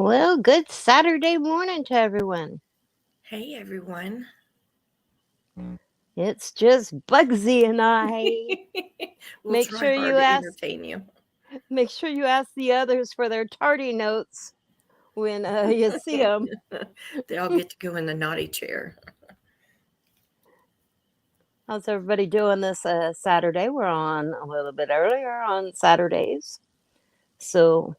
Well, good Saturday morning to everyone. Hey everyone. It's just Bugsy and I. We'll Make try sure hard you to ask entertain you. the others for their tardy notes when you see them. They all get to go in the naughty chair. How's everybody doing this Saturday? We're on a little bit earlier on Saturdays. So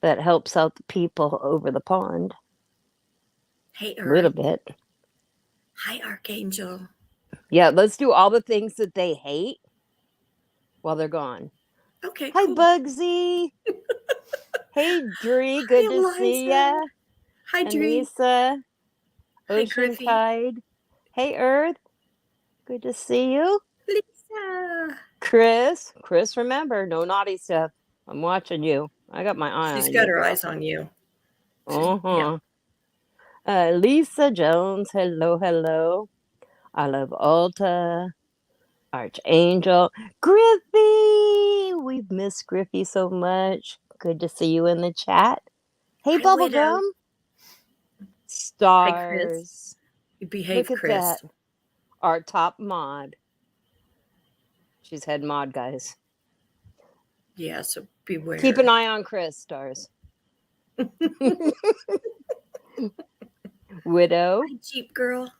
that helps out the people over the pond Hey a little Earth. bit. Hi Archangel. Yeah, let's do all the things that they hate while they're gone. Okay, Hi, cool. Bugsy. Hey, Dree. Good Hi to see ya. Eliza. Hi Dree. Anissa. Hi Ocean Griffey. Tide. Hey, Earth. Good to see you. Lisa. Kriss, remember, no naughty stuff. I'm watching you. I got my eye She's on got you, her girl. eyes on you. Uh-huh. Yeah. Lisa Jones. Hello. I love Alta. Archangel. Griffey! We've missed Griffey so much. Good to see you in the chat. Hey, Hi Widow. Bubblegum. Hi Chris. Stars. You behave, Look at Chris. that. Our top mod. She's head mod, guys. Yeah, so beware. Keep an eye on Kriss, Stars. Widow. Hi Jeep girl.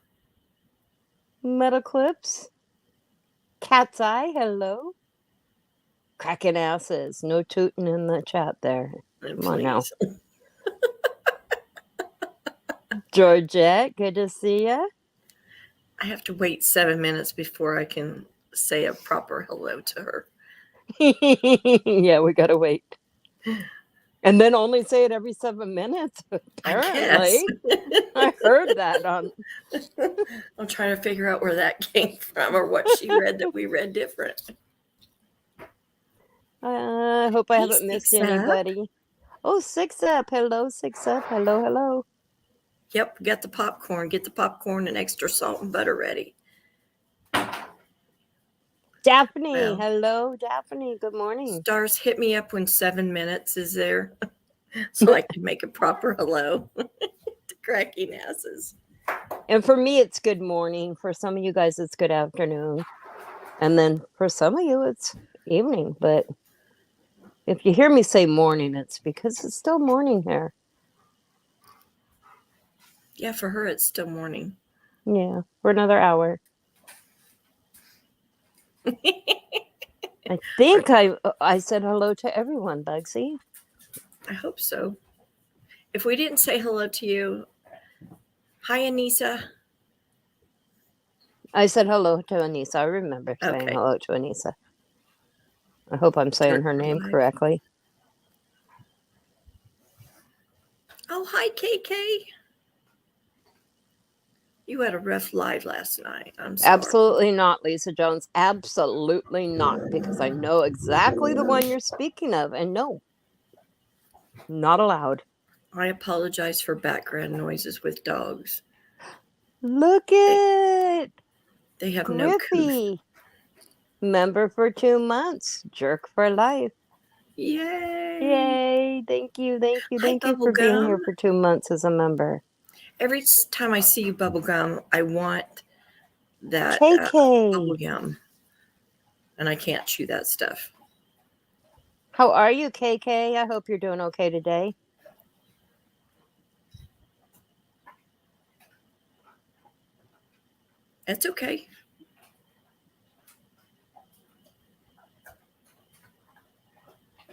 Metaclips. Cat's Eye, hello. Cracking asses. No tooting in the chat there. Come on now. Georgette, good to see ya. I have to wait 7 minutes before I can say a proper hello to her. Yeah, we gotta wait. And then only say it every 7 minutes, apparently. I heard that on... I'm trying to figure out where that came from or what she read that we read different. I hope I haven't missed anybody. Oh, 6 Up. Hello, 6 Up. Hello. Yep, got the popcorn. Get the popcorn and extra salt and butter ready. Daphne, well, hello, Daphne. Good morning. Stars, hit me up when 7 minutes is there so I can make a proper hello to cracking asses. And for me, it's good morning. For some of you guys, it's good afternoon. And then for some of you, it's evening. But if you hear me say morning, it's because it's still morning here. Yeah, for her, it's still morning. Yeah, for another hour. I think I said hello to everyone, Bugsy. I hope so. If we didn't say hello to you, hi, Anissa. I said hello to Anissa. I remember saying hello to Anissa. I hope I'm saying her name correctly. Oh, hi, KK. You had a rough live last night. I'm sorry. Absolutely not, Lisa Jones. Absolutely not, because I know exactly the one you're speaking of. And no, not allowed. I apologize for background noises with dogs. Look it. They have Griffey. no couth. Member for 2 months. Jerk for life. Yay. Thank you Hi, for being here for 2 months as a member. Every time I see you, Bubblegum, I want that bubblegum. And I can't chew that stuff. How are you, KK? I hope you're doing okay today. That's okay.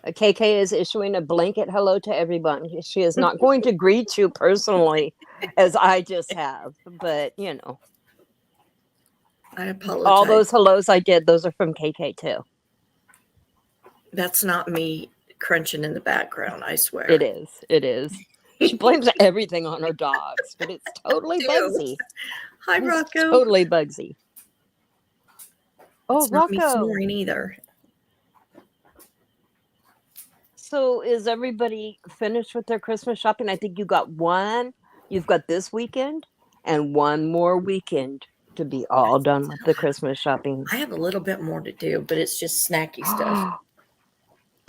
KK is issuing a blanket hello to everyone. She is not going to greet you personally as I just have, but you know. I apologize. All those hellos I did, those are from KK too. That's not me crunching in the background, I swear. It is. She blames everything on her dogs, but it's totally Bugsy. Hi, Rocco. It's totally Bugsy. Oh, it's not Rocco. Me snoring either. So is everybody finished with their Christmas shopping? I think you got one. You've got this weekend and one more weekend to be all done with the Christmas shopping. I have a little bit more to do, but it's just snacky stuff.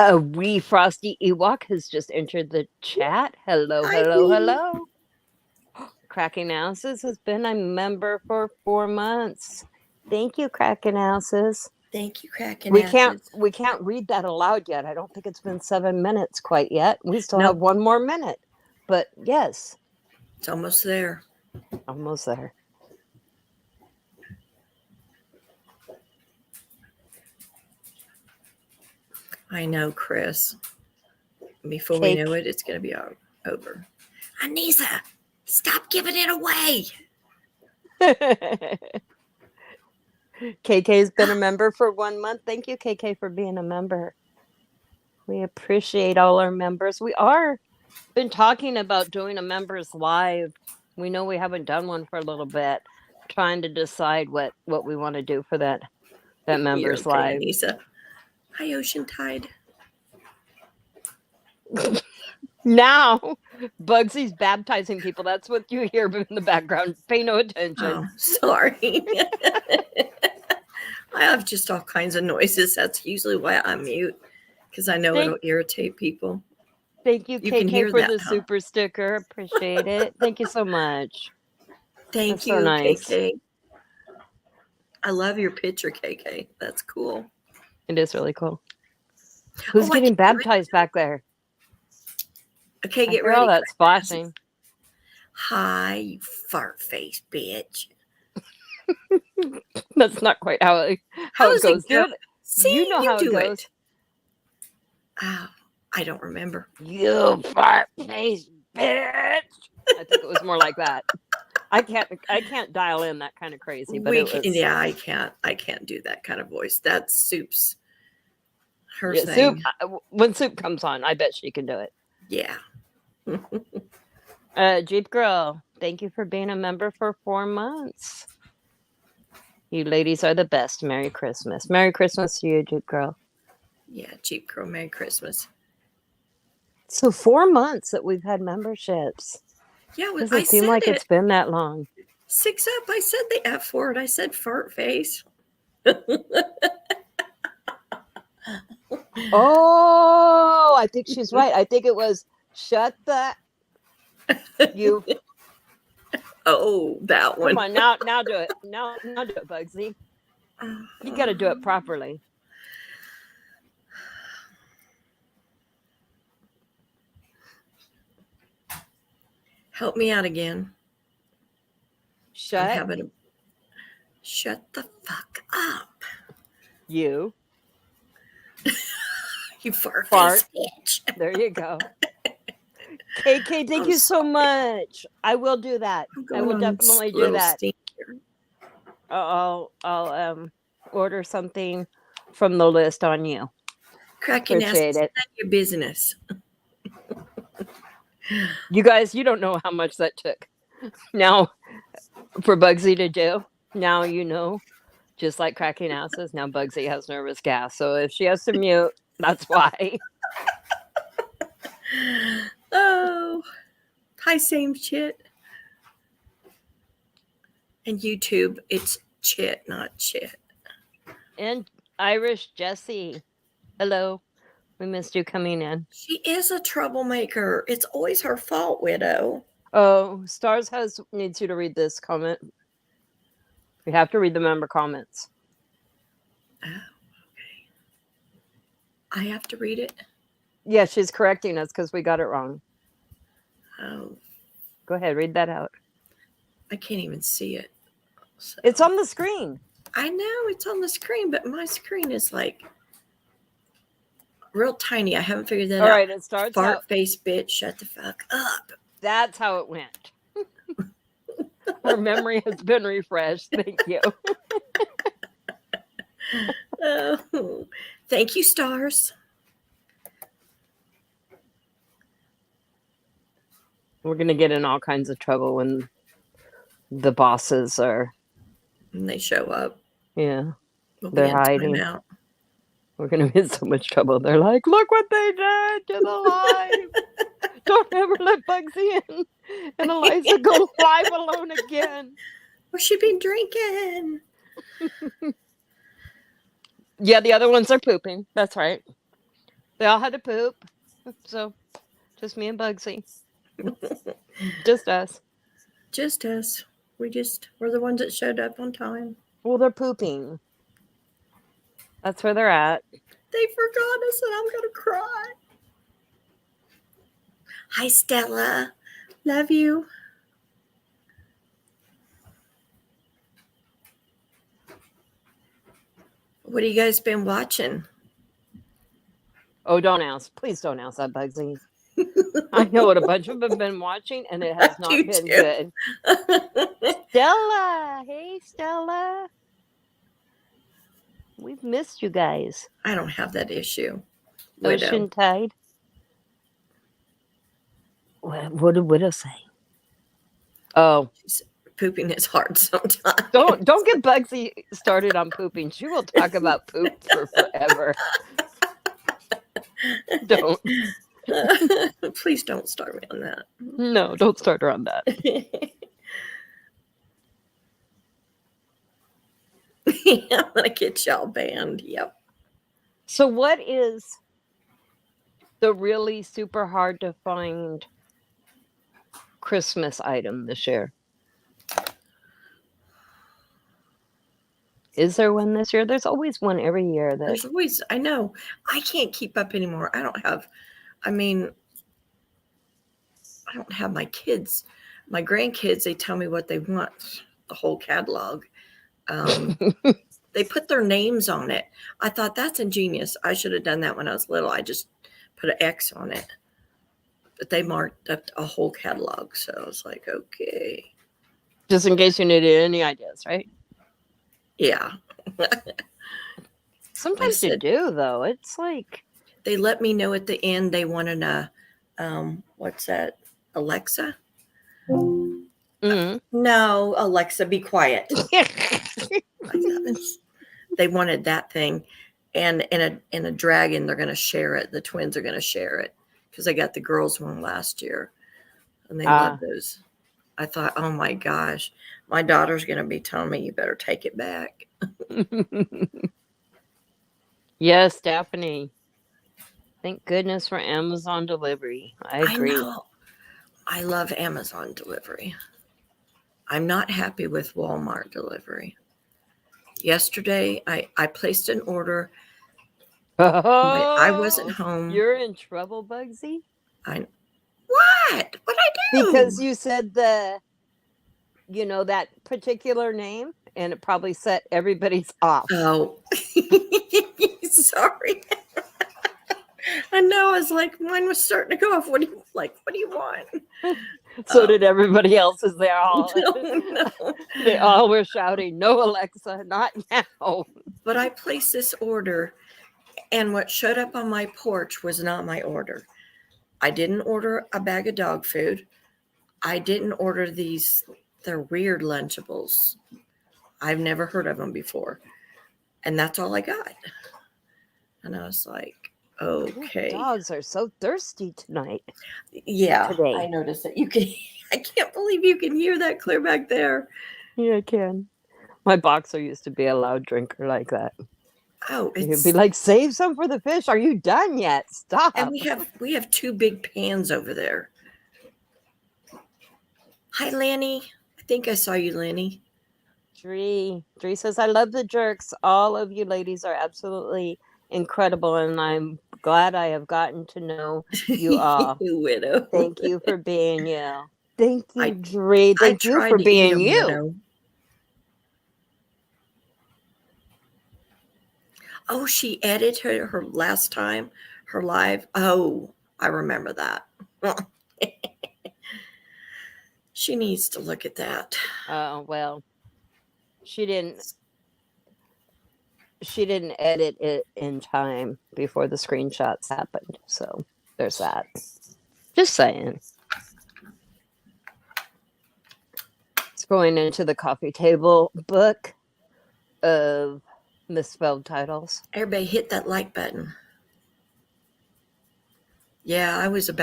A wee frosty Ewok has just entered the chat. Hello, Hi, hello, Wee. hello. Cracking Ounces has been a member for 4 months. Thank you, Cracking Ounces. Thank you, Cracking We Ounces. can't read that aloud yet. I don't think it's been 7 minutes quite yet. We still Nope. have 1 more minute. But yes, It's almost there. almost there. I know, Chris. Before we know it, it's going to be over. Anissa, stop giving it away. KK's been a member for 1 month. Thank you, KK, for being a member. We appreciate all our members. We are been talking about doing a members live. We know we haven't done one for a little bit. Trying to decide what we want to do for that members live. Anissa. Hi, Ocean Tide. Now, Bugsy's baptizing people. That's what you hear in the background. Pay no attention. Oh, sorry. I have just all kinds of noises. That's usually why I mute, because I know it'll irritate people. Thank you, KK, for the super sticker. Appreciate it. Thank you so much. Thank you, so nice. KK. I love your picture, KK. That's cool. It is really cool. Who's getting baptized back there? Okay, get ready. All that splashing. Hi, you fart face bitch. That's not quite how it goes. See, you know how it goes. Oh, I don't remember. You fart face bitch. I think it was more like that. I can't dial in that kind of crazy, but yeah, I can't do that kind of voice. That's Soup's her thing. Soup, when Soup comes on, I bet she can do it. Yeah. Jeep Girl, thank you for being a member for 4 months. You ladies are the best. Merry Christmas. Merry Christmas to you, Jeep Girl. Yeah, Jeep Girl, Merry Christmas. So 4 months that we've had memberships. Yeah, doesn't seem like it's been that long. 6 up. I said the F word. I said fart face. Oh, I think she's right. I think it was shut the you. Oh, that one. Come on, now do it. Now do it, Bugsy. You got to do it properly. Help me out again. Shut the fuck up. You. You fart face bitch. There you go. KK, thank you so much. I will do that. I will definitely do that. I'll order something from the list on you. Appreciate it. Your business. You guys, you don't know how much that took. Now, for Bugsy to do, now you know. Just like Cracking Ounces, now Bugsy has nervous gas. So if she has to mute, that's why. Oh, hi, same shit. And YouTube, it's chit, not shit. And Irish Jessie, hello. We missed you coming in. She is a troublemaker. It's always her fault, widow. Oh, Stars needs you to read this comment. We have to read the member comments. Oh, okay. I have to read it? Yeah, she's correcting us because we got it wrong. Oh. Go ahead, read that out. I can't even see it. So. It's on the screen. I know it's on the screen, but my screen is like real tiny. I haven't figured that out. All right, it starts Fart out. Face bitch, shut the fuck up. That's how it went. Her memory has been refreshed. Thank you. Oh, thank you, Stars. We're going to get in all kinds of trouble when the bosses are... When they show up. Yeah. They're hiding. We're going to be in so much trouble. They're like, look what they did to the live. Don't ever let Bugsy in. And Eliza go live alone again. Where's she been drinking? Yeah, the other ones are pooping. That's right. They all had to poop. So, just me and Bugsy. Just us. Just us. We're the ones that showed up on time. Well, they're pooping. That's where they're at. They forgot us and I'm going to cry. Hi, Stella. Love you. What have you guys been watching? Oh, don't ask. Please don't ask that, Bugsy. I know what a bunch of them have been watching, and it has not been good. Stella! Hey, Stella. We've missed you guys. I don't have that issue. Ocean Tide. What did Widow say? Oh. Pooping is hard sometimes. Don't get Bugsy started on pooping. She will talk about poop for forever. Don't. Please don't start me on that. No, don't start her on that. I'm gonna get y'all banned. Yep. So what is the really super hard to find Christmas item this year? Is there one this year? There's always one every year. There's always, I know. I can't keep up anymore. I don't have my kids. My grandkids, they tell me what they want, the whole catalog. They put their names on it. I thought that's ingenious. I should have done that when I was little. I just put an X on it. But they marked up a whole catalog. So I was like, okay. Just in case you needed any ideas, right? Yeah. Sometimes you do, though. It's like they let me know at the end they wanted a what's that? Alexa? Mm-hmm. No, Alexa, be quiet. They wanted that thing, and in a dragon, they're going to share it. The twins are going to share it because I got the girls one last year, and they love those. I thought, oh my gosh, my daughter's going to be telling me you better take it back. Yes, Daphne. Thank goodness for Amazon delivery. I agree. I know. I love Amazon delivery. I'm not happy with Walmart delivery. Yesterday, I placed an order. I wasn't home. You're in trouble, Bugsy? What? What'd I do? Because you said that particular name, and it probably set everybody's off. Oh, sorry. I know. I was like, mine was starting to go off. What do you want? So did everybody else's. They all were shouting, "No, Alexa, not now." But I placed this order, and what showed up on my porch was not my order. I didn't order a bag of dog food. I didn't order these. They're weird Lunchables. I've never heard of them before. And that's all I got. And I was like, okay. Dogs are so thirsty tonight. Yeah, today. I noticed it. I can't believe you can hear that clear back there. Yeah, I can. My boxer used to be a loud drinker like that. Oh, he'd be like, "Save some for the fish. Are you done yet? Stop." And we have two big pans over there. Hi, Lanny. I think I saw you, Lanny. Dree says, "I love the jerks. All of you ladies are absolutely incredible, and I'm glad I have gotten to know you all." Widow. Thank you for being you. Thank you, Dree. Thank you for being you. Widow. Oh, she edited her last time, her live. Oh, I remember that. She needs to look at that. Oh, well, she didn't edit it in time before the screenshots happened. So there's that. Just saying. It's going into the coffee table book of misspelled titles. Everybody hit that like button. Yeah, I wanted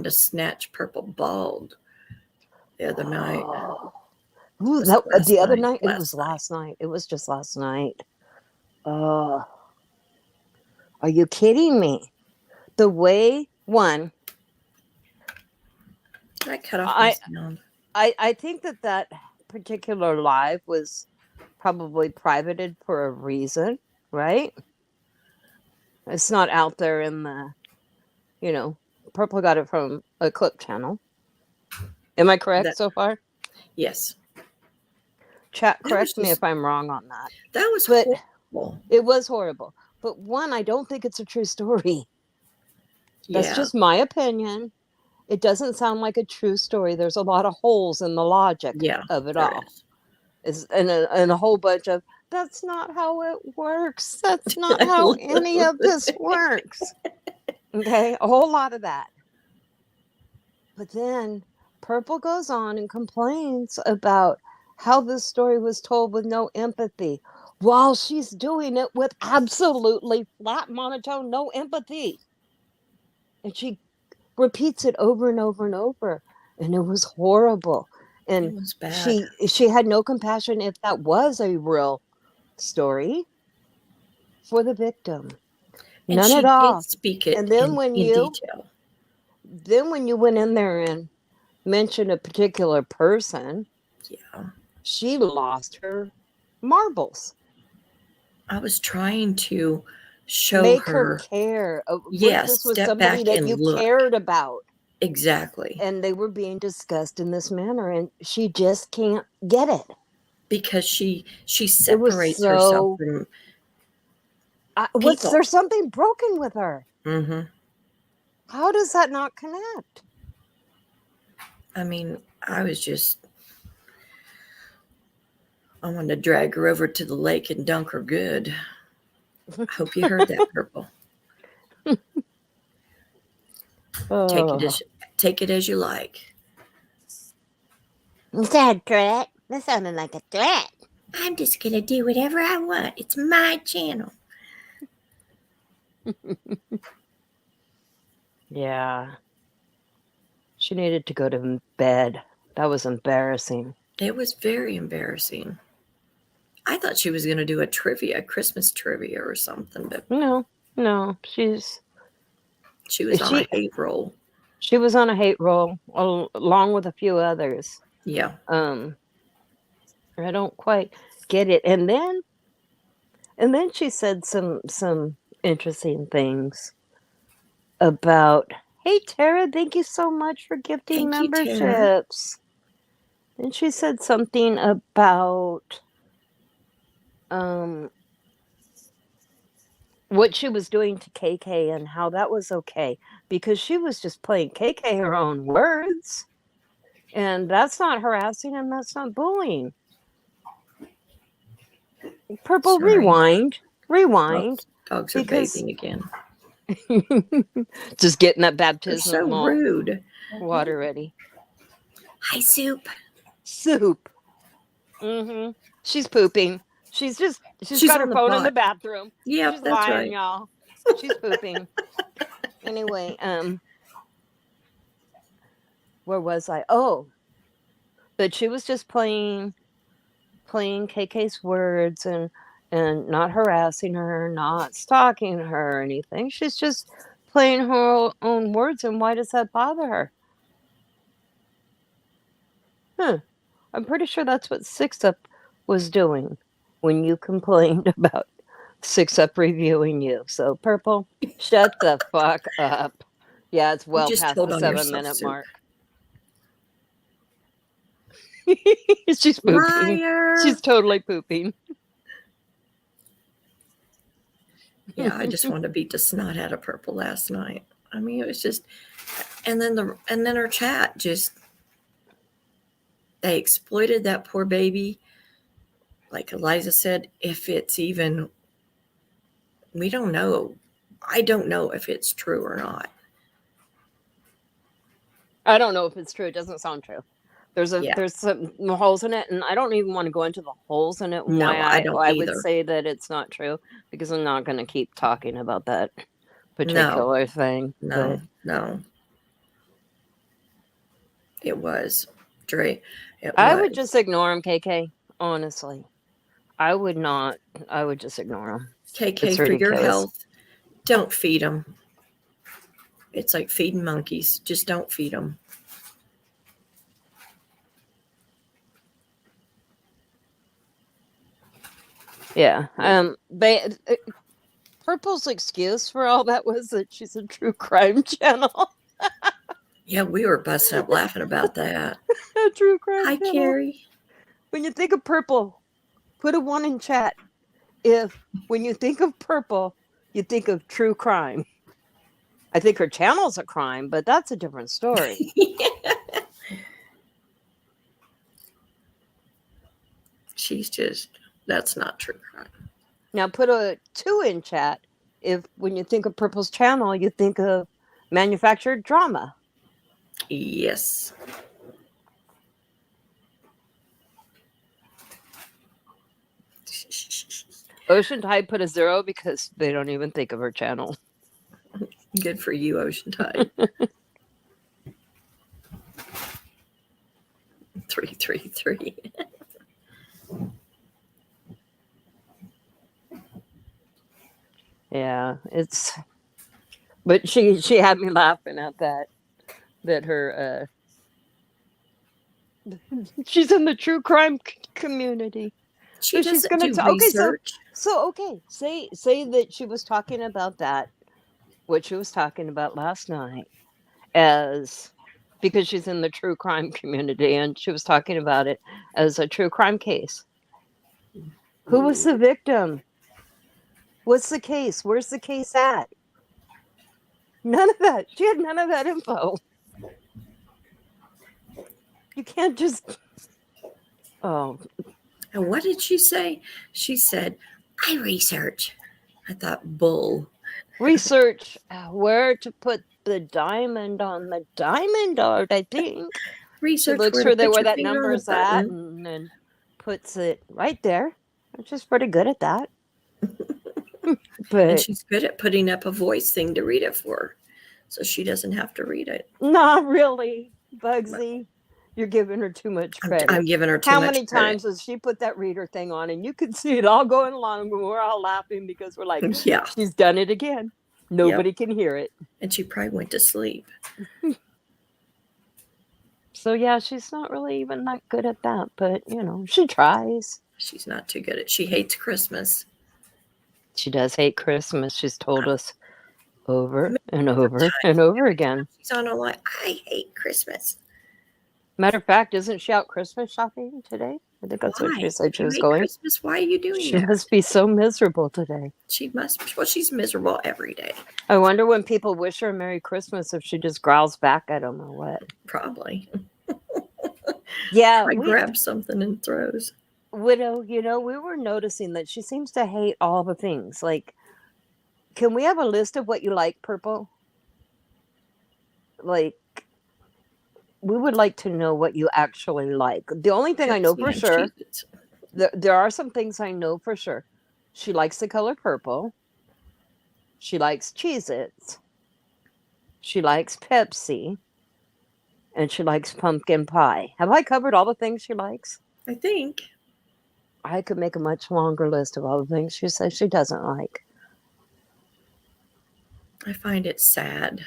to snatch Purple Bald the other night. Ooh, the other night? It was last night. It was just last night. Are you kidding me? The way, one, I cut off my sound. I think that particular live was probably privated for a reason, right? It's not out there in the, Purple got it from a clip channel. Am I correct so far? Yes. Chat, correct me if I'm wrong on that. That was horrible. It was horrible. But one, I don't think it's a true story. That's Yeah. just my opinion. It doesn't sound like a true story. There's a lot of holes in the logic of it all. And a whole bunch of, that's not how it works. That's not how any of this works. Okay, a whole lot of that. But then Purple goes on and complains about how this story was told with no empathy, while she's doing it with absolutely flat monotone, no empathy. And she repeats it over and over and over. And it was horrible. And it was bad. She had no compassion if that was a real story for the victim. And none she at all. Did speak it and then in detail. Then when you went in there and mentioned a particular person, she lost her marbles. I was trying to show Make her care. This was somebody that you cared about. Exactly. And they were being discussed in this manner, and she just can't get it. Because she separates herself from people. There's something broken with her. Mm-hmm. How does that not connect? I mean, I wanted to drag her over to the lake and dunk her good. I hope you heard that, Purple. Take it as you like. Is that a threat? That sounded like a threat. I'm just going to do whatever I want. It's my channel. Yeah. She needed to go to bed. That was embarrassing. It was very embarrassing. I thought she was going to do a Christmas trivia or something, but no. She was on a hate roll. She was on a hate roll along with a few others. Yeah. I don't quite get it. And then she said some interesting things about, hey Tara, thank you so much for gifting memberships. And she said something about what she was doing to KK and how that was okay, because she was just playing KK her own words, and that's not harassing and that's not bullying. Purple, rewind. Dogs are bathing again. Just getting that baptism. They're so rude. Water ready. Hi, Soup. Mm-hmm. She's pooping. She's got her phone in the bathroom. Yeah, she's that's lying, right, y'all. She's pooping. Anyway, where was I? Oh, but she was just playing KK's words and not harassing her, not stalking her or anything. She's just playing her own words, and why does that bother her? I'm pretty sure that's what Six Up was doing when you complained about Six Up reviewing you. So Purple, shut the fuck up. Yeah, it's well past the 7-minute mark. She's pooping. Liar. She's totally pooping. Yeah, I just wanted to beat the snot out of Purple last night. I mean, it was just, and then her chat just, they exploited that poor baby. Like Eliza said, if it's even, we don't know. I don't know if it's true or not. I don't know if it's true. It doesn't sound true. There's some holes in it, and I don't even want to go into the holes in it. No, I don't either. I would say that it's not true, because I'm not going to keep talking about that particular thing. No. It was Dre. I would just ignore him, KK. Honestly, I would not. I would just ignore him. KK, for your health, Don't feed them. It's like feeding monkeys. Just don't feed them. Yeah. Purple's excuse for all that was that she's a true crime channel. Yeah, we were busting up laughing about that. A true crime Hi, channel. Carrie. When you think of purple, put a 1 in chat. If when you think of purple, you think of true crime. I think her channel's a crime, but that's a different story. She's just, that's not true crime. Now put a 2 in chat if when you think of Purple's channel, you think of manufactured drama. Yes. Ocean Tide put a 0 because they don't even think of her channel. Good for you, Ocean Tide. 333. Yeah, it's. But she had me laughing at that her she's in the true crime community. She's going to do research. Okay, say that she was talking about that, what she was talking about last night, as because she's in the true crime community, and she was talking about it as a true crime case. Who was the victim? What's the case? Where's the case at? None of that. She had none of that info. You can't just. Oh. And what did she say? She said, I research. I thought, bull. Research where to put the diamond on the diamond art, I think. Research she looks for where that number's at and then puts it right there. She's pretty good at that. And she's good at putting up a voice thing to read it for her, so she doesn't have to read it. Not really, Bugsy. You're giving her too much credit. I'm giving her too much credit. How many times has she put that reader thing on, and you could see it all going along, and we're all laughing because we're like, yeah, she's done it again. Nobody can hear it. And she probably went to sleep. So, yeah, she's not really even that good at that, but, she tries. She's not too good at. She hates Christmas. She does hate Christmas. She's told us over and over and over again. She's on a line. I hate Christmas. Matter of fact, isn't she out Christmas shopping today? I think that's what she said she was going. Christmas? Why are you doing that? She must be so miserable today. She must. Well, she's miserable every day. I wonder when people wish her a Merry Christmas if she just growls back at them or what. Probably. Yeah. I grab something and throws. Widow, we were noticing that she seems to hate all the things. Like, can we have a list of what you like, Purple? Like, we would like to know what you actually like. The only thing I know for sure, there are some things I know for sure. She likes the color purple. She likes Cheez-Its. She likes Pepsi. And she likes pumpkin pie. Have I covered all the things she likes? I think. I could make a much longer list of all the things she says she doesn't like. I find it sad.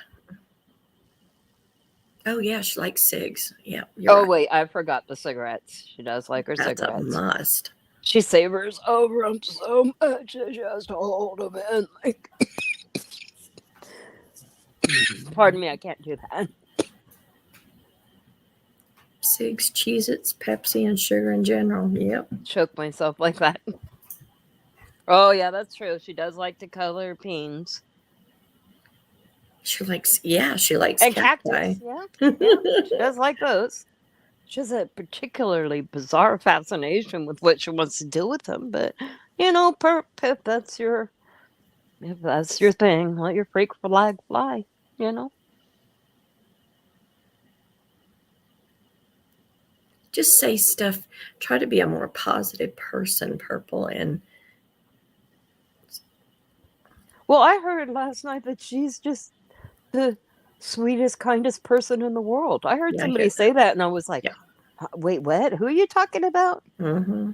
Oh, yeah, she likes cigs. Yeah. Right. Wait, I forgot the cigarettes. She does like her cigarettes. That's a must. She savors over them so much that she has to hold them in. Like, pardon me, I can't do that. Cigs, Cheez-Its, Pepsi, and sugar in general. Yep. Choke myself like that. Oh, yeah, that's true. She does like to color beans. She likes and cactus. Yeah. She does like those. She has a particularly bizarre fascination with what she wants to do with them. But, if that's your thing, let your freak flag fly, Just say stuff. Try to be a more positive person, Purple. And well, I heard last night that she's just the sweetest, kindest person in the world. I heard somebody say that, and I was like, wait, what? Who are you talking about? Mm-hmm.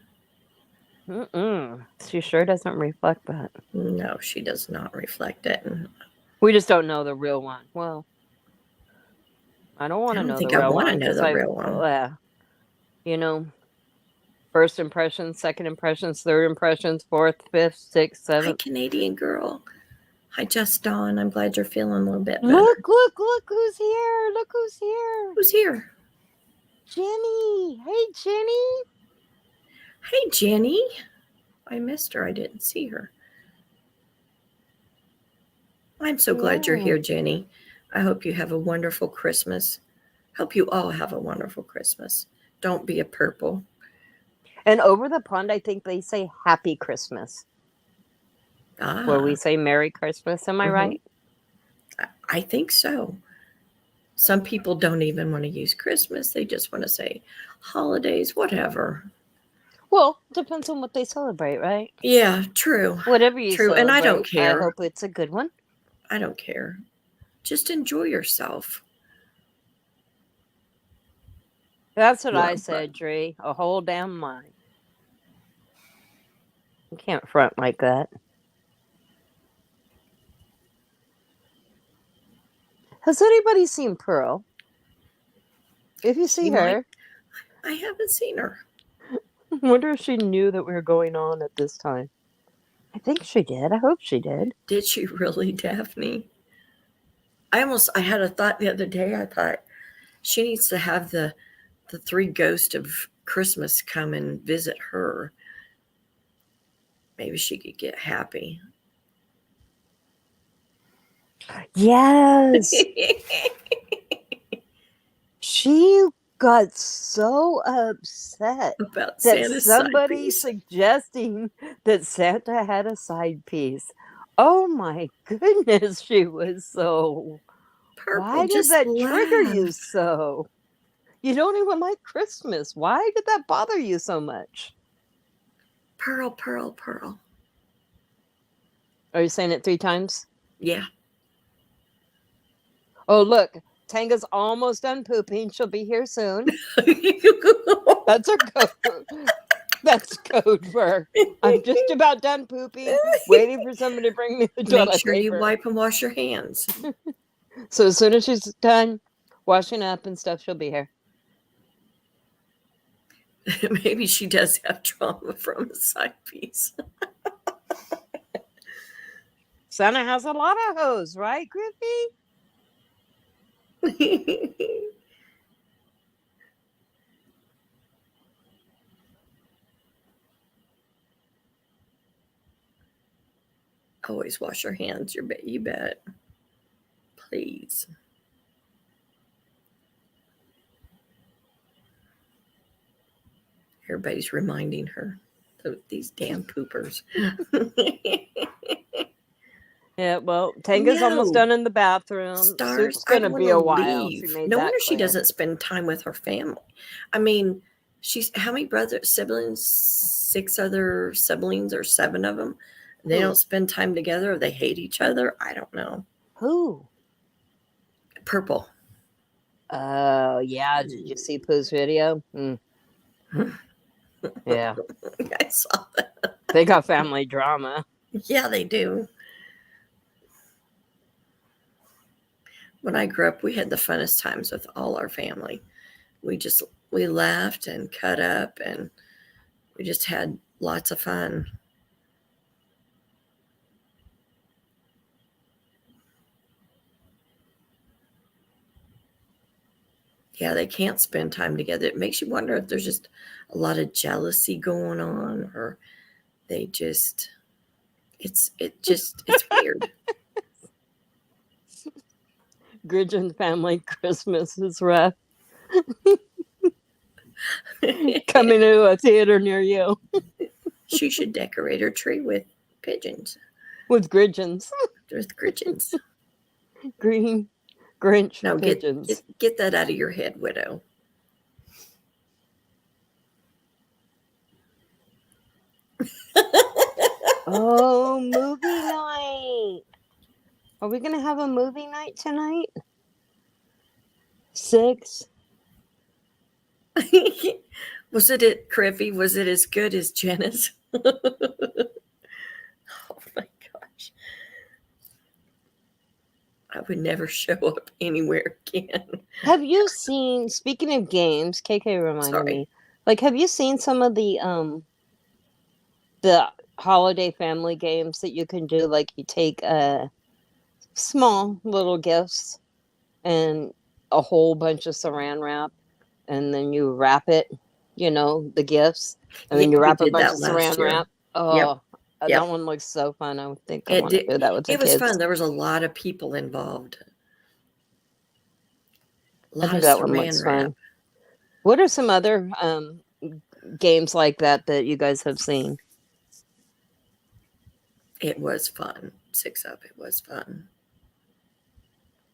She sure doesn't reflect that. No, she does not reflect it. And We just don't know the real one. Well, I don't I want to don't know the think I real want to one know because the real one. you know, first impressions, second impressions, third impressions, fourth, fifth, sixth, Hi, seventh. Canadian girl. Hi, Just Dawn. I'm glad you're feeling a little bit better. Look who's here. Look who's here. Who's here? Jenny. Hey, Jenny. Hey, Jenny. I missed her. I didn't see her. I'm so glad you're here, Jenny. I hope you have a wonderful Christmas. Hope you all have a wonderful Christmas. Don't be a purple. And over the pond, I think they say Happy Christmas. Where we say Merry Christmas. Am I right? I think so. Some people don't even want to use Christmas. They just want to say holidays, whatever. Well, depends on what they celebrate, right? Yeah, true. Whatever you True, celebrate. and I don't care. I hope it's a good one. I don't care. Just enjoy yourself. That's what I said, Dree. A whole damn mind. You can't front like that. Has anybody seen Pearl? If you see her. I haven't seen her. I wonder if she knew that we were going on at this time. I think she did. I hope she did. Did she really, Daphne? I had a thought the other day. I thought she needs to have the three ghosts of Christmas come and visit her. Maybe she could get happy. Yes. She got so upset about that somebody suggesting that Santa had a side piece. Oh my goodness, she was so purple. Why did that trigger you so? You don't even like Christmas. Why did that bother you so much? Pearl, Pearl, Pearl. Are you saying it 3 times? Yeah. Oh, look. Tanga's almost done pooping. She'll be here soon. That's her code. That's code for I'm just about done pooping, waiting for somebody to bring me the toilet Make sure paper. you wipe and wash your hands. So as soon as she's done washing up and stuff, she'll be here. Maybe she does have trauma from a side piece. Santa has a lot of hoes, right, Griffey? Always wash your hands. You bet. Please. Everybody's reminding her of these damn poopers. Yeah, well, Tanga's almost done in the bathroom. Stars, Soup's gonna be a while. leave. No wonder she doesn't spend time with her family. I mean, she's how many siblings? 6 other siblings or 7 of them. They don't spend time together, or they hate each other. I don't know. Who? Purple. Oh, yeah. Did you see Pooh's video? Yeah. I saw that. They got family drama. Yeah, they do. When I grew up, we had the funnest times with all our family. We laughed and cut up, and we just had lots of fun. Yeah, they can't spend time together. It makes you wonder if there's just a lot of jealousy going on, or they just, it's weird. Gridgeon family Christmas is rough. Coming to a theater near you. She should decorate her tree with pigeons. With Gridgeons. With Gridgeons. Green Grinch now pigeons. Get that out of your head, widow. Oh, movie night. Are we going to have a movie night tonight? 6? Was it at Criffy? Was it as good as Jenna's? Oh my gosh. I would never show up anywhere again. Have you seen, speaking of games, KK reminded Sorry. me, like, have you seen some of the holiday family games that you can do? Like, you take small little gifts and a whole bunch of saran wrap, and then you wrap it, the gifts, and Yeah, then you we wrap a did bunch that of last saran year. wrap. Yep. Oh, that Yep. one looks so fun. I think I It want to did. do that with the It was kids. fun. There was a lot of people involved. A I lot think of that one looks saran wrap. fun. What are some other games like that you guys have seen? It was fun. 6 Up. It was fun.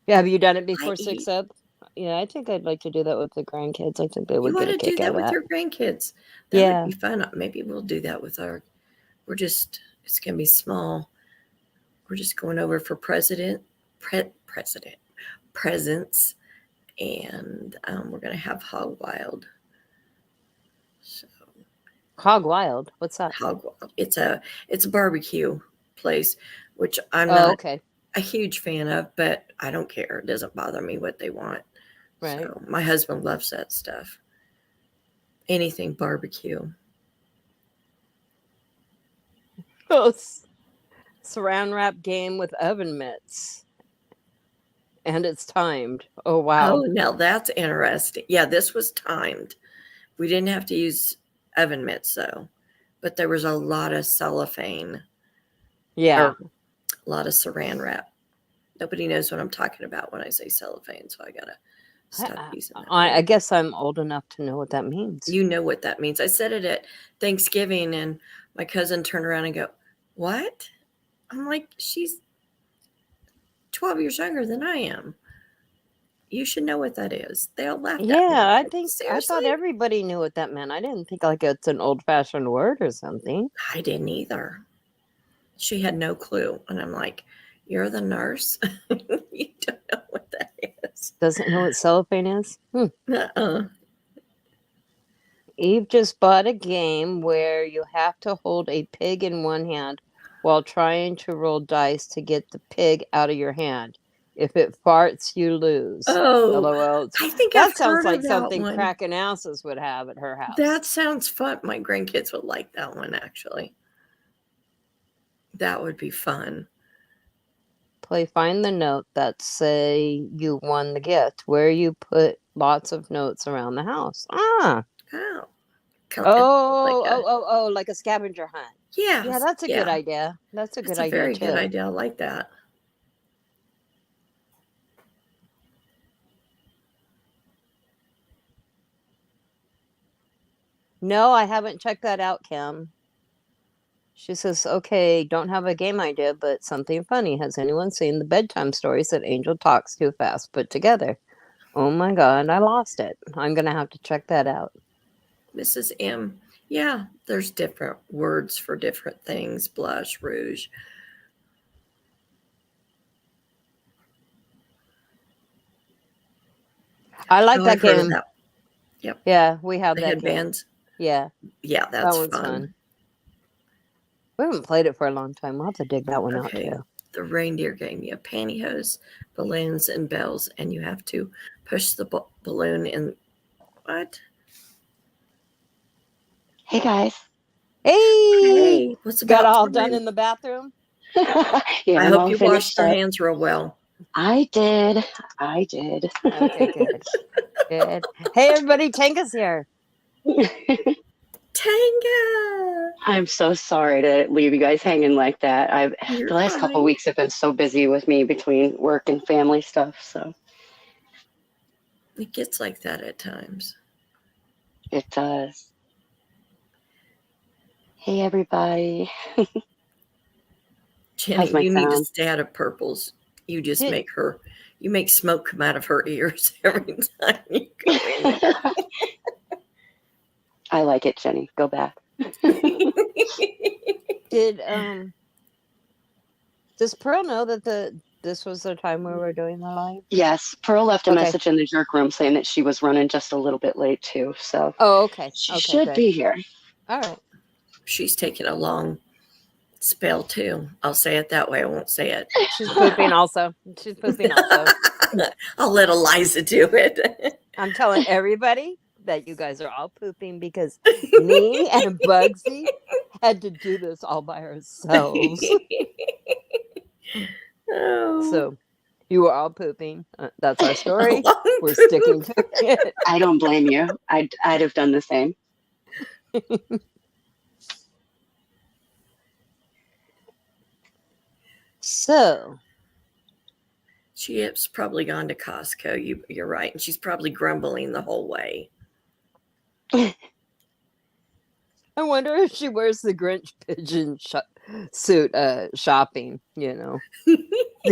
Yeah, have you done it before, I 6 eat. Up? Yeah, I think I'd like to do that with the grandkids. I think they You would get want a to do kick out that of with that. your grandkids? That Yeah. would be fun. Maybe we'll do that with our. It's gonna be small. We're just going over for presents, and we're gonna have Hog Wild. So Hog Wild. What's that? Hog Wild. It's a barbecue place, which I'm Oh, not okay. a huge fan of, but I don't care. It doesn't bother me what they want. Right. So my husband loves that stuff. Anything barbecue. Oh, saran wrap game with oven mitts. And it's timed. Oh, wow. Oh, now that's interesting. Yeah, this was timed. We didn't have to use oven mitts, though. But there was a lot of cellophane. Yeah. A lot of saran wrap. Nobody knows what I'm talking about when I say cellophane, so I got to stop using that. I guess I'm old enough to know what that means. You know what that means. I said it at Thanksgiving, and my cousin turned around and go, "What?" I'm like, she's 12 years younger than I am. You should know what that is. They all laughed at me. Yeah, Seriously? I thought everybody knew what that meant. I didn't think like it's an old-fashioned word or something. I didn't either. She had no clue. And I'm like, you're the nurse? You don't know what that is. Doesn't know what cellophane is? Uh-uh. Eve just bought a game where you have to hold a pig in one hand while trying to roll dice to get the pig out of your hand. If it farts, you lose. Oh, LOL. I think That I've sounds heard like of that something one. cracking asses would have at her house. That sounds fun. My grandkids would like that one, actually. That would be fun. Play find the note that say you won the gift, where you put lots of notes around the house. Oh. Like a scavenger hunt. Yeah. Yeah, that's a good idea. That's a good idea, very too. good idea. I like that. No, I haven't checked that out, Kim. She says, okay, don't have a game idea, but something funny. Has anyone seen the bedtime stories that Angel talks too fast put together? Oh my God, I lost it. I'm going to have to check that out. Mrs. M. Yeah, there's different words for different things. Blush, rouge. I like that I've heard of game. that. Yep. Yeah, we have The that headbands. game. Yeah. Yeah, that's that one's fun. We haven't played it for a long time. We'll have to dig that one out too. The reindeer game. You have pantyhose, balloons, and bells, and you have to push the balloon in. What? Hey guys. Hey. What's got all done in the bathroom? Yeah, I hope you washed your hands real well. I did. Okay, good. Good. Hey everybody, Tanka's here. Tanga! I'm so sorry to leave you guys hanging like that. The last couple of weeks have been so busy with me between work and family stuff, so. It gets like that at times. It does. Hey everybody. Jenny, you need to stay out of purples. You just you make smoke come out of her ears every time you go in. I like it, Jenny. Go back. Does Pearl know that this was the time we were doing the live? Yes, Pearl left a message in the jerk room saying that she was running just a little bit late too. So okay. She should be here. All right. She's taking a long spell too. I'll say it that way. I won't say it. She's pooping also. She's pooping also. I'll let Eliza do it. I'm telling everybody that you guys are all pooping because me and Bugsy had to do this all by ourselves. Oh. So you are all pooping. That's our story. Long We're poop. sticking to it. I don't blame you. I'd have done the same. So Chip's probably gone to Costco. You're right. And she's probably grumbling the whole way. I wonder if she wears the Grinch pigeon suit shopping, to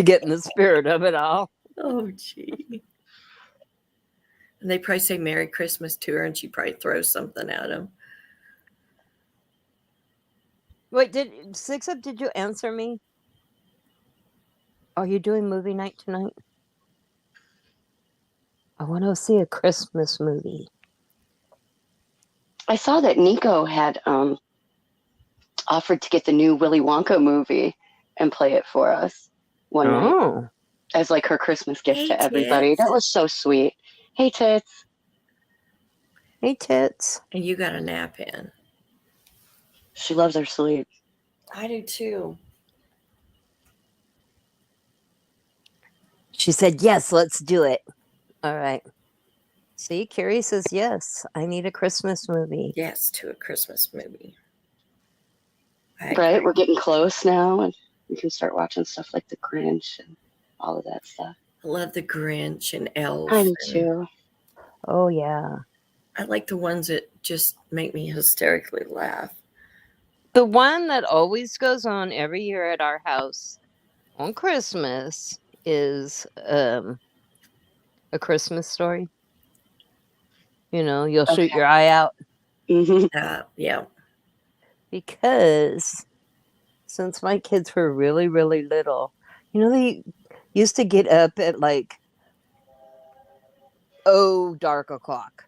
get in the spirit of it all. Oh, gee. And they probably say Merry Christmas to her, and she probably throws something at him. Wait, did you answer me? Are you doing movie night tonight? I want to see a Christmas movie. I saw that Nico had offered to get the new Willy Wonka movie and play it for us one night as like her Christmas gift to everybody. Tits. That was so sweet. Hey, Tits. Hey, Tits. And you got a nap in. She loves her sleep. I do too. She said, yes, let's do it. All right. See, Carrie says, yes, I need a Christmas movie. Yes, to a Christmas movie. Right? We're getting close now, and we can start watching stuff like The Grinch and all of that stuff. I love The Grinch and Elf. I do too. Oh, yeah. I like the ones that just make me hysterically laugh. The one that always goes on every year at our house on Christmas is A Christmas Story. You'll shoot your eye out. Mm-hmm. Yeah. Because since my kids were really, really little, they used to get up at dark o'clock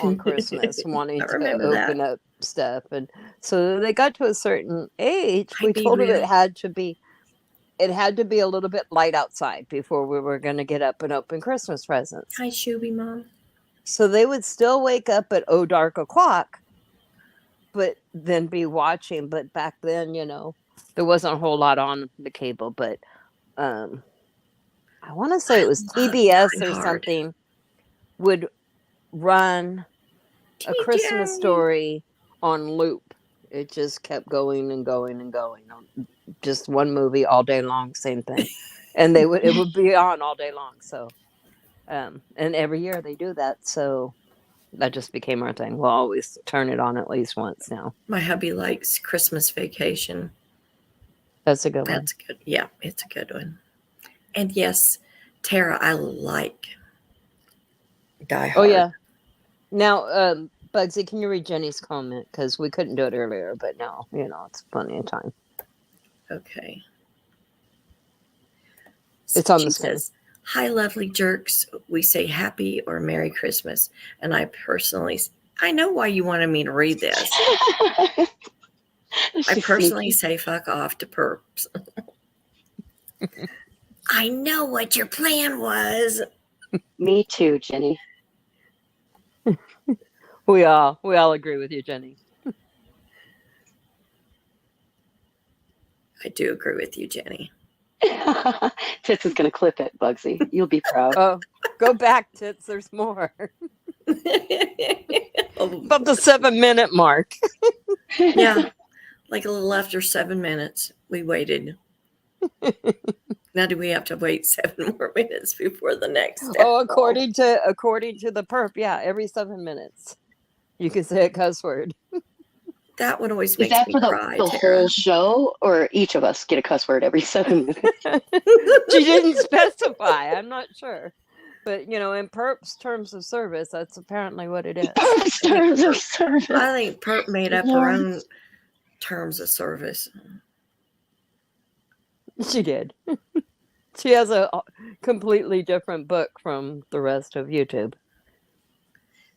on Christmas wanting to open up stuff. And so they got to a certain age. We told them it had to be a little bit light outside before we were going to get up and open Christmas presents. Hi, Shuby Mom. So they would still wake up at dark o'clock, but then be watching. But back then, there wasn't a whole lot on the cable. But I want to say it was TBS or something would run A Christmas Story on loop. It just kept going and going and going. Just one movie all day long, same thing. And it would be on all day long. So, and every year they do that. So that just became our thing. We'll always turn it on at least once now. My hubby likes Christmas Vacation. That's a good one. That's good. Yeah, it's a good one. And yes, Tara, I like Die Hard. Oh, yeah. Now, Bugsy, can you read Jenny's comment? Because we couldn't do it earlier, but now, it's plenty of time. Okay. It's on She the screen. says, hi, lovely jerks. We say happy or Merry Christmas. And I know why you wanted me to read this. I personally say fuck off to perps. I know what your plan was. Me too, Jenny. We all agree with you, Jenny. I do agree with you, Jenny. Tits is going to clip it, Bugsy. You'll be proud. Oh, go back, Tits. There's more. About the 7-minute mark. Yeah, like a little after 7 minutes, we waited. Now do we have to wait 7 more minutes before the next step? Oh, according to the perp, yeah, every 7 minutes you can say a cuss word. That one always Is makes that me for cry. the whole show, or each of us get a cuss word every 7 minutes? She didn't specify. I'm not sure. But, in perp's terms of service, that's apparently what it is. Terms of service. I think Perp made up her own terms of service. She did. She has a completely different book from the rest of YouTube.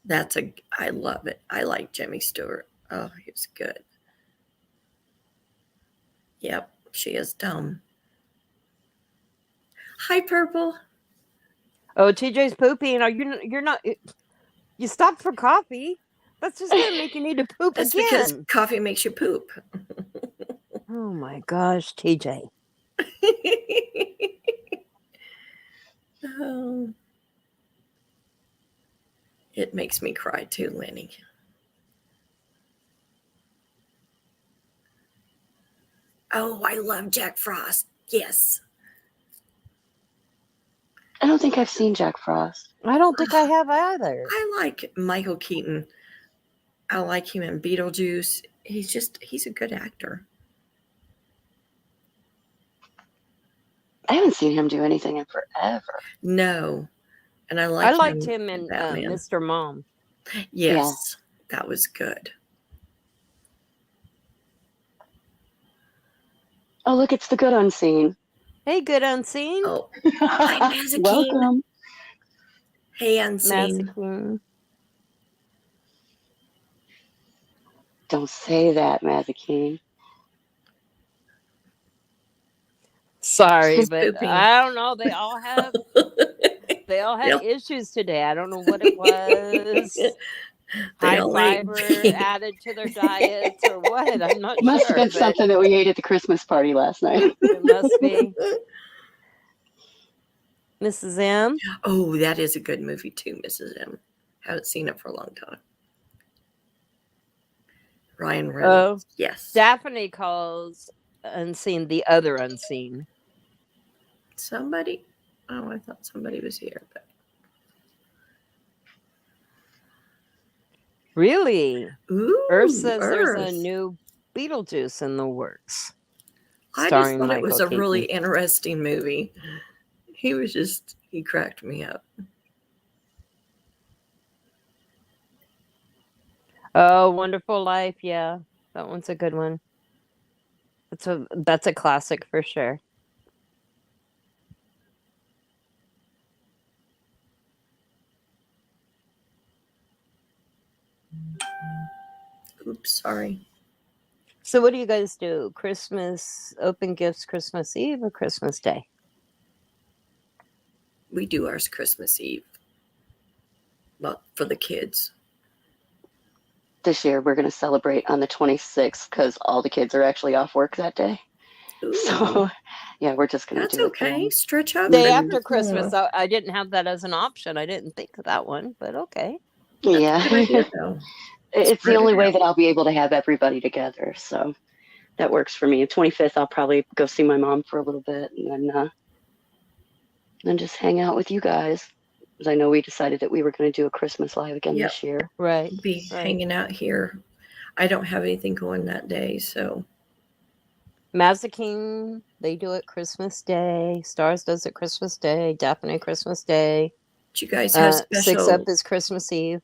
I love it. I like Jimmy Stewart. Oh, he was good. Yep, she is dumb. Hi, Purple. Oh, TJ's pooping. Are you're not? You stopped for coffee. That's just gonna make you need to poop That's because again. coffee makes you poop. Oh my gosh, TJ. Oh. It makes me cry too, Lenny. Oh, I love Jack Frost. Yes. I don't think I've seen Jack Frost. I don't think I have either. I like Michael Keaton. I like him in Beetlejuice. He's a good actor. I haven't seen him do anything in forever. No. And I liked him in Mr. Mom. Yes, that was good. Oh, look, it's the good unseen. Hey, good unseen. Oh, hi, Mazakeen. Welcome. Hey, unseen. Mazakeen. Don't say that, Mazakeen. Sorry, She's but pooping. I don't know. They all have Yep. issues today. I don't know what it was. They High all ate. fiber added to their diets or what? I'm not Must sure. have been something that we ate at the Christmas party last night. It must be. Mrs. M. Oh, that is a good movie too, Mrs. M. Haven't seen it for a long time. Ryan Reynolds. Oh, Yes. Daphne calls unseen the other unseen. Somebody? Oh, I thought somebody was here. But... Really? Ooh, Earth says Earth. there's a new Beetlejuice in the works. I just thought it was a really interesting movie. He cracked me up. Oh, Wonderful Life. Yeah, that one's a good one. That's a classic for sure. Oops, sorry. So what do you guys do? Christmas, open gifts Christmas Eve or Christmas Day? We do ours Christmas Eve. Well, for the kids. This year, we're going to celebrate on the 26th because all the kids are actually off work that day. Ooh. So, yeah, we're just going to do it. That's okay. Stretch out. Day after Christmas. I didn't have that as an option. I didn't think of that one, but okay. Yeah. It's the only way that I'll be able to have everybody together. So that works for me. The 25th, I'll probably go see my mom for a little bit and then just hang out with you guys. Because I know we decided that we were going to do a Christmas live again this year. Right. Be hanging out here. I don't have anything going that day, so. Mazakeen, they do it Christmas Day. Stars does it Christmas Day. Daphne Christmas Day. Do you guys have special? 6 Up is Christmas Eve.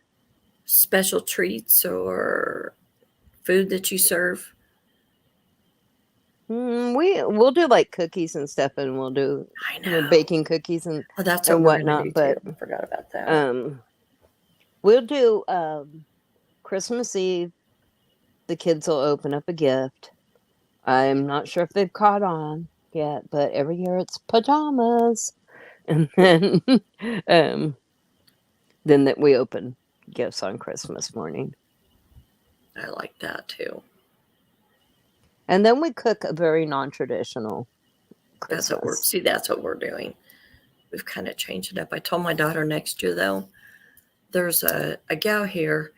Special treats or food that you serve? We'll do like cookies and stuff, and we'll do baking cookies and that's and whatnot. But I forgot about that. We'll do Christmas Eve. The kids will open up a gift. I'm not sure if they've caught on yet, but every year it's pajamas, and then that we open gifts on Christmas morning. I like that too. And then we cook a very non-traditional Christmas. That's what we're doing. We've kind of changed it up. I told my daughter next year, though, there's a gal here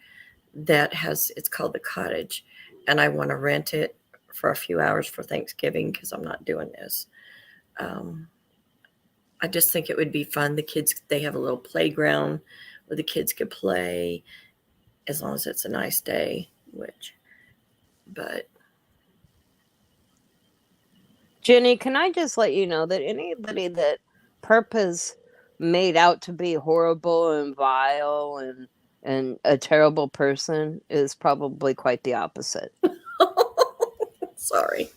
that it's called The Cottage, and I want to rent it for a few hours for Thanksgiving because I'm not doing this. I just think it would be fun. The kids, they have a little playground where the kids could play as long as it's a nice day, but Jenny, can I just let you know that anybody that Perp has made out to be horrible and vile and a terrible person is probably quite the opposite. Sorry.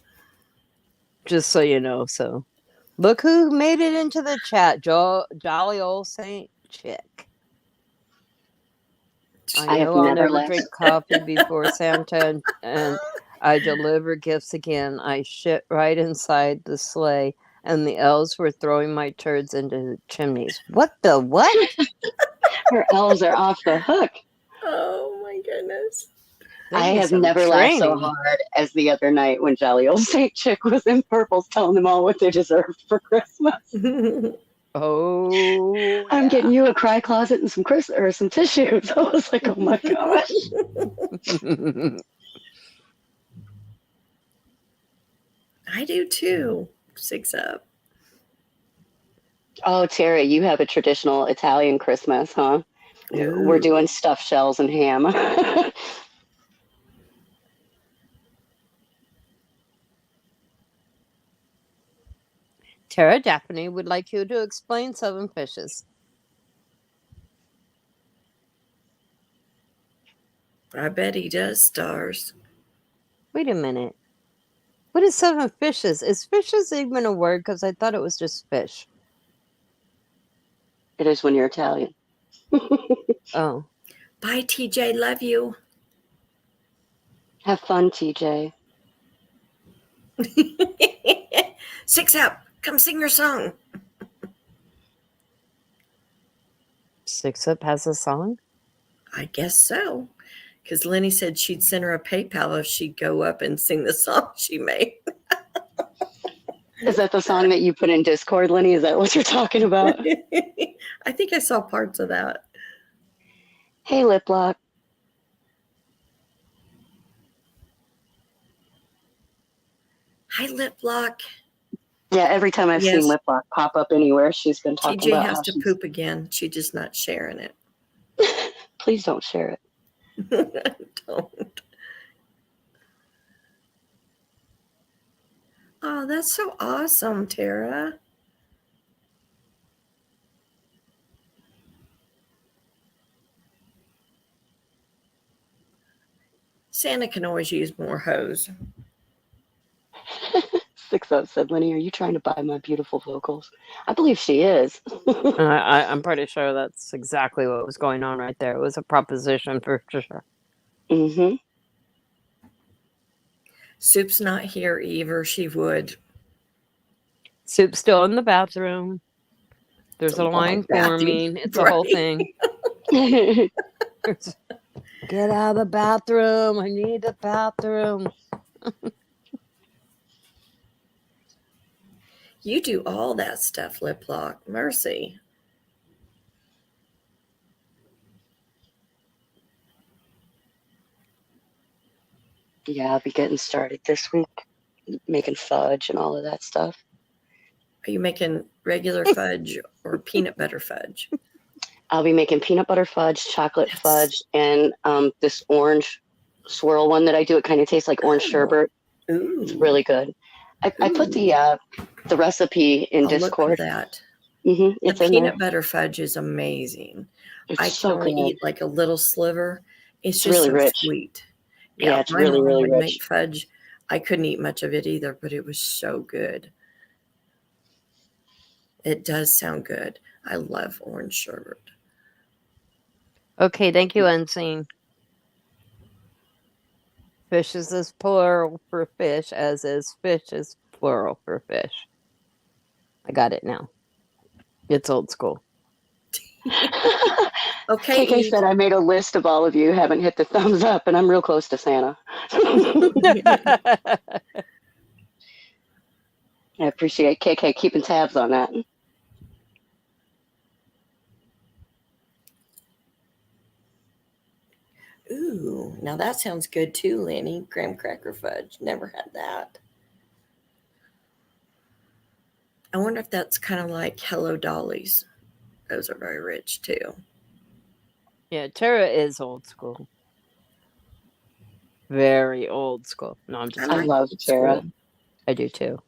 Just so you know. So look who made it into the chat. Jolly old Saint Chick. I know I'll never drink coffee before Santa, and I deliver gifts again. I shit right inside the sleigh, and the elves were throwing my turds into the chimneys. What the what? Her elves are off the hook. Oh my goodness. They I need have some never laughed so training. hard as the other night when jolly old Saint Chick was in purples telling them all what they deserved for Christmas. Oh, I'm yeah. getting you a cry closet and some tissues. I was like, oh my gosh. I do too. 6 up. Oh, Terry, you have a traditional Italian Christmas, huh? We're doing stuffed shells and ham. Tara Daphne would like you to explain 7 fishes. I bet he does, Stars. Wait a minute. What is 7 fishes? Is fishes even a word? Because I thought it was just fish. It is when you're Italian. Oh. Bye, TJ. Love you. Have fun, TJ. 6 up. Come sing your song. 6 Up has a song? I guess so. Because Lenny said she'd send her a PayPal if she'd go up and sing the song she made. Is that the song that you put in Discord, Lenny? Is that what you're talking about? I think I saw parts of that. Hey, Lip Lock. Hi, Lip Lock. Yeah, every time I've Yes. seen Lip Lock pop up anywhere, she's been talking TJ about has how to she's... poop again. She's just not sharing it. Please don't share it. Don't. Oh, that's so awesome, Tara. Santa can always use more hose. 6 Up said, Lenny, are you trying to buy my beautiful vocals? I believe she is. I'm pretty sure that's exactly what was going on right there. It was a proposition for sure. Mm-hmm. Soup's not here, Eve, or she would. Soup's still in the bathroom. There's a line forming. It's a whole thing. Get out of the bathroom. I need the bathroom. You do all that stuff, Lip Lock. Mercy. Yeah, I'll be getting started this week, making fudge and all of that stuff. Are you making regular fudge or peanut butter fudge? I'll be making peanut butter fudge, chocolate fudge, and this orange swirl one that I do. It kind of tastes like orange sherbet. Ooh. It's really good. I put the recipe in Discord. Look for that. Mm-hmm, the peanut butter fudge is amazing. I can only eat like a little sliver. It's just really so rich. Sweet. Yeah, it's really, really rich. Make fudge. I couldn't eat much of it either, but it was so good. It does sound good. I love orange sherbet. Okay, thank you, Unseen. Fishes is plural for fish, as is fish is plural for fish. I got it now. It's old school. Okay. KK said I made a list of all of you, haven't hit the thumbs up, and I'm real close to Santa. I appreciate KK keeping tabs on that. Ooh, now that sounds good too, Lenny. Graham cracker fudge. Never had that. I wonder if that's kind of like Hello Dollies. Those are very rich too. Yeah, Tara is old school. Very old school. No, I'm just I love Tara. I do too.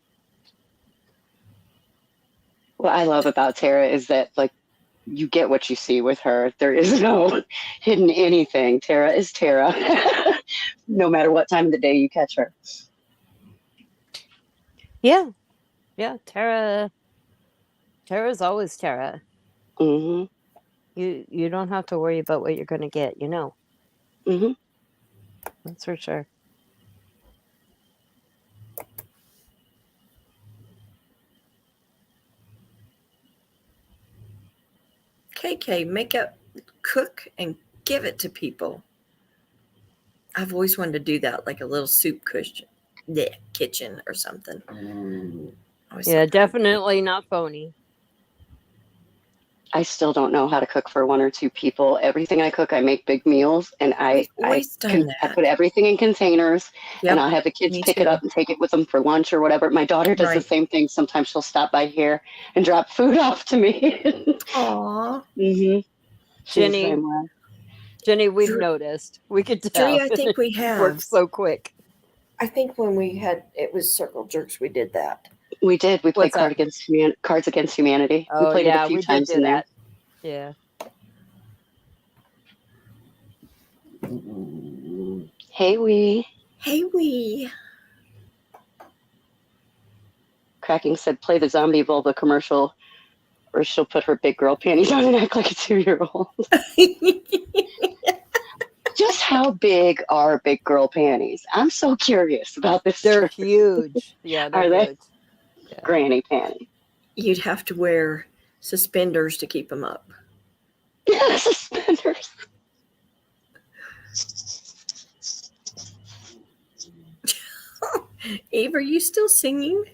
What I love about Tara is that, like, you get what you see with her. There is no hidden anything. Tara is Tara, no matter what time of the day you catch her. Yeah. Yeah, Tara's always Tara. Mm-hmm. You don't have to worry about what you're going to get, you know. Mm-hmm. That's for sure. KK, cook and give it to people. I've always wanted to do that, like a little soup kitchen or something. Yeah, definitely not phony. I still don't know how to cook for 1 or 2 people. Everything I cook, I make big meals, and I put everything in containers, and I'll have the kids pick it up and take it with them for lunch or whatever. My daughter does the same thing. Sometimes she'll stop by here and drop food off to me. Aww. Jenny, we've noticed. We could tell. Dre, I think we have. Worked so quick. I think when it was Circle Jerks, we did that. We did. We played Cards Against Humanity. Oh, we played it a few times in there. Yeah. Hey, wee. Cracking said, play the zombie vulva commercial, or she'll put her big girl panties on and act like a 2-year-old. Just how big are big girl panties? I'm so curious about this. They're huge. Yeah, are they? Huge. Yeah. Granny panty. You'd have to wear suspenders to keep them up. Yeah, suspenders. Eve, are you still singing?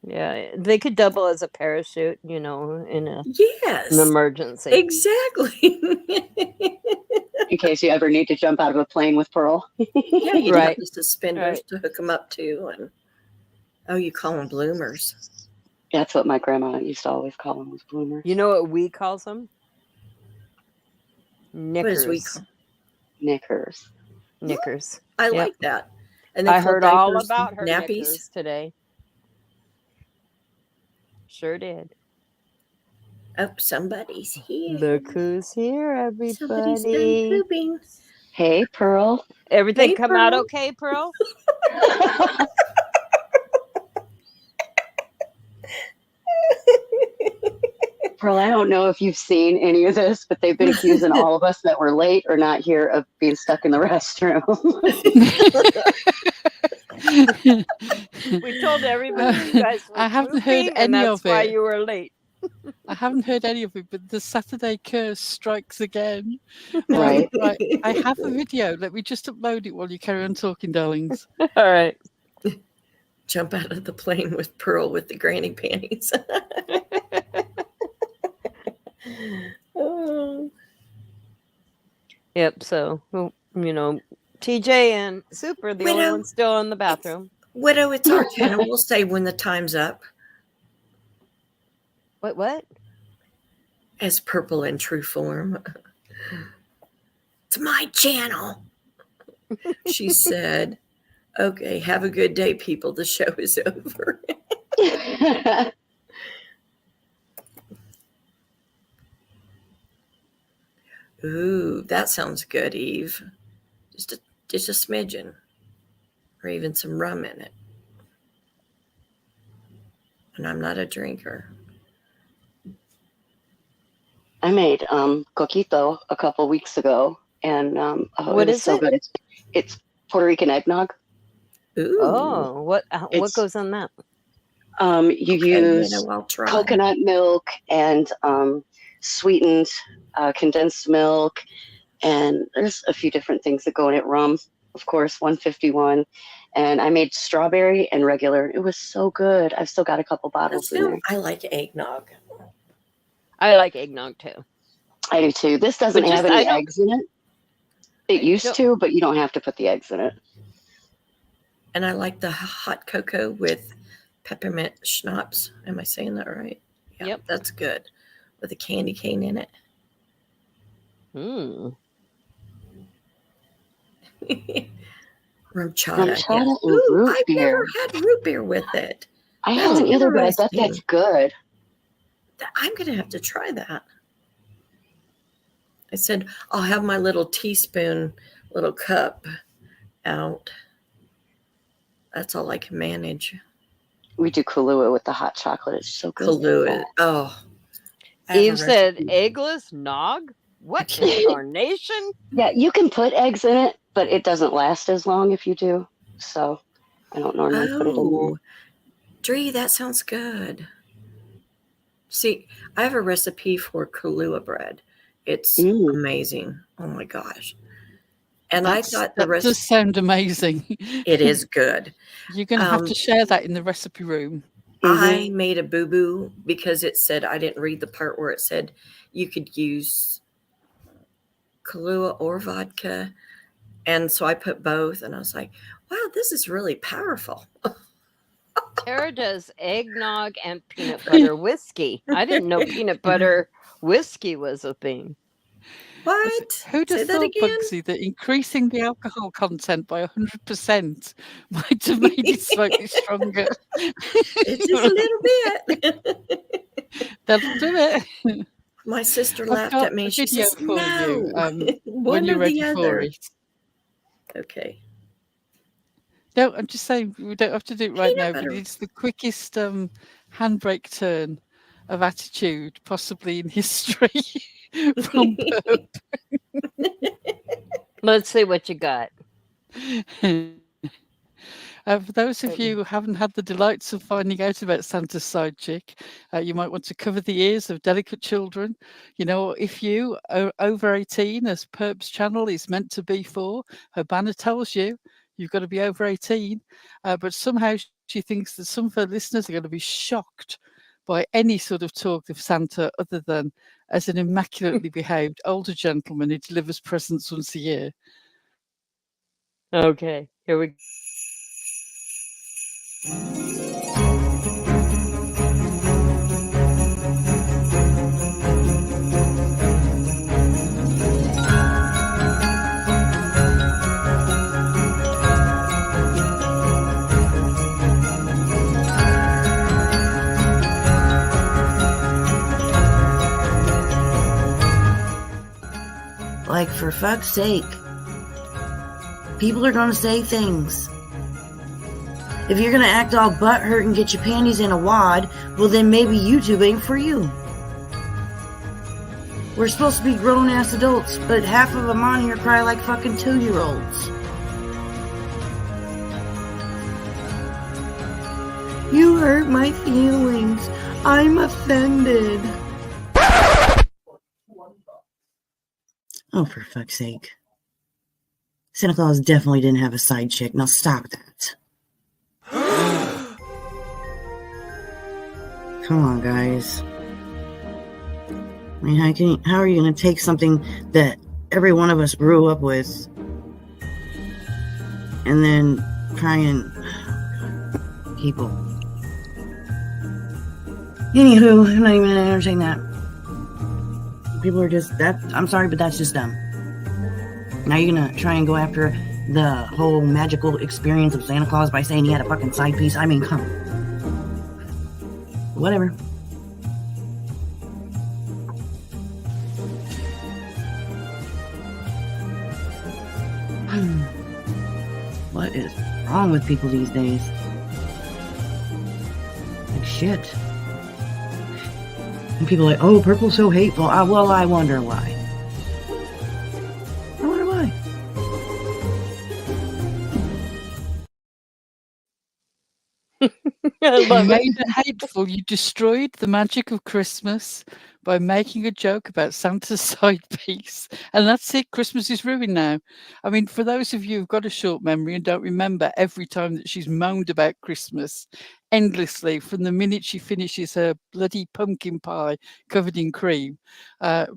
Yeah, they could double as a parachute, in an emergency. Exactly. In case you ever need to jump out of a plane with Pearl. Yeah, you have the suspenders to hook them up to. And you call them bloomers. That's what my grandma used to always call them, was bloomers. You know what we call them? Knickers. Knickers. Knickers. I like that. And I heard all about her knickers today. Sure did. Oh, somebody's here. Look who's here, everybody. Somebody's done pooping. Hey, Pearl. Everything come out okay, Pearl? Pearl, I don't know if you've seen any of this, but they've been accusing all of us that were late or not here of being stuck in the restroom. We told everybody you guys were I haven't heard any of it. That's why you were late. I haven't heard any of it, but the Saturday curse strikes again. Right. I have a video. Let me just upload it while you carry on talking, darlings. All right. Jump out of the plane with Pearl with the granny panties. Yep. So, TJ and Super, the only ones still in the bathroom. Widow, it's our channel. We'll say when the time's up. What? As purple in true form. It's my channel. She said, okay, have a good day, people. The show is over. Ooh, that sounds good, Eve. Just a smidgen. Or even some rum in it. And I'm not a drinker. I made coquito a couple weeks ago, and what is so it? Good. It's Puerto Rican eggnog. Ooh. Oh, what goes on that? You use coconut milk and sweetened condensed milk, and there's a few different things that go in it. Rum, of course, 151. And I made strawberry and regular. It was so good. I've still got a couple bottles in there. I like eggnog. I like eggnog too. I do too. This doesn't have any eggs in it. It used to, but you don't have to put the eggs in it. And I like the hot cocoa with peppermint schnapps. Am I saying that right? Yep. That's good. With a candy cane in it. Rum chata. Root I've beer. never had root beer with it. I haven't either, but I bet that's good. I'm going to have to try that. I said, I'll have my little teaspoon, little cup out. That's all I can manage. We do Kahlua with the hot chocolate. It's so good. Kahlua. Oh. Eve said, eggless nog? What incarnation? Yeah, you can put eggs in it, but it doesn't last as long if you do. So I don't normally put it in there. Dree, that sounds good. See, I have a recipe for Kahlua bread. It's amazing. Oh my gosh. And I thought the rest does sound amazing. It is good. You're going to have to share that in the recipe room. I made a boo-boo because it said, I didn't read the part where it said you could use Kahlua or vodka. And so I put both, and I was like, wow, this is really powerful. Tara does eggnog and peanut butter whiskey. I didn't know peanut butter whiskey was a thing. What? Who'd have thought, Bugsy, that increasing the alcohol content by 100% might have made it slightly stronger? It's just a little bit. That'll do it. My sister laughed at me. She says, no, when you're ready for it. Okay. No, I'm just saying we don't have to do it right now, but it's the quickest handbrake turn of attitude possibly in history from Burp. Let's see what you got. For those of you who haven't had the delights of finding out about Santa's side chick, you might want to cover the ears of delicate children. You know, if you are over 18, as Perp's channel is meant to be for, her banner tells you you've got to be over 18. But somehow she thinks that some of her listeners are going to be shocked by any sort of talk of Santa other than as an immaculately behaved older gentleman who delivers presents once a year. Okay, here we go. Like, for fuck's sake. People are gonna say things. If you're gonna act all butthurt and get your panties in a wad, well then maybe YouTube ain't for you. We're supposed to be grown-ass adults, but half of them on here cry like fucking 2-year-olds. You hurt my feelings. I'm offended. Oh, for fuck's sake. Santa Claus definitely didn't have a side chick. Now stop that. Come on, guys. I mean, how are you going to take something that every one of us grew up with and then try and... people. Anywho, I'm not even going to entertain that. People are just... I'm sorry, but that's just dumb. Now you're going to try and go after the whole magical experience of Santa Claus by saying he had a fucking side piece? I mean, come on. Whatever. What is wrong with people these days? Like shit. And people are like, oh, purple's so hateful. Well, I wonder why. I wonder why. You made it hateful. You destroyed the magic of Christmas by making a joke about Santa's side piece. And that's it. Christmas is ruined now. I mean, for those of you who've got a short memory and don't remember every time that she's moaned about Christmas endlessly from the minute she finishes her bloody pumpkin pie covered in cream,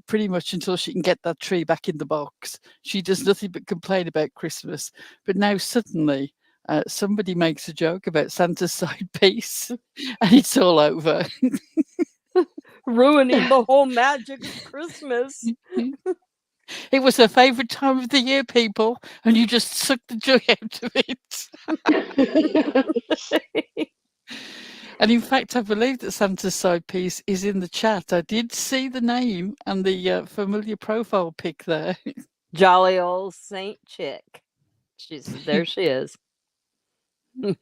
pretty much until she can get that tree back in the box. She does nothing but complain about Christmas. But now suddenly... somebody makes a joke about Santa's side piece and it's all over. Ruining the whole magic of Christmas. It was her favourite time of the year, people, and you just sucked the joy out of it. And in fact, I believe that Santa's side piece is in the chat. I did see the name and the familiar profile pic there. Jolly old Saint Chick. There she is. Do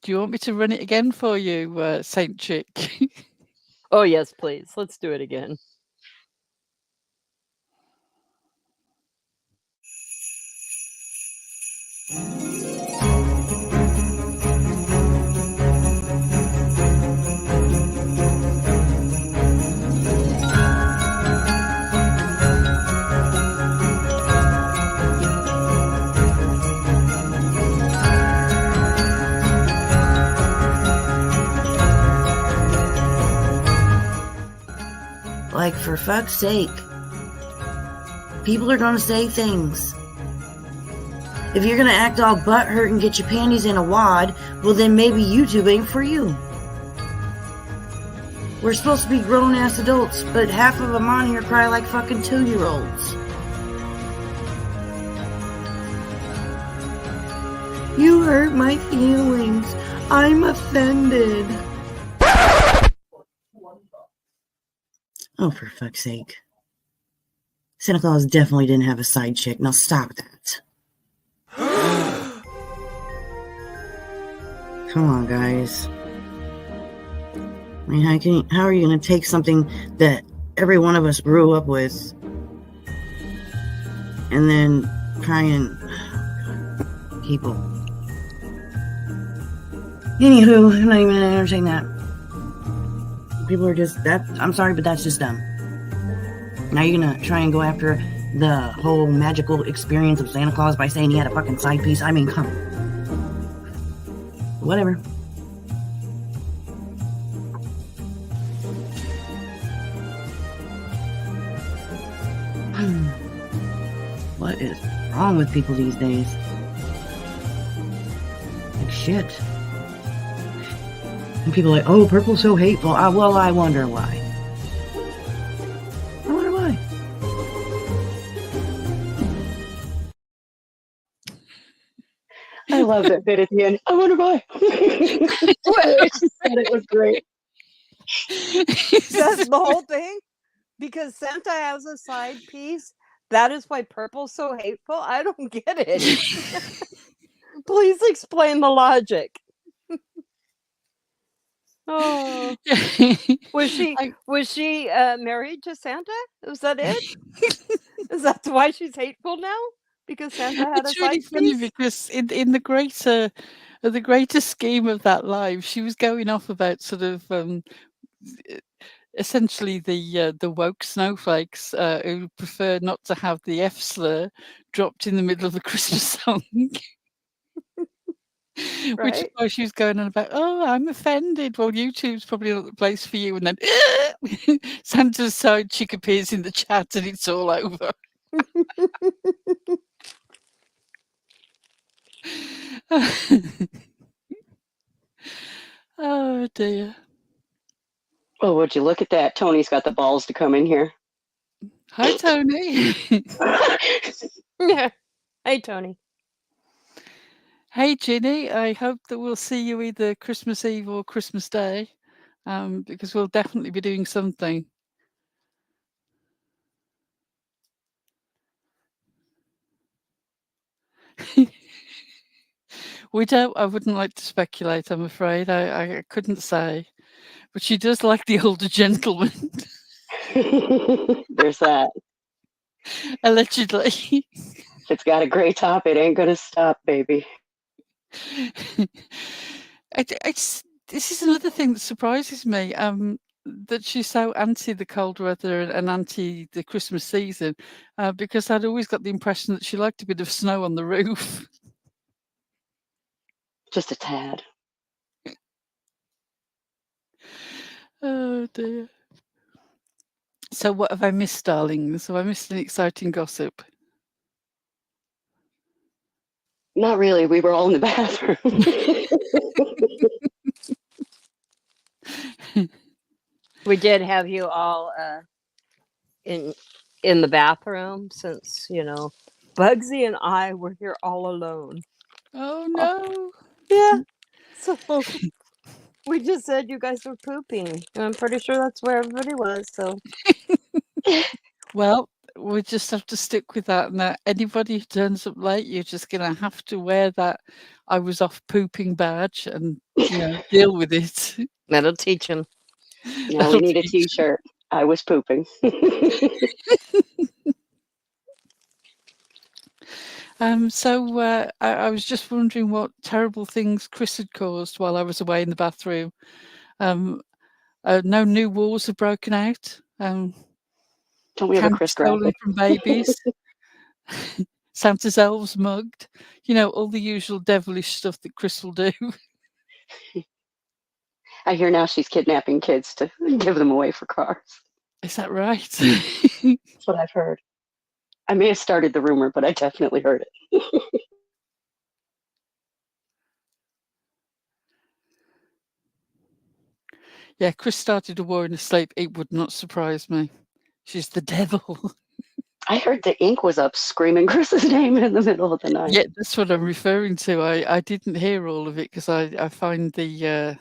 you want me to run it again for you, Saint Chick? Oh, yes, please. Let's do it again. Like, for fuck's sake. People are gonna say things. If you're gonna act all butthurt and get your panties in a wad, well then maybe YouTube ain't for you. We're supposed to be grown-ass adults, but half of them on here cry like fucking 2-year-olds. You hurt my feelings. I'm offended. Oh, for fuck's sake. Santa Claus definitely didn't have a side chick. Now stop that. Come on, guys. I mean, how are you going to take something that every one of us grew up with and then try and... people. Anywho, I'm not even going to entertain that. People are just... I'm sorry, but that's just dumb. Now you're going to try and go after the whole magical experience of Santa Claus by saying he had a fucking side piece? I mean, come on. Whatever. What is wrong with people these days? Like shit. And people are like, oh, purple's so hateful. Well, I wonder why. I wonder why. I love that bit at the end. I wonder why. What she said it was great. That's the whole thing? Because Santa has a side piece? That is why purple's so hateful? I don't get it. Please explain the logic. Oh. Was she married to Santa? Was that it? Is that why she's hateful now? Because Santa had It's a really side funny piece? because in the greater scheme of that live, she was going off about sort of essentially the woke snowflakes who prefer not to have the F slur dropped in the middle of a Christmas song. Which is Right? why she was going on about, oh, I'm offended. Well, YouTube's probably not the place for you. And then Santa's side chick appears in the chat and it's all over. Oh dear. Oh, would you look at that? Tony's got the balls to come in here. Hi, Tony. Yeah. Hey, Tony. Hey, Ginny. I hope that we'll see you either Christmas Eve or Christmas Day, because we'll definitely be doing something. I wouldn't like to speculate, I'm afraid. I couldn't say. But she does like the older gentleman. There's that. Allegedly. If it's got a gray top, it ain't gonna stop, baby. This is another thing that surprises me. That she's so anti the cold weather and anti the Christmas season, because I'd always got the impression that she liked a bit of snow on the roof. Just a tad. Oh dear. So what have I missed, darlings? Have I missed any exciting gossip? Not really. We were all in the bathroom. We did have you all in the bathroom since, Bugsy and I were here all alone. Oh no. Yeah. So we just said you guys were pooping. And I'm pretty sure that's where everybody was. So Well, we just have to stick with that. Now, anybody who turns up late, you're just going to have to wear that I was off pooping badge and deal with it. that'll teach him. Now we need a t-shirt. I was pooping. So I was just wondering what terrible things Kriss had caused while I was away in the bathroom. No new wars have broken out. Don't we have a Kriss stolen graphic? from babies. Santa's elves mugged. All the usual devilish stuff that Kriss will do. I hear now she's kidnapping kids to give them away for cars. Is that right? That's what I've heard. I may have started the rumor, but I definitely heard it. Yeah, Kriss started a war in her sleep. It would not surprise me. She's the devil. I heard the ink was up screaming Chris's name in the middle of the night. Yeah, that's what I'm referring to. I didn't hear all of it because I find the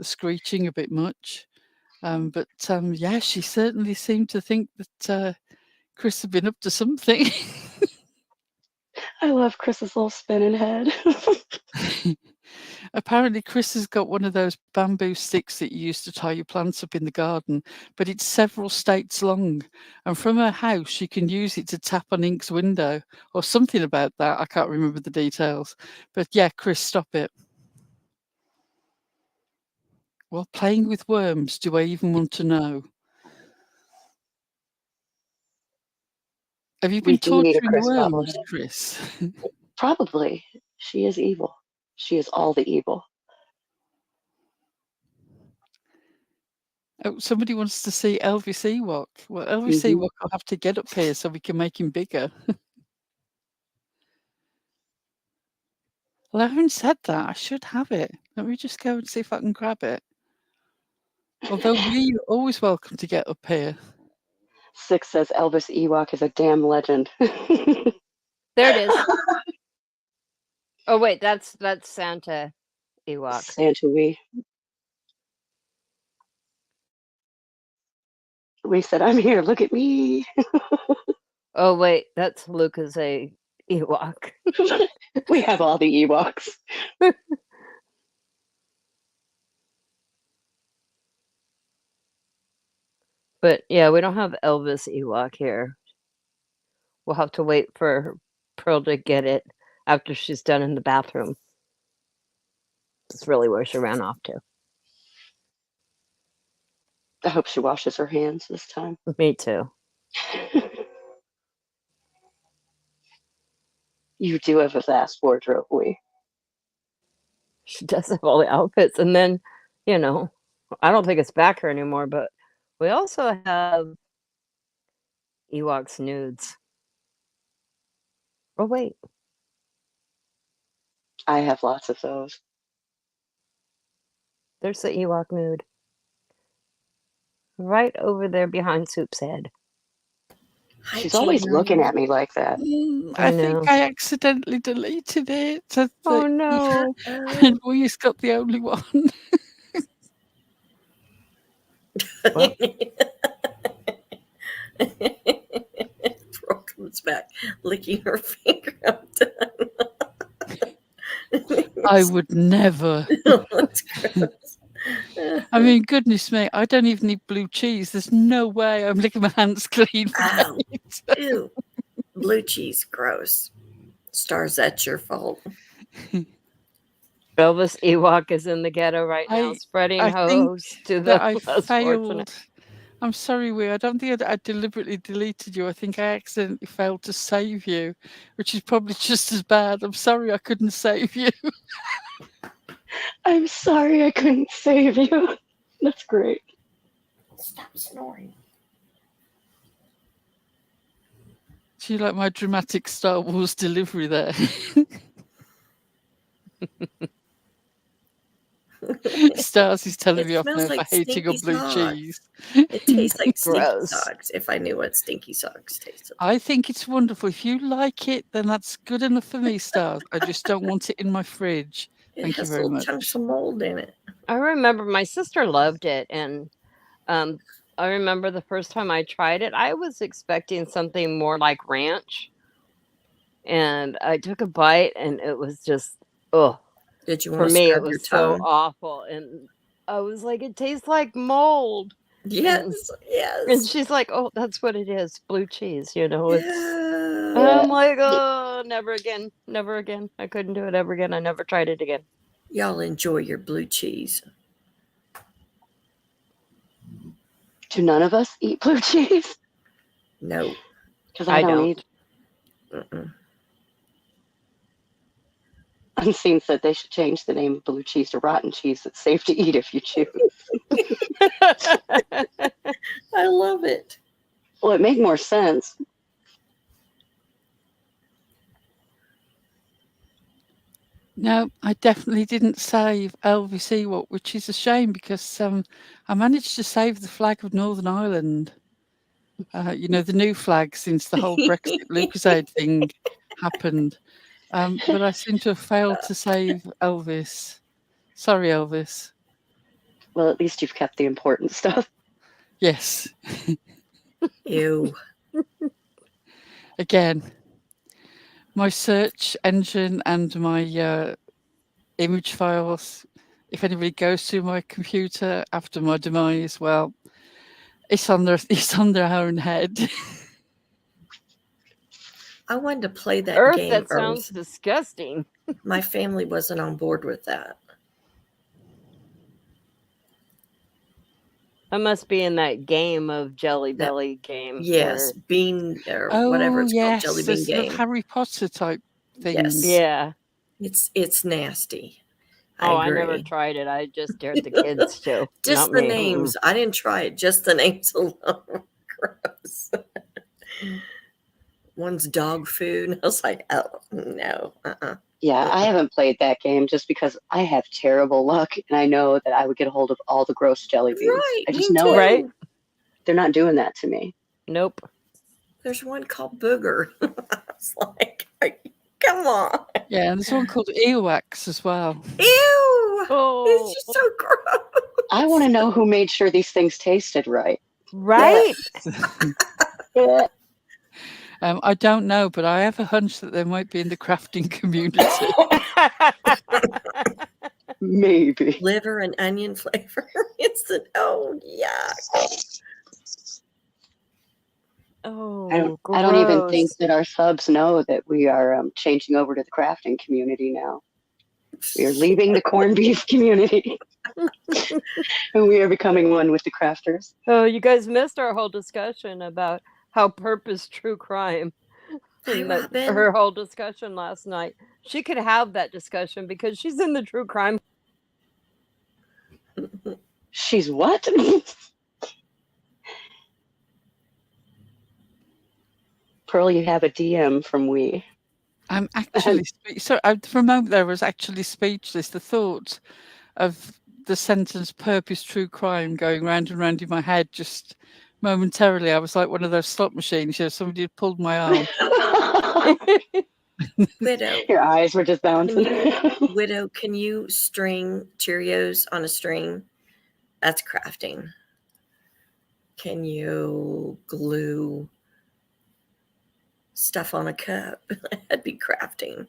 screeching a bit much. But yeah, she certainly seemed to think that Kriss had been up to something. I love Chris's little spinning head. Apparently, Kriss has got one of those bamboo sticks that you use to tie your plants up in the garden, but it's several states long. And from her house, she can use it to tap on Ink's window or something about that. I can't remember the details. But yeah, Kriss, stop it. Well, playing with worms, do I even want to know? Have you been We do need a torturing Kriss worms, goblin. Kriss? Probably. She is evil. She is all the evil. Oh, somebody wants to see Elvis Ewok. Well, Elvis Ewok will have to get up here so we can make him bigger. Well, I haven't said that. I should have it. Let me just go and see if I can grab it. Although you're always welcome to get up here. Six says Elvis Ewok is a damn legend. There it is. Oh wait, that's Santa Ewok. Santa Wee. We said, I'm here, look at me. Oh wait, that's Lucas a Ewok. We have all the Ewoks. But yeah, we don't have Elvis Ewok here. We'll have to wait for Pearl to get it after she's done in the bathroom. That's really where she ran off to. I hope she washes her hands this time. Me too. You do have a vast wardrobe, Wee. She does have all the outfits. And then, you know, I don't think it's back here anymore, but we also have Ewok's nudes. Oh, wait. I have lots of those. There's the Ewok nude. Right over there behind Soup's head. She's always looking at me like that. I think I accidentally deleted it. Oh, no. And Wee's got the only one. Well. Pearl comes back, licking her finger. I'm done. I would never. That's gross. I mean, goodness me, I don't even need blue cheese. There's no way I'm licking my hands clean. Oh, ew. Blue cheese, gross. Stars, that's your fault. Elvis Ewok is in the ghetto right now, spreading hoes to the less fortunate. I'm sorry, Wee. I don't think I deliberately deleted you. I think I accidentally failed to save you, which is probably just as bad. I'm sorry I couldn't save you. I'm sorry I couldn't save you. That's great. Stop snoring. Do you like my dramatic Star Wars delivery there? Stars is telling me off now for hating on blue cheese. It tastes like stinky Gross. socks, if I knew what stinky socks tasted like. I think it's wonderful. If you like it, then that's good enough for me, Stars. I just don't want it in my fridge. Thank you very much. It has little chunks of mold in it. I remember my sister loved it, and I remember the first time I tried it, I was expecting something more like ranch, and I took a bite, and it was just, oh. Did you For want to me, it scrub your was so tongue? awful, and I was like, it tastes like mold. Yes, yes. And she's like, oh, that's what it is, blue cheese, you know. It's. Yeah. And I'm like, oh, never again, never again. I couldn't do it ever again. I never tried it again. Y'all enjoy your blue cheese. Do none of us eat blue cheese? No. Because I don't eat. Unseen said they should change the name of blue cheese to rotten cheese. It's safe to eat if you choose. I love it. Well, it made more sense. No, I definitely didn't save Elvis Ewok, which is a shame because I managed to save the flag of Northern Ireland. The new flag since the whole Brexit Lucasade thing happened. But I seem to have failed to save Elvis. Sorry, Elvis. Well, at least you've kept the important stuff. Yes. Ew. Again, my search engine and my image files, if anybody goes through my computer after my demise, well, it's on their own head. I wanted to play that Earth, game. that sounds disgusting. My family wasn't on board with that. I must be in that game of Jelly Belly game. Yes, where- bean or whatever it's called, Jelly Bean the sort of game. Harry Potter type thing. Yes. Yeah. It's nasty. I agree. never tried it. I just dared the kids to. Just not the me. names. I didn't try it. Just the names alone. Gross. One's dog food. I was like, oh no. Yeah, I haven't played that game just because I have terrible luck, and I know that I would get a hold of all the gross jelly beans. Right. I just me know too. it. Right? They're not doing that to me. Nope. There's one called Booger. I was like, come on. Yeah, and there's one called Earwax as well. Ew. Oh, It's just so gross. I want to know who made sure these things tasted right. right? Yeah. I don't know, but I have a hunch that they might be in the crafting community. Maybe. Liver and onion flavor. Oh, yuck. Oh, I don't even gross. think that our subs know that we are changing over to the crafting community now. We are leaving the corned beef community. And we are becoming one with the crafters. Oh, you guys missed our whole discussion about how purpose true crime. Hey, That- Robin. her whole discussion last night. She could have that discussion because she's in the true crime. She's what? Pearl, you have a DM from we. I'm actually for a moment there I was actually speechless. The thought of the sentence "purpose true crime" going round and round in my head just momentarily. I was like one of those slot machines. Somebody had pulled my arm. Widow. Your eyes were just bouncing. Widow, can you string Cheerios on a string? That's crafting. Can you glue stuff on a cup? That'd be crafting.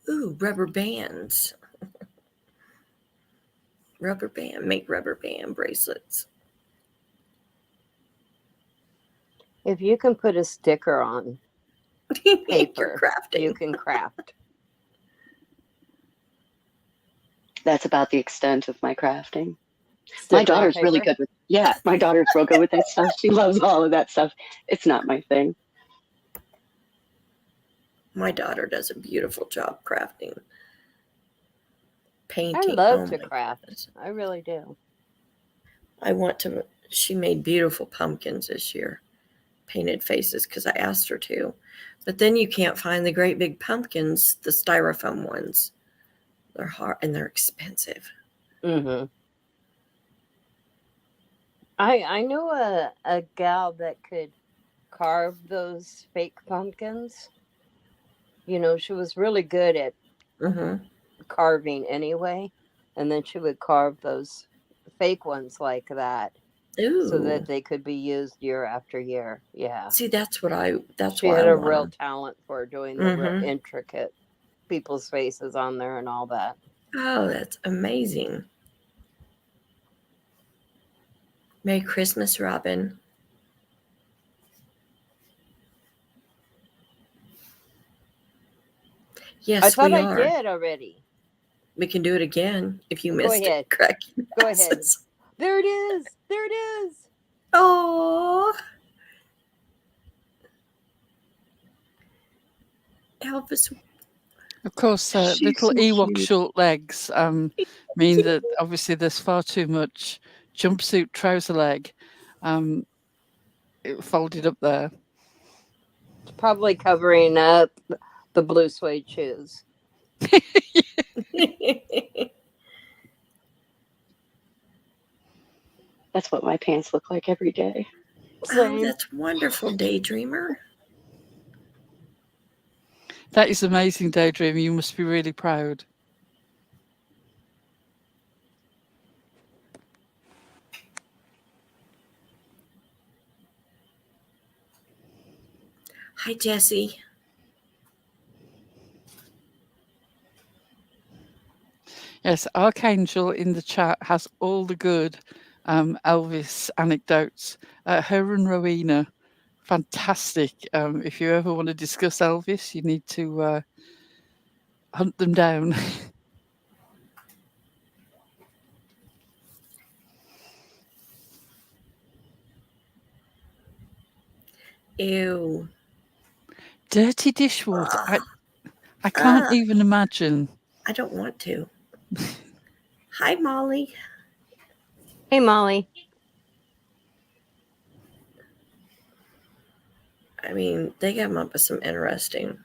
Ooh, rubber bands. Make rubber band bracelets. If you can put a sticker on You're paper, crafting. you can craft. That's about the extent of my crafting. Sticker My on daughter's really paper? good with, yeah, my daughter's real good with that stuff. She loves all of that stuff. It's not my thing. My daughter does a beautiful job crafting. I Painting. love Oh to my craft. goodness. I really do. She made beautiful pumpkins this year. Painted faces because I asked her to. But then you can't find the great big pumpkins, the styrofoam ones. They're hard and they're expensive. Mm-hmm. I knew a gal that could carve those fake pumpkins. She was really good at Mm-hmm. carving anyway, and then she would carve those fake ones like that Ooh. so that they could be used year after year. Yeah. See, that's She why had I a want real 'em. talent for doing the real Mhm. intricate people's faces on there and all that. Oh, that's amazing. Merry Christmas, Robin. Yes, I thought we I are. did already. We can do it again if you Go missed ahead. it. Correct. Go ahead. There it is. There it is. Oh, Elvis. Of course, She's little so Ewok cute. short legs mean that obviously there's far too much jumpsuit trouser leg folded up there. It's probably covering up the blue suede shoes. That's what my pants look like every day. Oh, that's wonderful, Daydreamer. That is amazing, Daydreamer. You must be really proud. Hi, Jessie. Yes, Archangel in the chat has all the good Elvis anecdotes. Her and Rowena, fantastic. If you ever want to discuss Elvis, you need to hunt them down. Ew. Dirty dishwater. I can't even imagine. I don't want to. Hi, Molly. Hey, Molly. I mean, they come up with some interesting.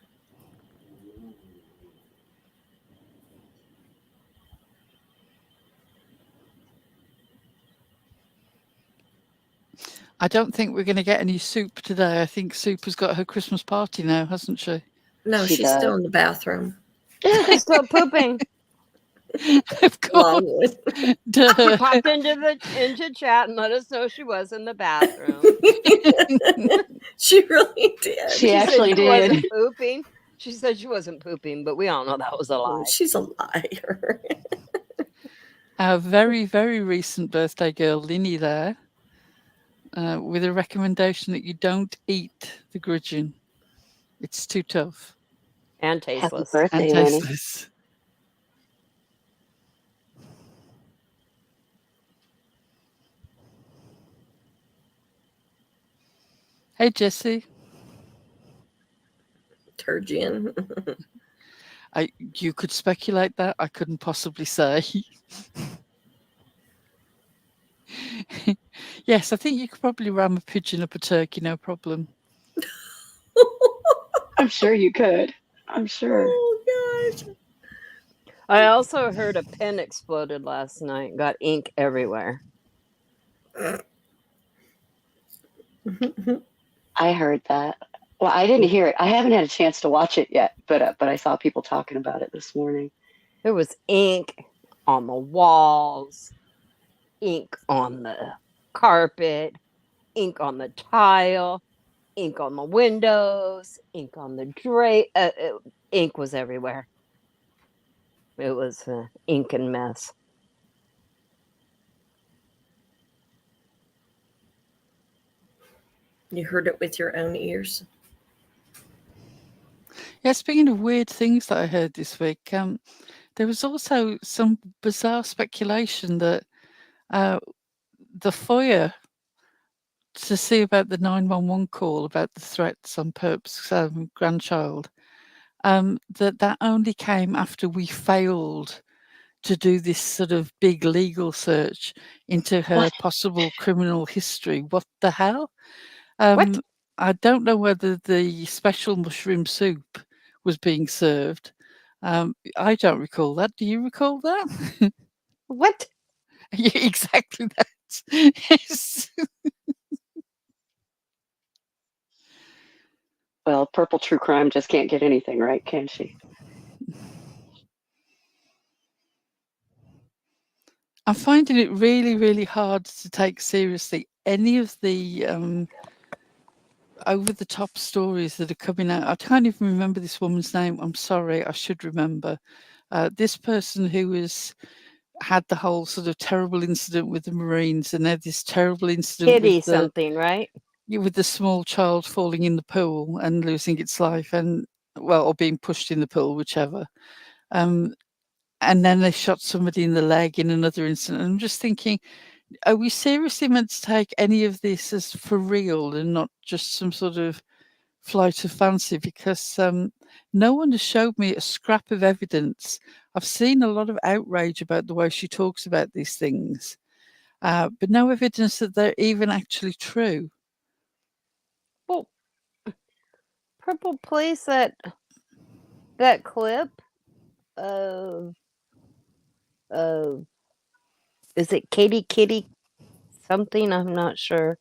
I don't think we're going to get any Soup today. I think Soup has got her Christmas party now, hasn't she? No, She she's does. still in the bathroom. She's still pooping. Of course. Duh. She popped into chat and let us know she was in the bathroom. She really did. She actually said she wasn't did. pooping. She said she wasn't pooping, but we all know that was a lie. She's a liar. Our very, very recent birthday girl, Linny, there, with a recommendation that you don't eat the gudgeon. It's too tough. And Happy tasteless. birthday, And Lenny. tasteless. Hey, Jessie. Turgeon. You could speculate that. I couldn't possibly say. Yes, I think you could probably ram a pigeon up a turkey, no problem. I'm sure you could. I'm sure. Oh, gosh. I also heard a pen exploded last night. Got ink everywhere. I heard that. Well, I didn't hear it. I haven't had a chance to watch it yet, but I saw people talking about it this morning. There was ink on the walls, ink on the carpet, ink on the tile, ink on the windows, ink on the drape. Ink was everywhere. It was an ink and mess. You heard it with your own ears. Yeah, speaking of weird things that I heard this week, there was also some bizarre speculation that the FOIA to see about the 911 call about the threats on Perp's grandchild, that only came after we failed to do this sort of big legal search into her What? possible criminal history. What the hell? What? I don't know whether the special mushroom soup was being served. I don't recall that. Do you recall that? What? Yeah, exactly that. Yes. Well, Purple True Crime just can't get anything right, can she? I'm finding it really, really hard to take seriously any of the over-the-top stories that are coming out. I can't even remember this woman's name. I'm sorry, I should remember. This person who had the whole sort of terrible incident with the Marines, and had this terrible incident Kitty with something, right? with the small child falling in the pool and losing its life, or being pushed in the pool, whichever. And then they shot somebody in the leg in another incident. I'm just thinking, are we seriously meant to take any of this as for real and not just some sort of flight of fancy? Because no one has showed me a scrap of evidence. I've seen a lot of outrage about the way she talks about these things. but no evidence that they're even actually true. Well, Purple plays that clip of is it Katie Kitty something? I'm not sure,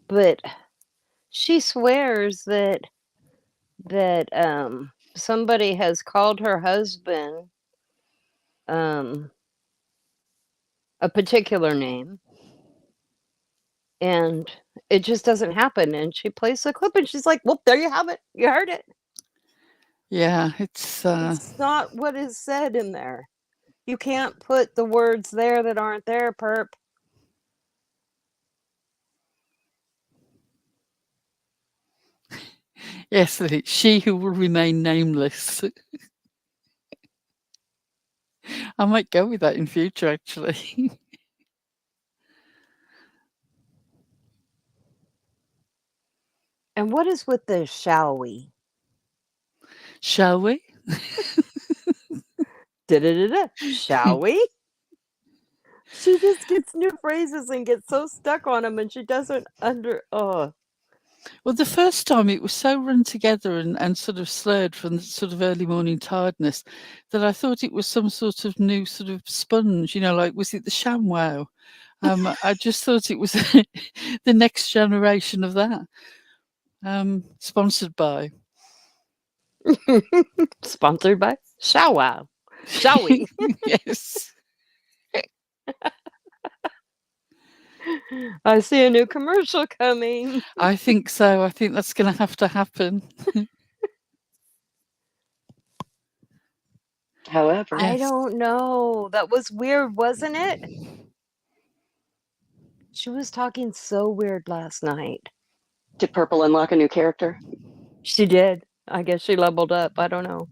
but she swears that somebody has called her husband a particular name, and it just doesn't happen. And she plays the clip, and she's like, "Well, there you have it. You heard it. Yeah, it's It's not what is said in there. You can't put the words there that aren't there, Perp." yes, she who will remain nameless. I might go with that in future, actually. And what is with the shall we? Shall we? Da-da-da-da. Shall we? She just gets new phrases and gets so stuck on them, and she doesn't Well, the first time it was so run together and sort of slurred from the sort of early morning tiredness that I thought it was some sort of new sort of sponge, like, was it the ShamWow? I just thought it was the next generation of that. Sponsored by. Sponsored by Shall Wow. Shall we? Yes. I see a new commercial coming. I think so. I think that's going to happen. However, I don't know. That was weird, wasn't it? She was talking so weird last night. did Purple unlock a new character? She did. I guess she leveled up. I don't know.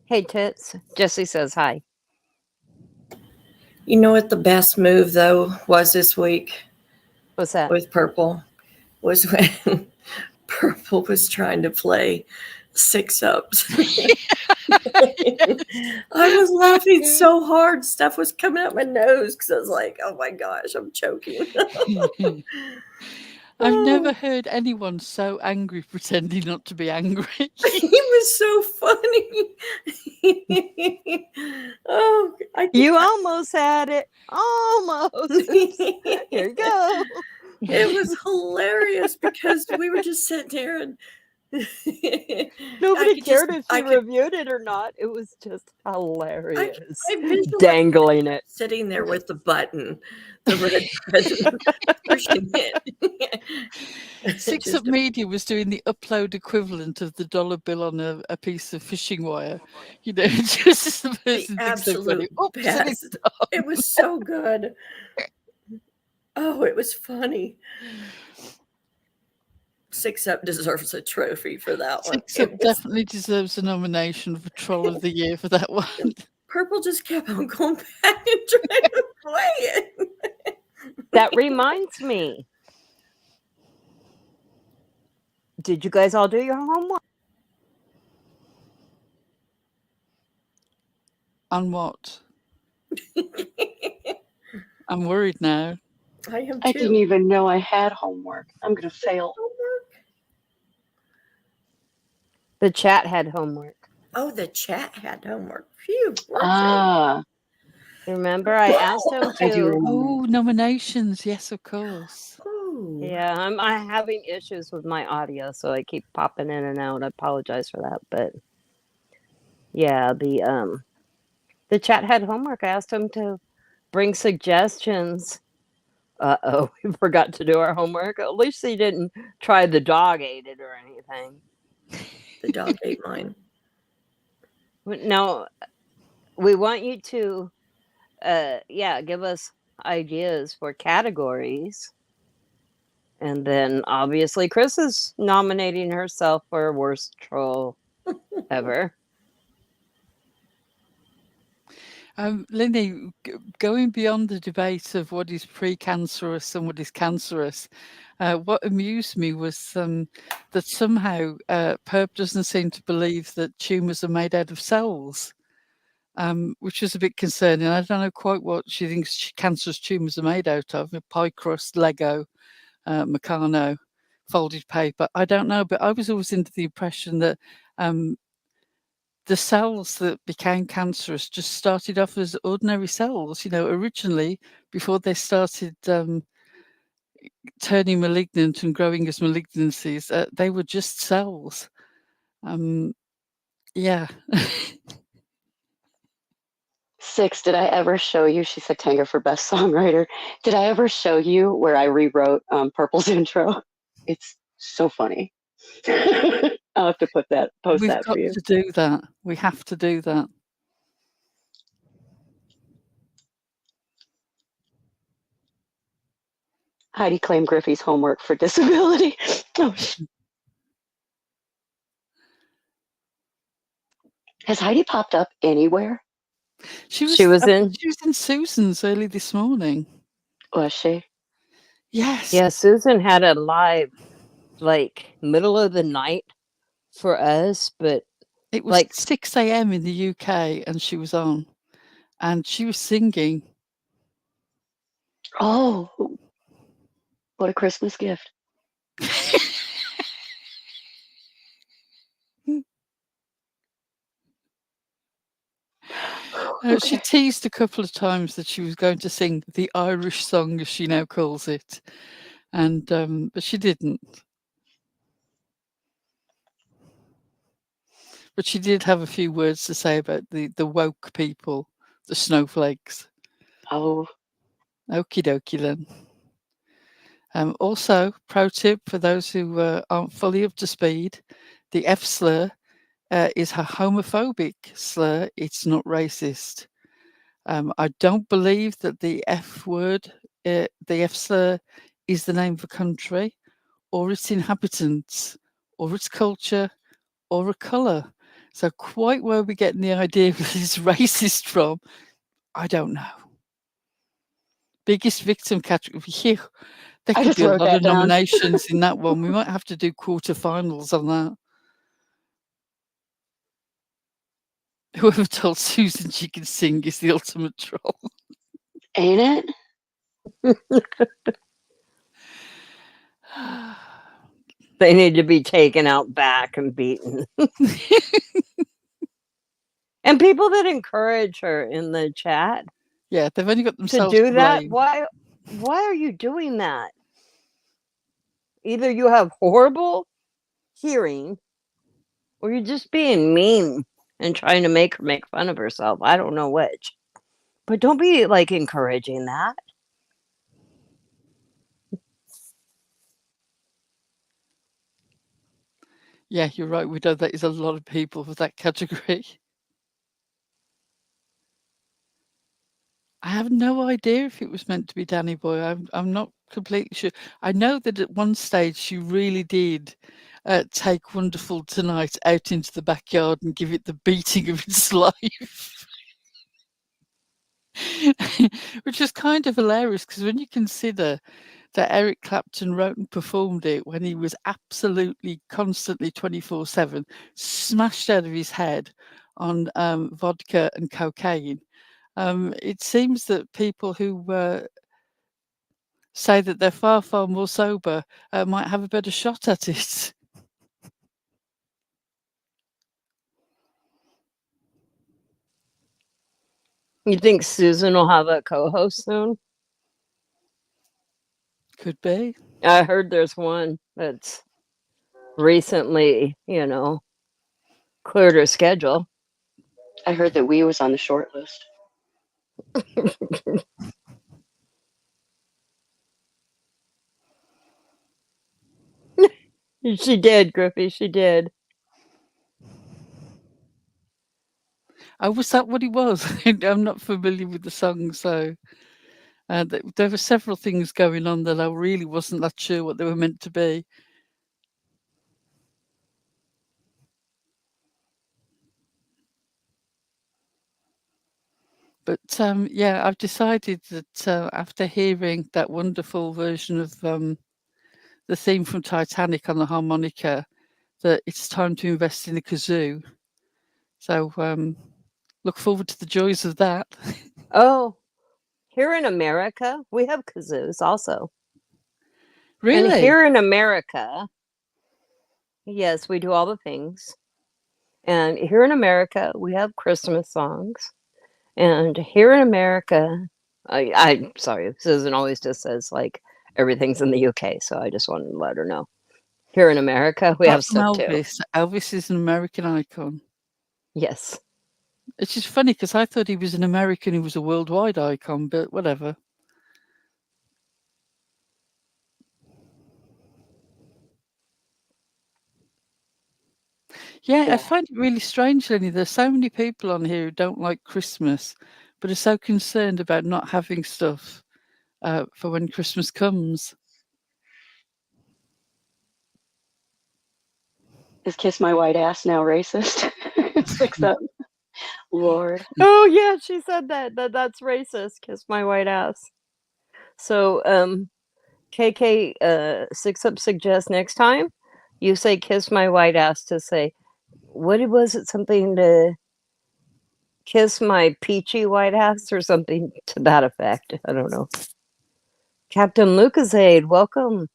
Hey, Tits. Jesse says hi. You know what the best move, though, was this week What's that? with Purple? Was when Purple was trying to play 6-ups. I was laughing so hard. Stuff was coming out my nose because I was like, oh my gosh, I'm choking. I've never heard anyone so angry pretending not to be angry. He was so funny. Oh, You almost had it. Almost. Here you go. It was hilarious because we were just sitting there and Nobody cared if she reviewed it or not. It was just hilarious. I visualized dangling it. sitting there with the button, the red button, pushing it. 6-Up Media was doing the upload equivalent of the dollar bill on a piece of fishing wire. Just as the person The absolute best. It was so good. Oh, it was funny. 6-Up deserves a trophy for that one. 6-Up definitely deserves a nomination for Troll of the Year for that one. Purple just kept on going back and trying to play it. That reminds me. Did you guys all do your homework? On what? I'm worried now. I am too. I didn't even know I had homework. I'm going to fail. The chat had homework. Oh, the chat had homework. Phew. Remember, I asked him to. Oh, nominations. Yes, of course. Ooh. Yeah, I'm having issues with my audio, so I keep popping in and out. I apologize for that, but yeah, the chat had homework. I asked him to bring suggestions. We forgot to do our homework. At least he didn't try the dog ate it or anything. The dog ate mine. No, we want you to, give us ideas for categories. And then obviously Kriss is nominating herself for worst troll ever. Linny, going beyond the debate of what is pre-cancerous and what is cancerous, what amused me was that somehow Perp doesn't seem to believe that tumours are made out of cells, which was a bit concerning. I don't know quite what she thinks cancerous tumours are made out of: pie crust, Lego, Meccano, folded paper. I don't know, but I was always under the impression that the cells that became cancerous just started off as ordinary cells, originally, before they started turning malignant and growing as malignancies. They were just cells. Yeah. 6, did I ever show you? She said Tanga for best songwriter. Did I ever show you where I rewrote Purple's intro? It's so funny. I'll have to post We've that got for you. to do that. We have to do that. Heidi claimed Griffey's homework for disability. Oh, has Heidi popped up anywhere? She was in Susan's early this morning. Was she? Yes. Yeah, Susan had a live, like, middle of the night for us, but It was like 6 a.m. in the UK, and she was on, and she was singing. Oh, what a Christmas gift. She teased a couple of times that she was going to sing the Irish song, as she now calls it, and but she didn't. But she did have a few words to say about the woke people, the snowflakes. Oh. Okie dokie then. Also, pro tip for those who aren't fully up to speed, the F slur is a homophobic slur. It's not racist. I don't believe that the F word, the F slur, is the name of a country, or its inhabitants, or its culture, or a colour. So quite where we're getting the idea that it's racist from, I don't know. Biggest victim category. There could be a lot of nominations in that one. We might have to do quarterfinals on that. Whoever told Susan she can sing is the ultimate troll. Ain't it? They need to be taken out back and beaten. And people that encourage her in the chat. Yeah, they've only got themselves to do that. blame. Why are you doing that? Either you have horrible hearing, or you're just being mean and trying to make her make fun of herself. I don't know which. But don't be like encouraging that. Yeah, you're right, Widow. That is a lot of people for that category. I have no idea if it was meant to be Danny Boy. I'm not completely sure. I know that at one stage she really did take Wonderful Tonight out into the backyard and give it the beating of its life. Which is kind of hilarious, because when you consider that Eric Clapton wrote and performed it when he was absolutely constantly 24/7, smashed out of his head on vodka and cocaine. It seems that people who say that they're far, far more sober might have a better shot at it. You think Susan will have a co-host soon? Could be. I heard there's one that's recently, cleared her schedule. I heard that we was on the short list. She did, Griffey. She did. Oh, was that what it was? I'm not familiar with the song, so there were several things going on that I really wasn't that sure what they were meant to be. But I've decided that after hearing that wonderful version of the theme from Titanic on the harmonica, that it's time to invest in a kazoo. So look forward to the joys of that. Oh, here in America, we have kazoos also. Really? And here in America, yes, we do all the things. And here in America, we have Christmas songs. And here in America, I'm sorry, Susan always just says like everything's in the UK, so I just wanted to let her know. Here in America, we have Apart from stuff too. Elvis. Elvis is an American icon. Yes. It's just funny because I thought he was an American who was a worldwide icon, but whatever. Yeah, I find it really strange, Lenny. There's so many people on here who don't like Christmas, but are so concerned about not having stuff for when Christmas comes. Is Kiss My White Ass now racist? Fix up. Lord. Oh yeah, she said that's racist. Kiss my white ass. So KK Six Up suggests next time you say kiss my white ass to say what was it, something to kiss my peachy white ass or something to that effect. I don't know. Captain Lucasade, welcome.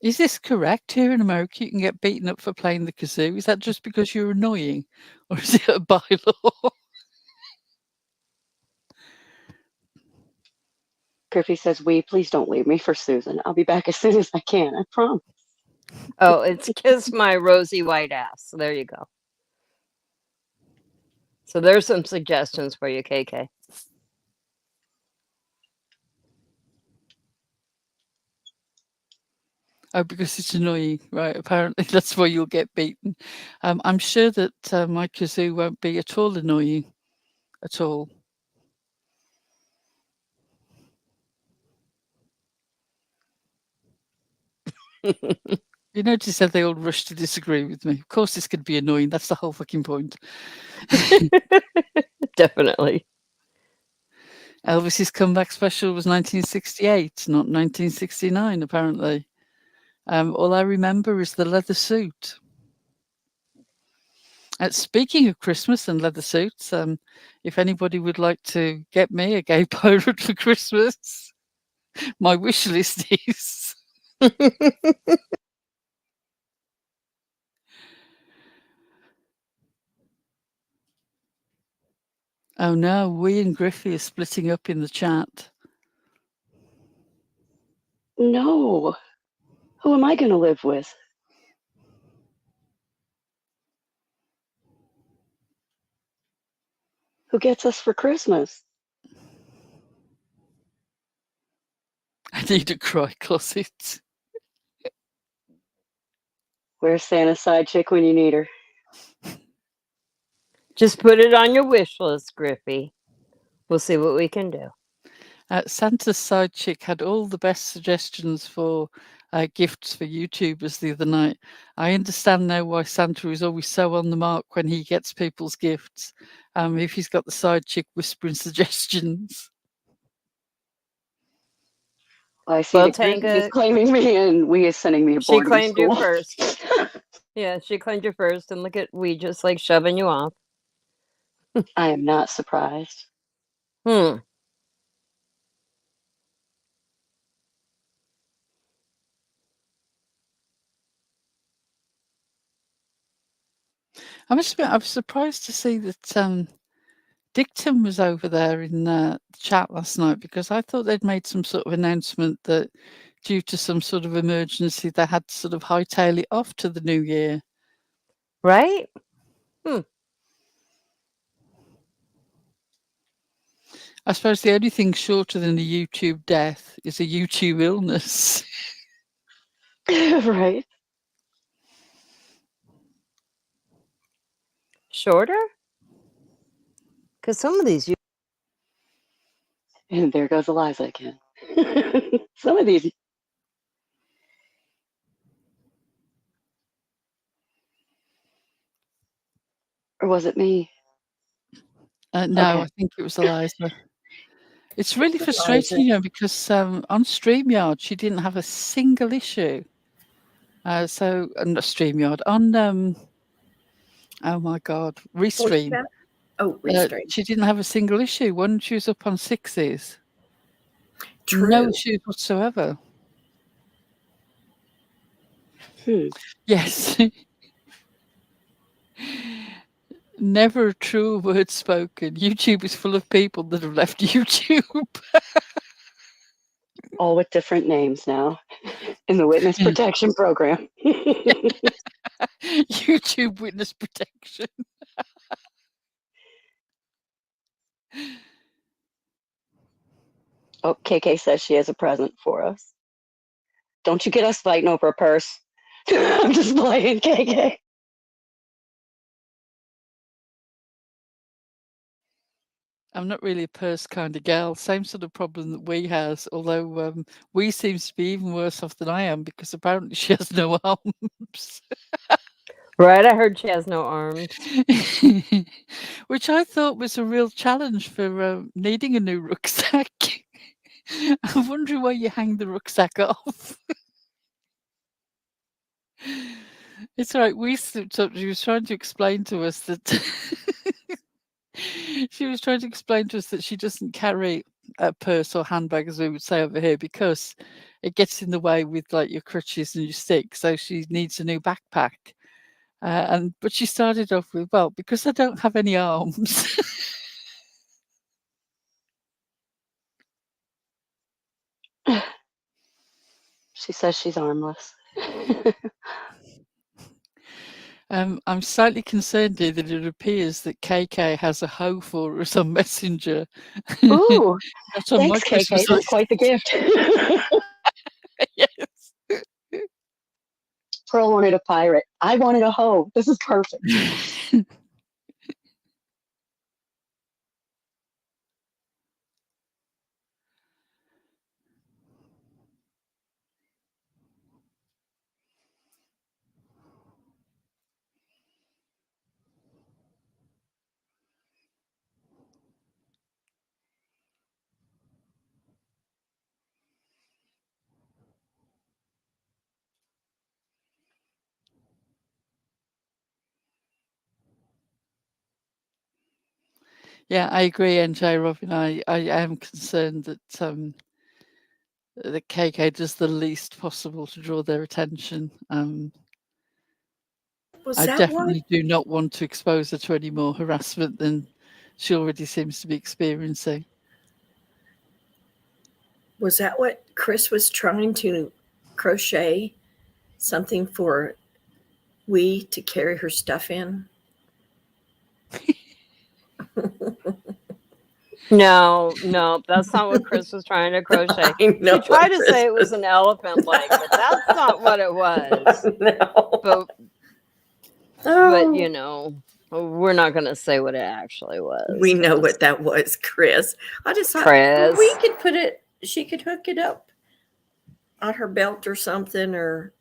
Is this correct? Here in America, you can get beaten up for playing the kazoo. Is that just because you're annoying? Or is it a bylaw? Griffey says, please don't leave me for Susan. I'll be back as soon as I can. I promise. Oh, it's kiss my rosy white ass. There you go. So there's some suggestions for you, KK. Oh, because it's annoying, right? Apparently, that's why you'll get beaten. I'm sure that my kazoo won't be at all annoying, at all. You notice that they all rush to disagree with me. Of course, this could be annoying. That's the whole fucking point. Definitely. Elvis's comeback special was 1968, not 1969, apparently. All I remember is the leather suit. Speaking of Christmas and leather suits, if anybody would like to get me a gay pirate for Christmas, my wish list is... Oh no, we and Griffey are splitting up in the chat. No. Who am I going to live with? Who gets us for Christmas? I need a cry closet. Where's Santa's side chick when you need her? Just put it on your wish list, Griffey. We'll see what we can do. Santa's side chick had all the best suggestions for gifts for YouTubers the other night. I understand now why Santa is always so on the mark when he gets people's gifts. If he's got the side chick whispering suggestions. I see that Griffey is claiming me and we is sending me to boarding school. She claimed you first. Yeah, she claimed you first, and look at we just like shoving you off. I am not surprised. I must admit, I was surprised to see that Dictum was over there in the chat last night, because I thought they'd made some sort of announcement that due to some sort of emergency, they had to sort of hightail it off to the new year. Right? I suppose the only thing shorter than a YouTube death is a YouTube illness. Right. Shorter? Because some of these... And there goes Eliza again. Some of these... Or was it me? No, okay. I think it was Eliza. It's really frustrating, you know, because on StreamYard she didn't have a single issue. So not StreamYard on oh my God, Restream. Oh, Restream. She didn't have a single issue when she was up on 6s. True. No issues whatsoever. Yes. Never a true word spoken. YouTube is full of people that have left YouTube. All with different names now in the witness protection program. YouTube witness protection. Oh, KK says she has a present for us. Don't you get us fighting over a purse. I'm just playing, KK. I'm not really a purse kind of gal. Same sort of problem that Wee has, although Wee seems to be even worse off than I am because apparently she has no arms. Right, I heard she has no arms. Which I thought was a real challenge for needing a new rucksack. I'm wondering why you hang the rucksack off. It's all right. We slipped up. She was trying to explain to us that she doesn't carry a purse or handbag, as we would say over here, because it gets in the way with like your crutches and your stick. So she needs a new backpack. But she started off with, well, because I don't have any arms. She says she's armless. I'm slightly concerned here that it appears that KK has a hoe for us on Messenger. Ooh, That's on thanks, KK. That's quite the gift. Yes. Pearl wanted a pirate. I wanted a hoe. This is perfect. Yeah, I agree, NJ, Robin. I am concerned that that KK does the least possible to draw their attention. I definitely do not want to expose her to any more harassment than she already seems to be experiencing. Was that what Kriss was trying to crochet? Something for Wee to carry her stuff in? No, that's not what Kriss was trying to crochet. She tried to say it was an elephant leg, but that's not what it was. No. But you know, we're not going to say what it actually was. We know what that was, Kriss. I just thought Kriss. we could put it, she could hook it up on her belt or something, or...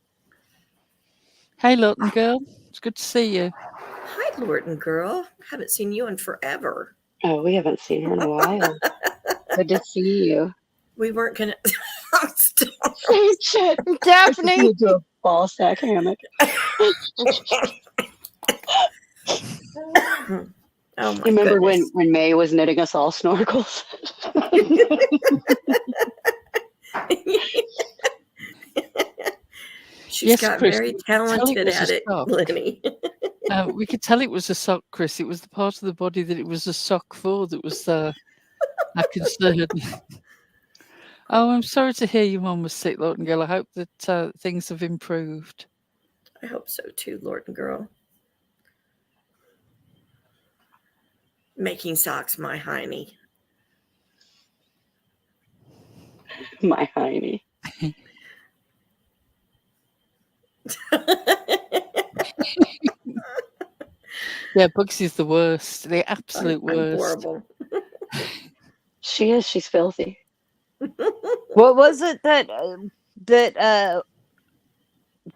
Hey, Lawton girl. It's good to see you. Hi, Lawton girl. Haven't seen you in forever. Oh, we haven't seen her in a while. Good to see you. We weren't going to... Shit. Daphne. Do a ball sack hammock. Oh my Remember goodness. when May was knitting us all snorkels? She's got Kriss, very talented at it, Lenny. We could tell it was a sock, Kriss. It was the part of the body that it was a sock for that was our concern. Oh, I'm sorry to hear your mum was sick, Lawton girl. I hope that things have improved. I hope so too, Lawton girl. Making socks, my hiney. My hiney. Yeah, Bugsy's the worst. The absolute worst. Horrible. She is. She's filthy. What was it that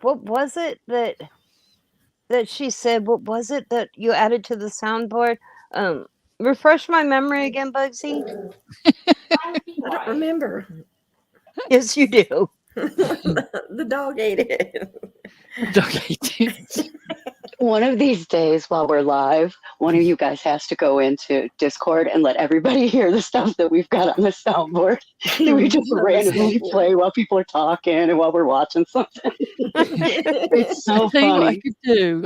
what was it that she said? What was it that you added to the soundboard? refresh my memory again, Bugsy. I don't remember. Yes, you do. The dog ate it. Dog ate it. One of these days while we're live, one of you guys has to go into Discord and let everybody hear the stuff that we've got on the soundboard that we just randomly play while people are talking and while we're watching something. It's so I'll tell you what I funny. could do.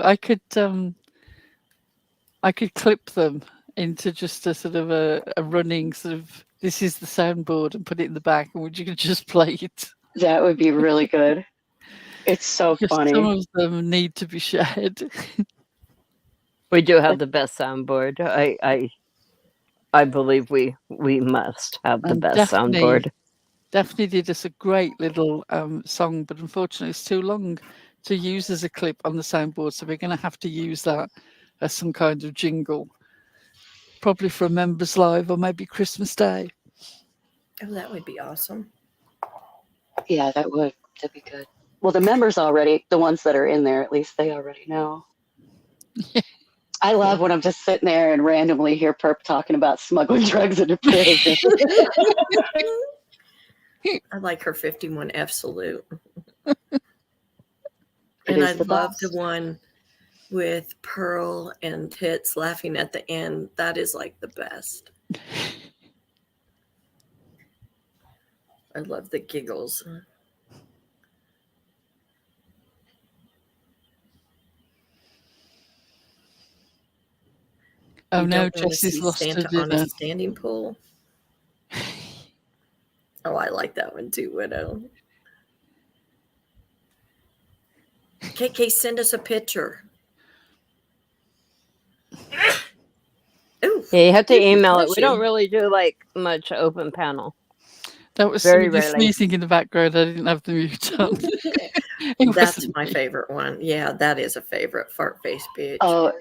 I could clip them into just a sort of a running sort of, this is the soundboard, and put it in the back, and you could just play it. That would be really good. It's so Because funny. some of them need to be shared. We do have the best soundboard. I believe we must have the And best soundboard. Daphne did us a great little song, but unfortunately it's too long to use as a clip on the soundboard, so we're going to have to use that as some kind of jingle, probably for a members live or maybe Christmas Day. Oh, that would be awesome. Yeah, that'd be good. Well, the members already, the ones that are in there, at least they already know. I love when I'm just sitting there and randomly hear Perp talking about smuggling drugs into prison. I like her 51F salute. It And is I the love best. the one with Pearl and Tits laughing at the end. That is like the best. I love the giggles. Oh You no, don't wanna Jessie's see lost her Santa on a dinner. standing pole. Oh, I like that one too, Widow. KK, send us a picture. Ooh, Yeah, you have to email it. bless We don't you. really do like much open panel. That was Very somebody rarely. sneezing in the background. I didn't have the mute on. It That's wasn't my me. favorite one. Yeah, that is a favorite. Fart face bitch. Oh,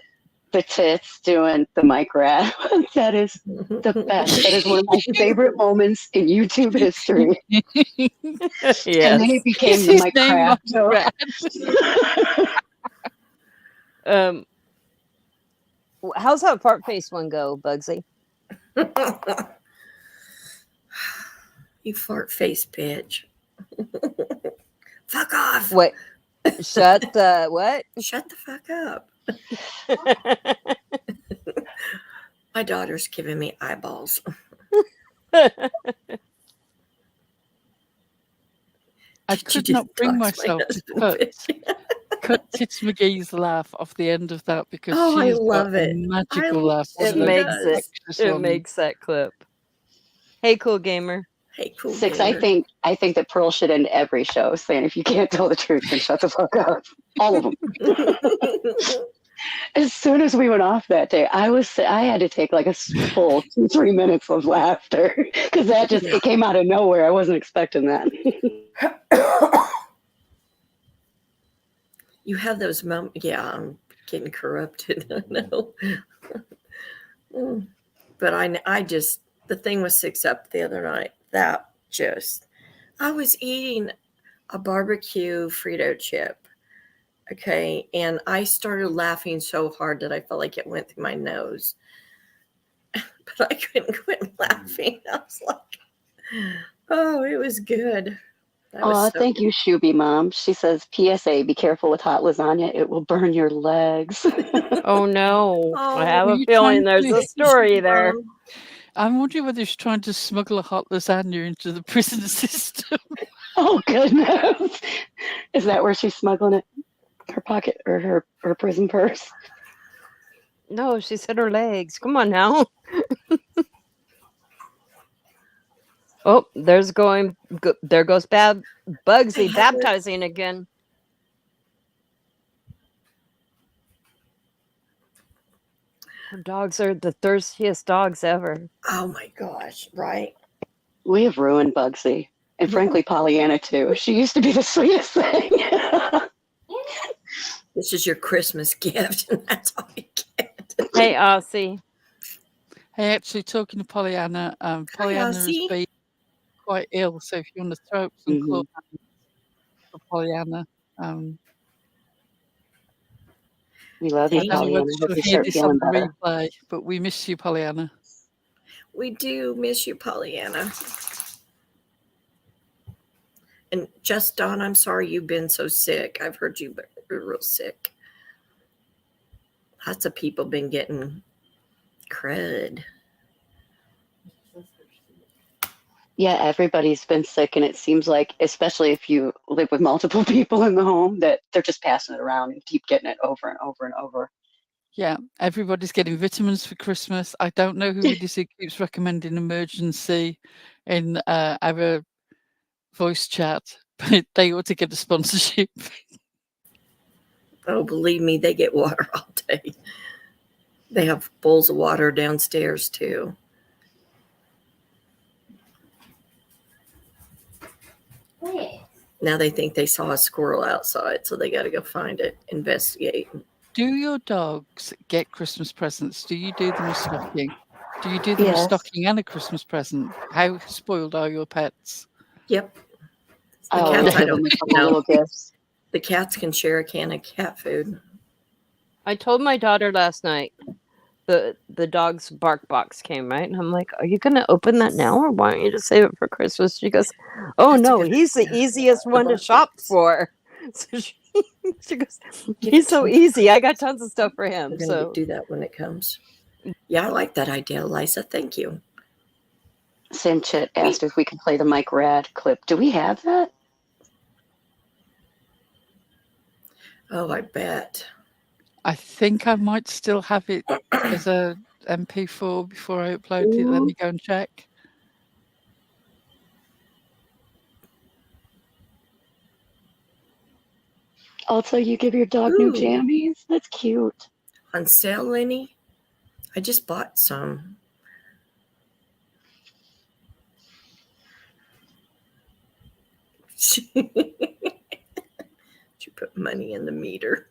the Tits doing the mic rap. That is the best. That is one of my favorite moments in YouTube history. Yes. And then it became Is the his mic name crap. Brad? How's that fart face one go, Bugsy? You fart face bitch. Fuck off. Wait, shut the what? Shut the fuck up. My daughter's giving me eyeballs. I Did you could not just bring toss my myself to husband, cut Tits McGee's laugh off the end of that because Oh, I she's love got a it. magical I- laugh. It She makes does. it makes that clip. Hey, cool gamer. Hey, cool. Six, gamer. I think that Pearl should end every show saying, if you can't tell the truth, then shut the fuck up. All of them. As soon as we went off that day, I had to take like a full 2-3 minutes of laughter because it came out of nowhere. I wasn't expecting that. You have those moments. Yeah, I'm getting corrupted. I know. But I just, the thing with 6 Up the other night, I was eating a barbecue Frito chip. Okay. And I started laughing so hard that I felt like it went through my nose. But I couldn't quit laughing. I was like, oh, it was good. Thank you, Shuby Mom. She says, PSA, be careful with hot lasagna. It will burn your legs. Oh no. Oh, I have were a you feeling trying there's to- a story there. I'm wondering whether she's trying to smuggle a hot lasagna into the prison system. Oh, goodness. Is that where she's smuggling it? Her pocket or her prison purse? No, she said her legs. Come on now. Oh, there goes bad Bugsy baptizing again. Her dogs are the thirstiest dogs ever. Oh my gosh, right? We have ruined Bugsy. And frankly, Pollyanna, too. She used to be the sweetest thing. This is your Christmas gift, and that's all you get. Hey, Aussie. Hey, actually, talking to Pollyanna, Pollyanna has Aussie. been quite ill, so if you want to throw up some claw hands for Pollyanna, We love you, I don't know Pollyanna. whether Hope she'll you hear start this feeling on the better. replay, but we miss you, Pollyanna. We do miss you, Pollyanna. And just Dawn, I'm sorry you've been so sick. I've heard you've been real sick. Lots of people been getting crud. Yeah, everybody's been sick, and it seems like, especially if you live with multiple people in the home, that they're just passing it around and keep getting it over and over and over. Yeah, everybody's getting vitamins for Christmas. I don't know who it is who keeps recommending emergency in our voice chat, but they ought to get a sponsorship. Oh, believe me, they get water all day. They have bowls of water downstairs too. Now they think they saw a squirrel outside, so they got to go find it, investigate. Do your dogs get Christmas presents? Do you do them a stocking? Do you do them a Yes. stocking and a Christmas present? How spoiled are your pets? Yep. The Oh, cats, we I give don't them a couple know. little gifts. The cats can share a can of cat food. I told my daughter last night the dog's bark box came, right? And I'm like, are you going to open that now, or why don't you just save it for Christmas? She goes, oh, That's a no, good he's the idea. easiest one to bark shop box. for. So she goes, Give he's it so to him. easy. I got tons of stuff for We're him. going to So do that when it comes. Yeah, I like that idea, Liza. Thank you. Simchit asked if we could play the Mike Rad clip. Do we have that? Oh, I bet. I think I might still have it as a MP4 before I upload it. Let me go and check. Also, you give your dog new Ooh. jammies? That's cute. On sale, Lenny? I just bought some. You put money in the meter.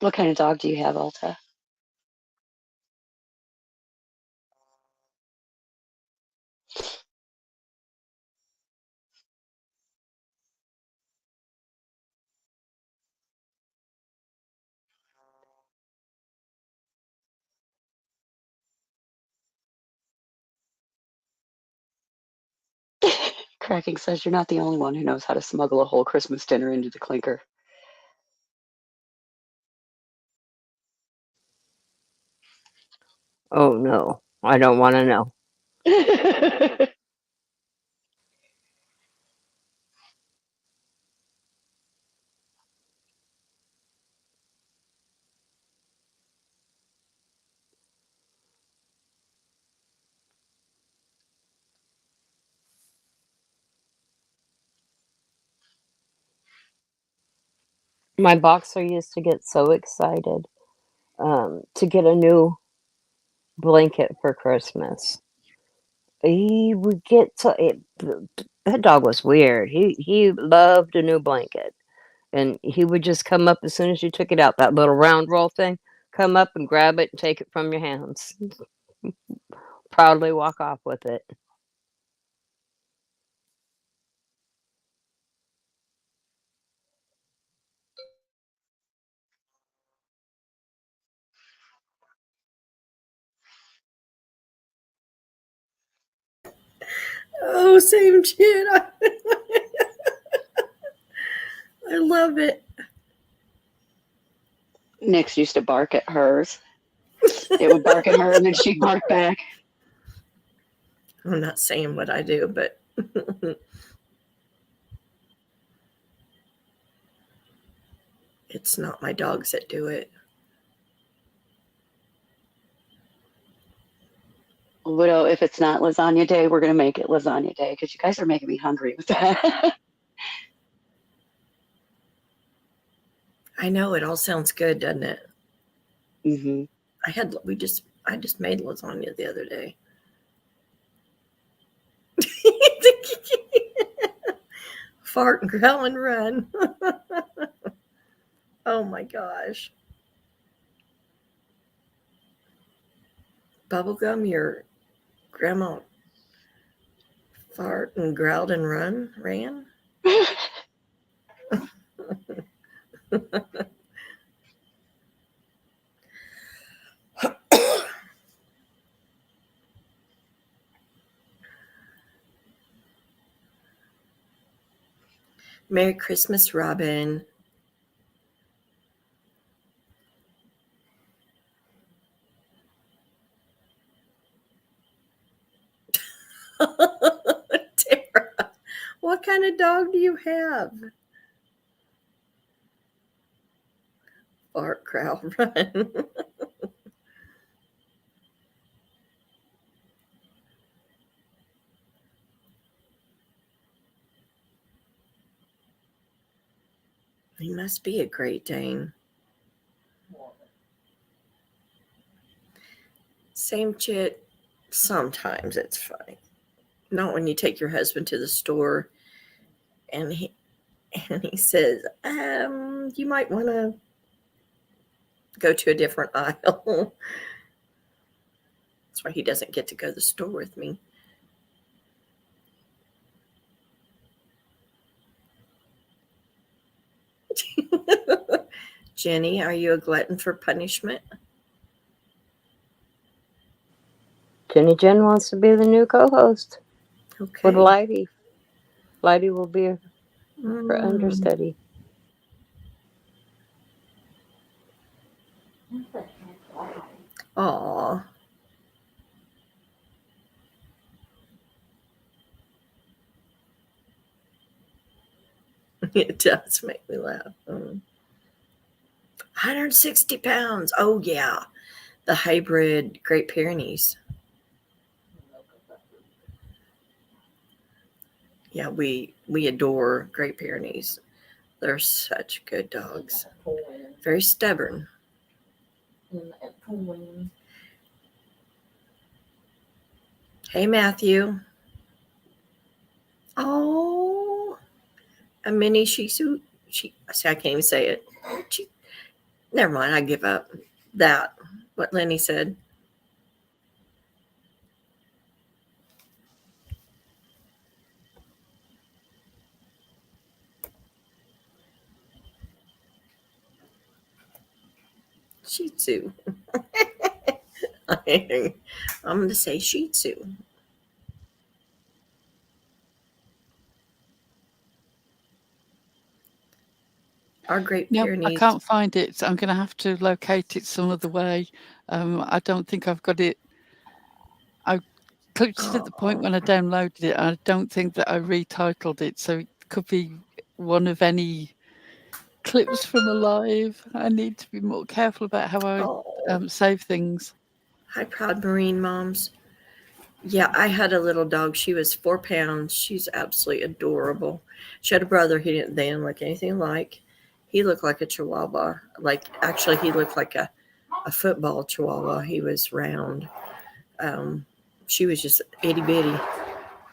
What kind of dog do you have, Alta? Cracking says you're not the only one who knows how to smuggle a whole Christmas dinner into the clinker. oh, no, I don't want to know. My boxer used to get so excited to get a new blanket for Christmas. He would get so that dog was weird. He loved a new blanket, and he would just come up as soon as you took it out, that little round roll thing, come up and grab it and take it from your hands. Proudly walk off with it. Oh, same shit. I love it. Nix used to bark at hers. It would bark at her, and then she'd bark back. I'm not saying what I do, but it's not my dogs that do it. Widow, if it's not lasagna day, we're going to make it lasagna day because you guys are making me hungry with that. I know it all sounds good, doesn't it? Mm-hmm. I just made lasagna the other day. Fart and growl and run. Oh my gosh. Bubblegum, your grandma fart and growled and ran? Merry Christmas, Robin. Tara, what kind of dog do you have? Fart, growl, run. He must be a Great Dane. Same chit. Sometimes it's funny. Not when you take your husband to the store and he says, you might want to go to a different aisle. That's why he doesn't get to go to the store with me. Jenny, are you a glutton for punishment? Jenny Jen wants to be the new co-host Okay. with Lighty. Lighty will be her understudy. Aw. It does make me laugh. 160 pounds. Oh, yeah. The hybrid Great Pyrenees. Yeah, we adore Great Pyrenees. They're such good dogs. Very stubborn. Hey, Matthew. Oh, a mini Shih Tzu. See, I can't even say it. Never mind. I give up. That. What Lenny said. Shih Tzu. I'm going to say Shih Tzu. Our Great Pyrenees. I can't find it. So I'm going to have to locate it some other way. I don't think I've got it. I clicked it at the point when I downloaded it. I don't think that I retitled it. So it could be one of any clips from a live. I need to be more careful about how I save things. Hi, Proud Marine Moms. Yeah, I had a little dog. She was 4 pounds. She's absolutely adorable. She had a brother they didn't look anything like. He looked like a Chihuahua. Actually, he looked like a football Chihuahua. He was round. She was just itty bitty.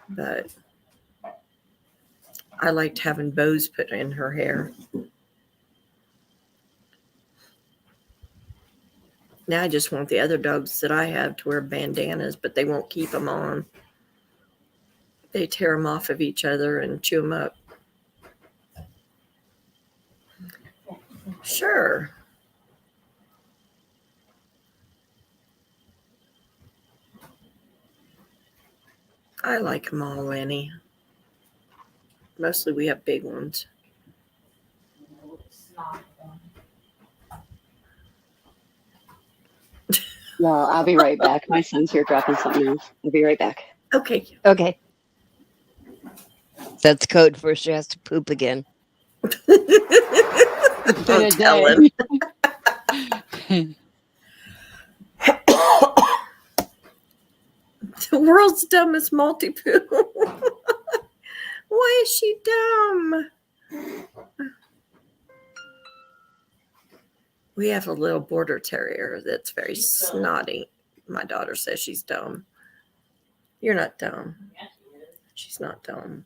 But I liked having bows put in her hair. Now I just want the other dogs that I have to wear bandanas, but they won't keep them on. They tear them off of each other and chew them up. Sure. I like them all, Lenny. Mostly we have big ones. Well, I'll be right back. My son's here dropping something else. I'll be right back. Okay. Okay. That's code for she has to poop again. Don't tell him. The world's dumbest multi-poo. Why is she dumb? We have a little border terrier that's very snotty. My daughter says she's dumb. You're not dumb. She's not dumb.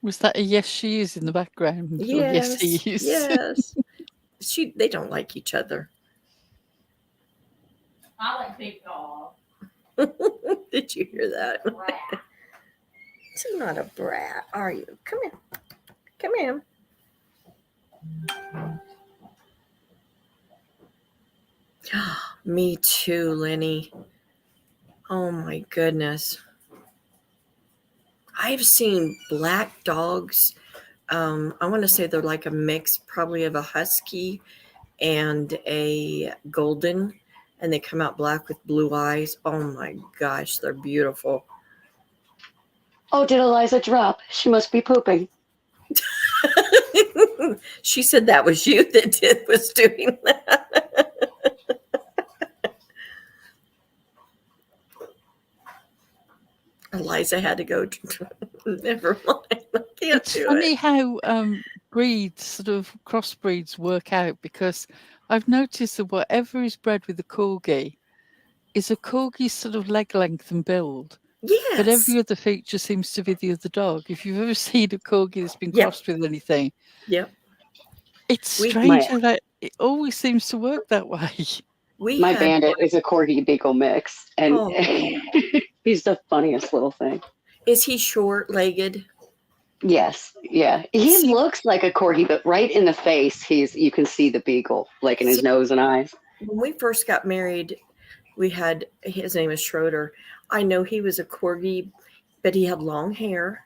Was that a yes she is in the background? Or yes he is? Yes. They don't like each other. I like big dog. Did you hear that? You're not a brat, are you? Come here. Come here. Me too, Lenny. Oh my goodness. I've seen black dogs. I want to say they're like a mix, probably of a husky and a golden, and they come out black with blue eyes. Oh my gosh, they're beautiful. Oh, did Eliza drop? She must be pooping. She said that was you that was doing that. Eliza had to go. Never mind. I can't It's do funny it. how breeds, sort of crossbreeds, work out, because I've noticed that whatever is bred with a corgi is a corgi's sort of leg length and build. Yes. But every other feature seems to be the other dog. If you've ever seen a corgi that's been Yep. crossed with anything, Yep. it's strange how that it always seems to work that way. My bandit is a corgi beagle mix, and he's the funniest little thing. Is he short-legged? Yes, yeah. He looks like a corgi, but right in the face, you can see the beagle, like in his nose and eyes. When we first got married, his name is Schroeder. I know he was a corgi, but he had long hair.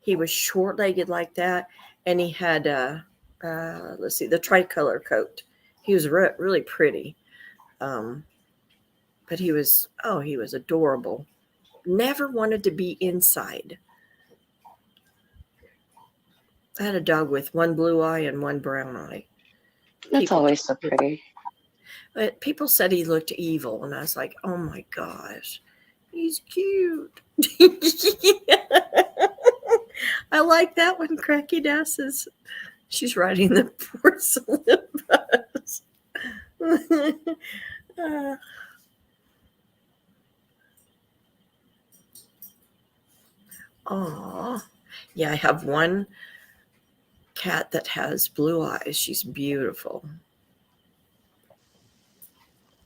He was short-legged like that, and he had the tricolor coat. He was really pretty. But he was adorable. Never wanted to be inside. I had a dog with one blue eye and one brown eye. That's always so pretty. But people said he looked evil, and I was like, oh my gosh, he's cute. I like that one, Cracky Dasses. She's riding the porcelain bus. Oh, yeah, I have one cat that has blue eyes. She's beautiful.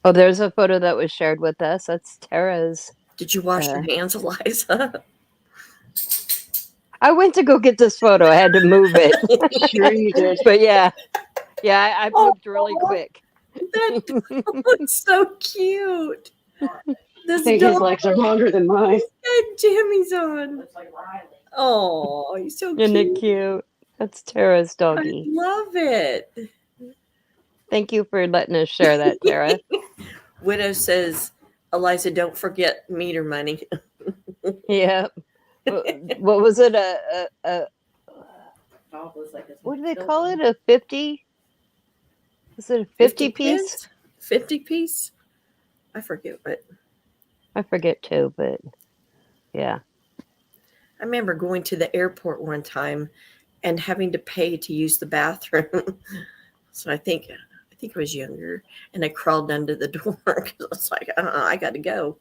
Oh, there's a photo that was shared with us. That's Tara's. Did you wash your hands, Eliza? I went to go get this photo. I had to move it. Sure you did. But yeah, I pooped really quick. That looks so cute. I think his legs are longer than mine. Got jammies on. Oh, he's so cute. Isn't it cute? That's Tara's doggy. I love it. Thank you for letting us share that, Tara. Widow says, Eliza, don't forget meter money. Yeah. What was it? What do they call it? A 50? Is it a 50 piece? 50 piece? I forget what. I forget too, but yeah. I remember going to the airport one time and having to pay to use the bathroom. So I think I was younger, and I crawled under the door because I was like, I got to go.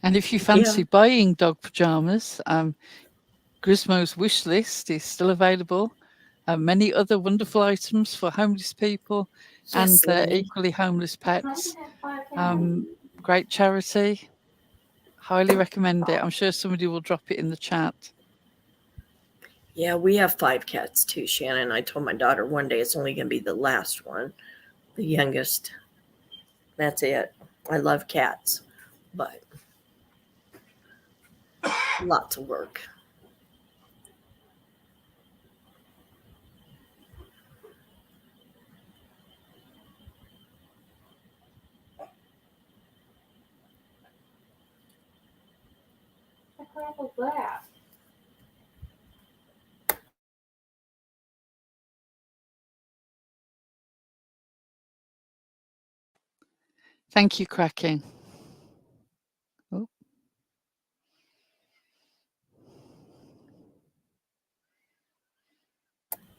And if you fancy buying dog pajamas, Grismo's wish list is still available. Many other wonderful items for homeless people and equally homeless pets. Great charity. Highly recommend it. I'm sure somebody will drop it in the chat. Yeah, we have 5 cats too, Shannon. I told my daughter one day it's only going to be the last one, the youngest. That's it. I love cats, but lots of work. What the crap was that? Thank you, Cracking. Oh.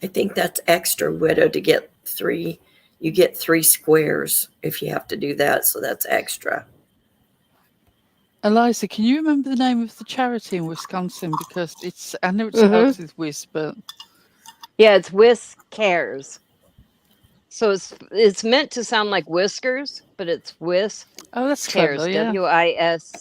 I think that's extra, Widow, to get 3. You get 3 squares if you have to do that, so that's extra. Eliza, can you remember the name of the charity in Wisconsin? Because I know it Mm-hmm. starts with Whis, but Yeah, it's Kriss Kars. So it's meant to sound like whiskers, but it's Kriss oh, that's Kars. clever. Yeah. Wiscares.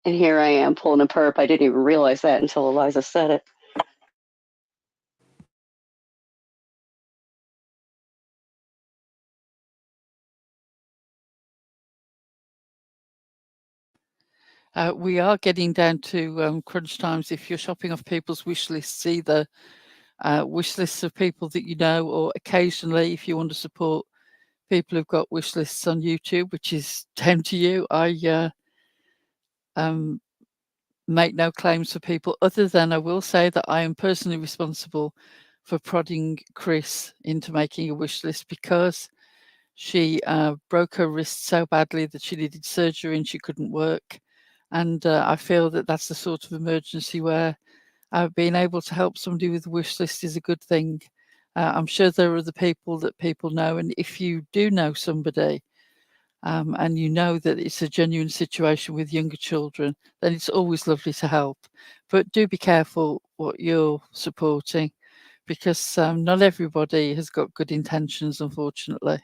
And here I am pulling a perp. I didn't even realize that until Eliza said it. We are getting down to crunch times. If you're shopping off people's wish lists, either wish lists of people that you know, or occasionally, if you want to support people who've got wish lists on YouTube, which is down to you. I make no claims for people, other than I will say that I am personally responsible for prodding Kriss into making a wish list, because she broke her wrist so badly that she needed surgery and she couldn't work. And I feel that that's the sort of emergency where being able to help somebody with a wish list is a good thing. I'm sure there are other people that people know, and if you do know somebody and you know that it's a genuine situation with younger children, then it's always lovely to help. But do be careful what you're supporting, because not everybody has got good intentions, unfortunately.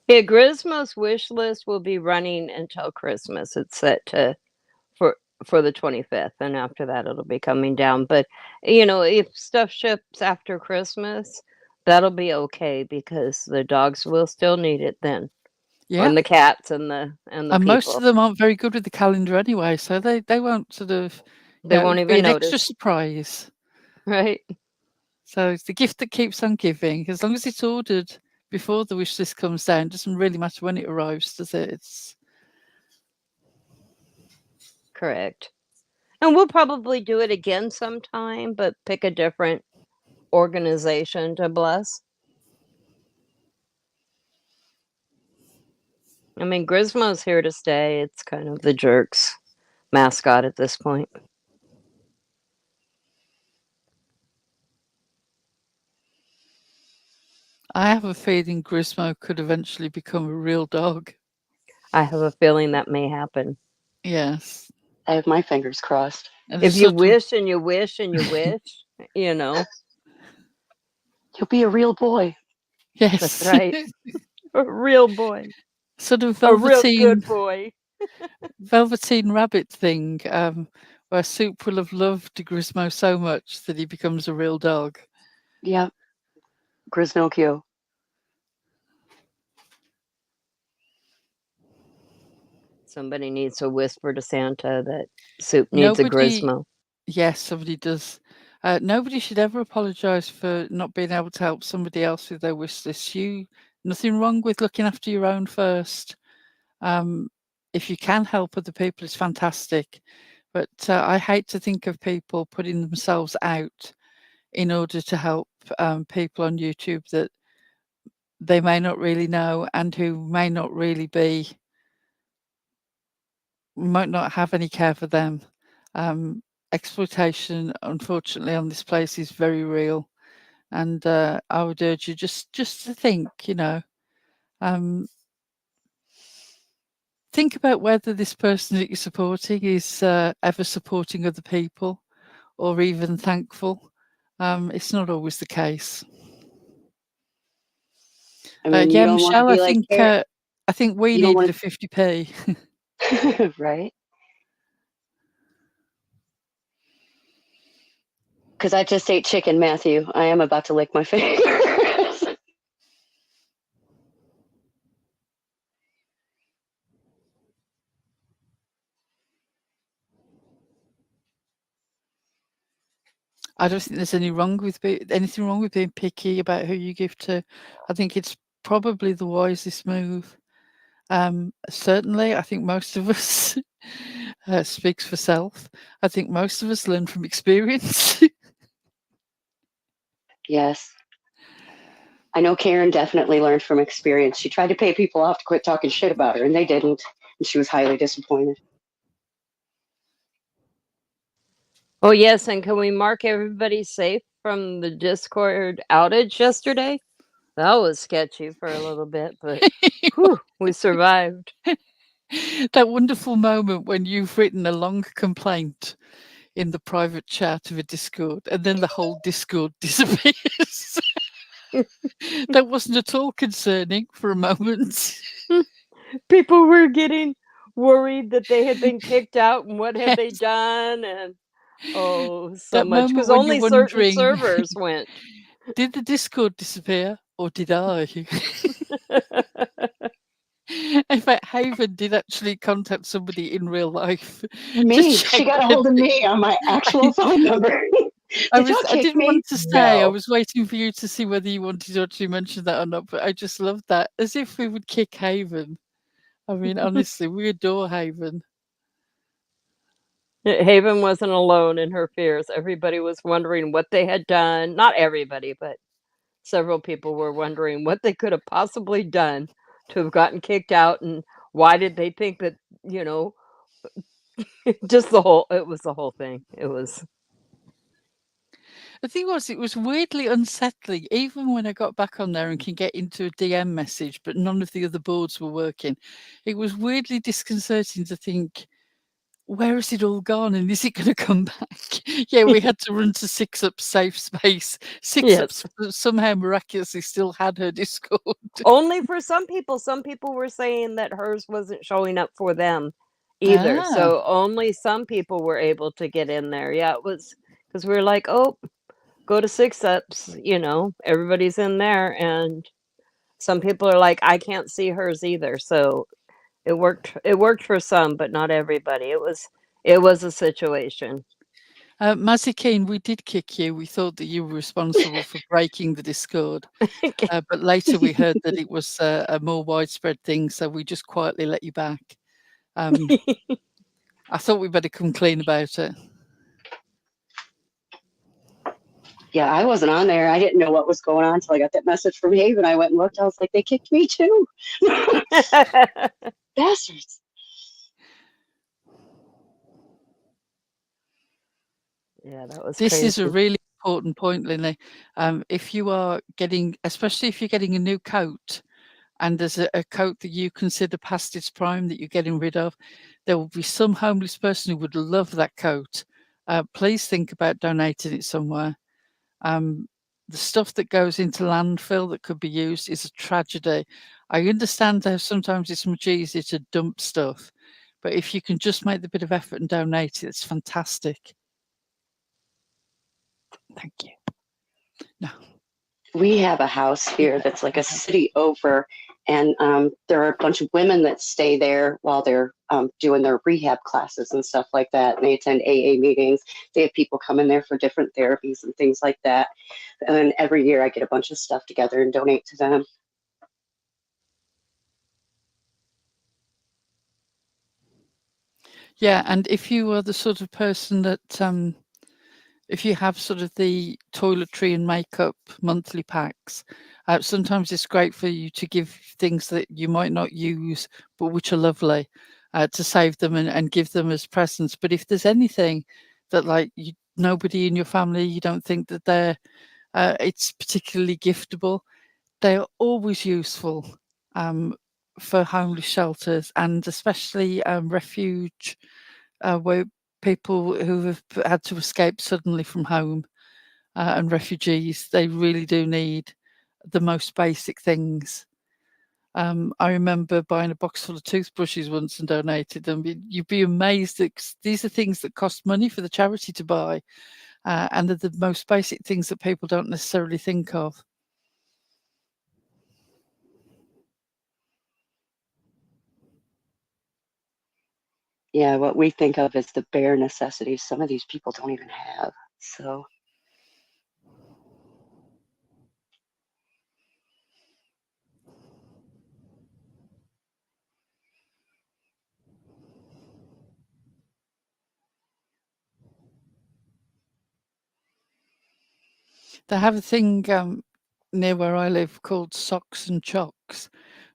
Yeah, Grismo's wish list will be running until Christmas. It's set to for the 25th, and after that it'll be coming down. But if stuff ships after Christmas, that'll be okay, because the dogs will still need it then. Yeah. And the cats and the And people. most of them aren't very good with the calendar anyway, so they won't sort of They won't be even an extra notice. surprise. Right. So it's the gift that keeps on giving. As long as it's ordered before the wish list comes down, it doesn't really matter when it arrives, does it? It's Correct. And we'll probably do it again sometime, but pick a different organization to bless. I mean, Grismo's here to stay. It's kind of the jerks mascot at this point. I have a feeling Grismo could eventually become a real dog. I have a feeling that may happen. Yes. I have my fingers crossed. And If you wish and you wish and you wish, He'll be a real boy. Yes. That's right. A real boy. Sort of a real good boy. Velveteen Rabbit thing, where Soup will have loved Grismo so much that he becomes a real dog. Yeah. Grisnocchio. Somebody needs to whisper to Santa that Soup needs a Grismo. Yes, somebody does. Nobody should ever apologise for not being able to help somebody else with their wish list. Nothing wrong with looking after your own first. If you can help other people, it's fantastic. But I hate to think of people putting themselves out in order to help people on YouTube that they may not really know, and who may not might not have any care for them. Exploitation, unfortunately, on this place is very real, and I would urge you just to think, think about whether this person that you're supporting is ever supporting other people, or even thankful. It's not always the case. I mean, yeah, Michelle, I think we needed a 50p. Right? Because I just ate chicken, Matthew. I am about to lick my fingers. I don't think there's anything wrong with being picky about who you give to. I think it's probably the wisest move. Certainly, I think most of us speaks for self. I think most of us learn from experience. Yes. I know Karen definitely learned from experience. She tried to pay people off to quit talking shit about her, and they didn't. And she was highly disappointed. Oh, yes. And can we mark everybody safe from the Discord outage yesterday. That was sketchy for a little bit, but whew, we survived. That wonderful moment when you've written a long complaint in the private chat of a Discord, and then the whole Discord disappears. That wasn't at all concerning for a moment. People were getting worried that they had been kicked out, and what had they Yes. done? And so That much moment because when you're only certain wondering, servers went. did the Discord disappear or did I? In fact, Haven did actually contact somebody in real life. Me, to she check got a hold of me on my actual phone number. I Did y'all kick didn't me? want to say. I No. was waiting for you to see whether you wanted to actually mention that or not. But I just loved that, as if we would kick Haven. I mean, honestly, we adore Haven. Haven wasn't alone in her fears. Everybody was wondering what they had done. Not everybody, but several people were wondering what they could have possibly done to have gotten kicked out, and why did they think that, you know, just it was the whole thing. It was The thing was, it was weirdly unsettling. Even when I got back on there and can get into a DM message, but none of the other boards were working, it was weirdly disconcerting to think, where has it all gone and is it going to come back? Yeah, we had to run to Six Up safe space. Six Up yes. somehow miraculously still had her Discord. Only for some people. Some people were saying that hers wasn't showing up for them either. Ah, So only some people were able to get in there. Yeah, it was because we were like, oh, go to Six Ups, everybody's in there. And some people are like, I can't see hers either. So it worked for some, but not everybody. It was a situation. Mazikeen, we did kick you. We thought that you were responsible for breaking the Discord. But later we heard that it was a more widespread thing, so we just quietly let you back. I thought we better come clean about it. Yeah, I wasn't on there. I didn't know what was going on until I got that message from Haven. I went and looked. I was like, they kicked me too. Bastards. Yeah, that was This is a crazy. really important point, Lily. If you are getting, especially if you're getting a new coat, and there's a coat that you consider past its prime that you're getting rid of, there will be some homeless person who would love that coat. Please think about donating it somewhere. The stuff that goes into landfill that could be used is a tragedy. I understand how sometimes it's much easier to dump stuff, but if you can just make the bit of effort and donate it, it's fantastic. Thank you. No. We have a house here that's like a city over, and there are a bunch of women that stay there while they're doing their rehab classes and stuff like that. And they attend AA meetings. They have people come in there for different therapies and things like that. And then every year I get a bunch of stuff together and donate to them. Yeah, and if you are the sort of person that, if you have sort of the toiletry and makeup monthly packs, sometimes it's great for you to give things that you might not use, but which are lovely, to save them and give them as presents. But if there's anything that like nobody in your family, you don't think that it's particularly giftable, they are always useful for homeless shelters and especially refuge where people who have had to escape suddenly from home and refugees, they really do need the most basic things. I remember buying a box full of toothbrushes once and donated them. You'd be amazed that these are things that cost money for the charity to buy, and they're the most basic things that people don't necessarily think of. Yeah, what we think of as the bare necessities, some of these people don't even have. So They have a thing near where I live called Socks and Chocks,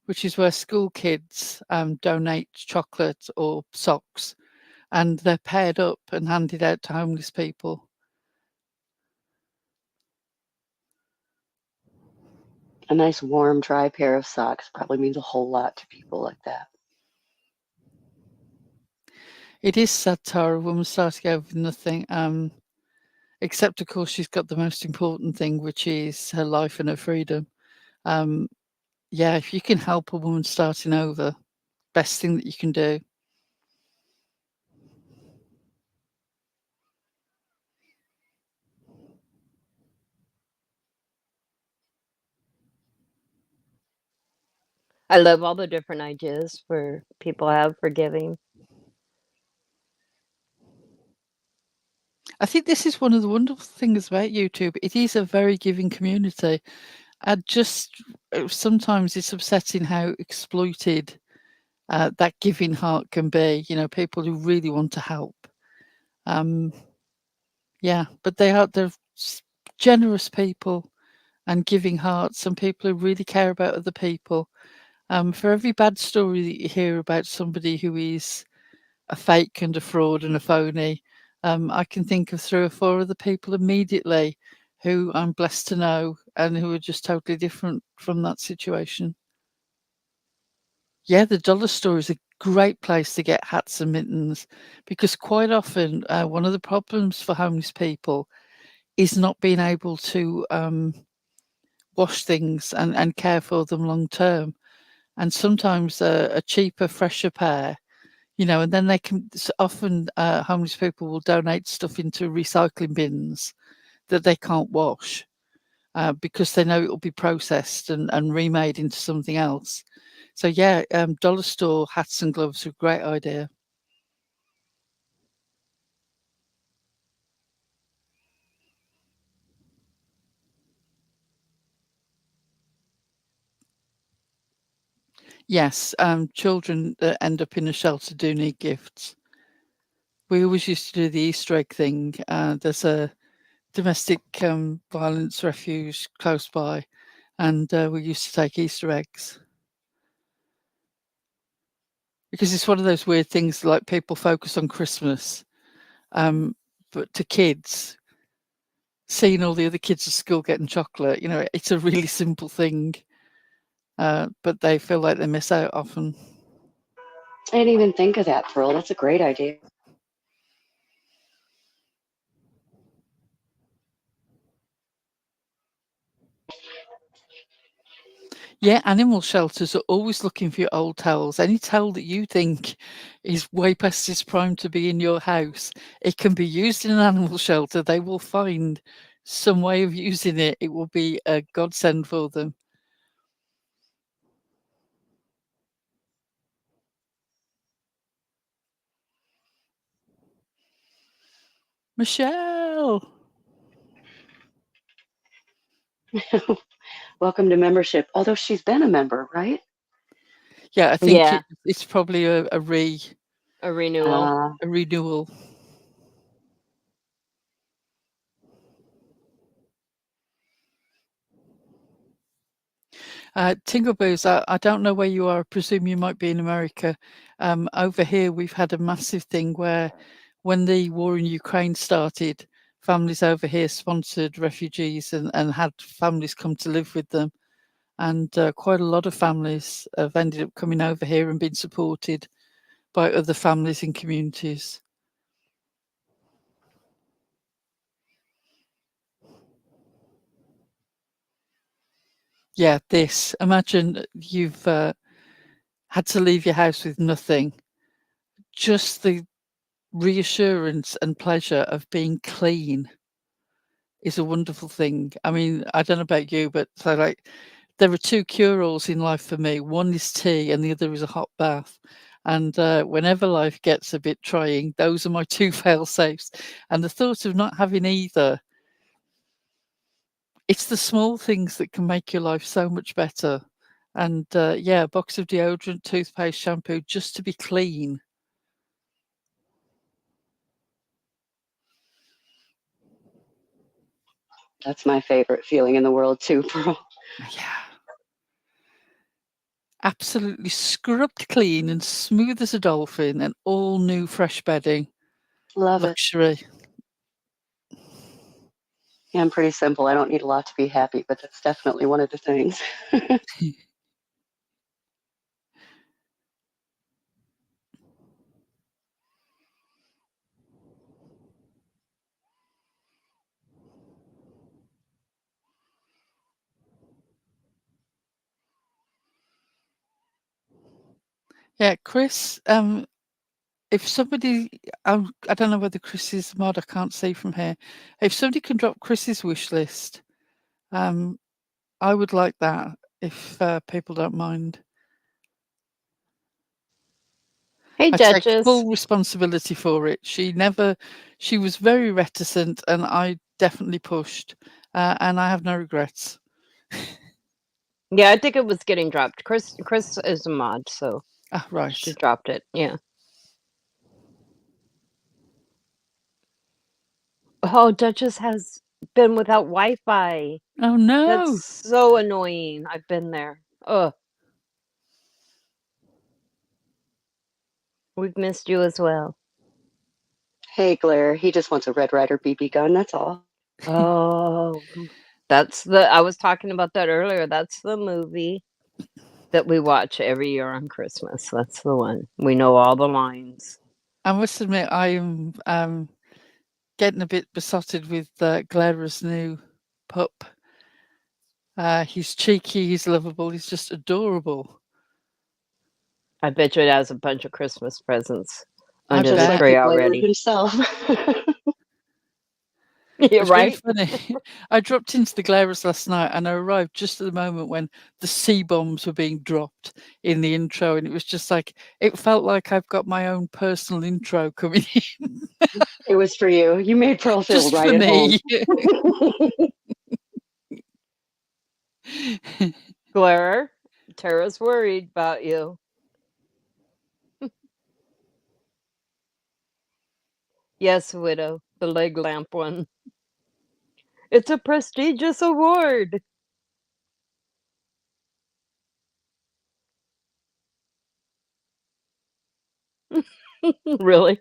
which is where school kids donate chocolate or socks, and they're paired up and handed out to homeless people. A nice, warm, dry pair of socks probably means a whole lot to people like that. It is sad, Tara. A woman starting out with nothing. Except, of course, she's got the most important thing, which is her life and her freedom. Yeah, if you can help a woman starting over, best thing that you can do. I love all the different ideas for people have for giving. I think this is one of the wonderful things about YouTube. It is a very giving community. Sometimes it's upsetting how exploited that giving heart can be. You know, people who really want to help. Yeah, but they're generous people and giving hearts, and people who really care about other people. For every bad story that you hear about somebody who is a fake and a fraud and a phony, I can think of 3 or 4 other people immediately who I'm blessed to know and who are just totally different from that situation. Yeah, the dollar store is a great place to get hats and mittens, because quite often one of the problems for homeless people is not being able to wash things and care for them long term. And sometimes a cheaper, fresher pair, you know, and then they can often homeless people will donate stuff into recycling bins that they can't wash because they know it will be processed and remade into something else. So yeah, dollar store hats and gloves are a great idea. Yes, children that end up in a shelter do need gifts. We always used to do the Easter egg thing. There's a domestic violence refuge close by, and we used to take Easter eggs. Because it's one of those weird things, like people focus on Christmas, but to kids, seeing all the other kids at school getting chocolate, you know, it's a really simple thing, but they feel like they miss out often. I didn't even think of that, Pearl. That's a great idea. Yeah, animal shelters are always looking for your old towels. Any towel that you think is way past its prime to be in your house, it can be used in an animal shelter. They will find some way of using it. It will be a godsend for them. Michelle! Welcome to membership. Although she's been a member, right? Yeah, I think Yeah. it's probably a renewal. renewal. Tingle Boos, I don't know where you are. I presume you might be in America. Over here, we've had a massive thing where when the war in Ukraine started, families over here sponsored refugees and had families come to live with them. And quite a lot of families have ended up coming over here and been supported by other families and communities. Yeah, imagine you've had to leave your house with nothing. Just the reassurance and pleasure of being clean is a wonderful thing. I mean, I don't know about you, but so like there are 2 cure-alls in life for me. One is tea and the other is a hot bath. And whenever life gets a bit trying, those are my 2 fail-safes. And the thought of not having either, it's the small things that can make your life so much better. And yeah, a box of deodorant, toothpaste, shampoo, just to be clean. That's my favorite feeling in the world too, Pearl. Yeah. Absolutely scrubbed clean and smooth as a dolphin and all new fresh bedding. Love it. Luxury. Yeah, I'm pretty simple. I don't need a lot to be happy, but that's definitely one of the things. Yeah, Chris, if somebody, I don't know whether Chris is mod, I can't see from here. If somebody can drop Chris's wish list, I would like that if people don't mind. Hey, I take Duchess. full responsibility for it. She was very reticent, and I definitely pushed, and I have no regrets. Yeah, I think it was getting dropped. Chris is a mod, so Ah, right. she dropped it. Yeah. Oh, Duchess has been without Wi-Fi. Oh no! That's so annoying. I've been there. Ugh. We've missed you as well. Hey, Glare, he just wants a Red Ryder BB gun. That's all. Oh, I was talking about that earlier. That's the movie that we watch every year on Christmas. That's the one. We know all the lines. I must admit, I am getting a bit besotted with Glera's new pup. He's cheeky, he's lovable, he's just adorable. I bet you it has a bunch of Christmas presents I under Just the like tree the Glare already. himself. Yeah, It's right? really funny. I dropped into the Glarus last night and I arrived just at the moment when the C-bombs were being dropped in the intro, and it was just like, it felt like I've got my own personal intro coming in. It was for you. You made Pearl feel Just right for at home. me. Blair, Tara's worried about you. Yes, Widow, the leg lamp one. It's a prestigious award. Really?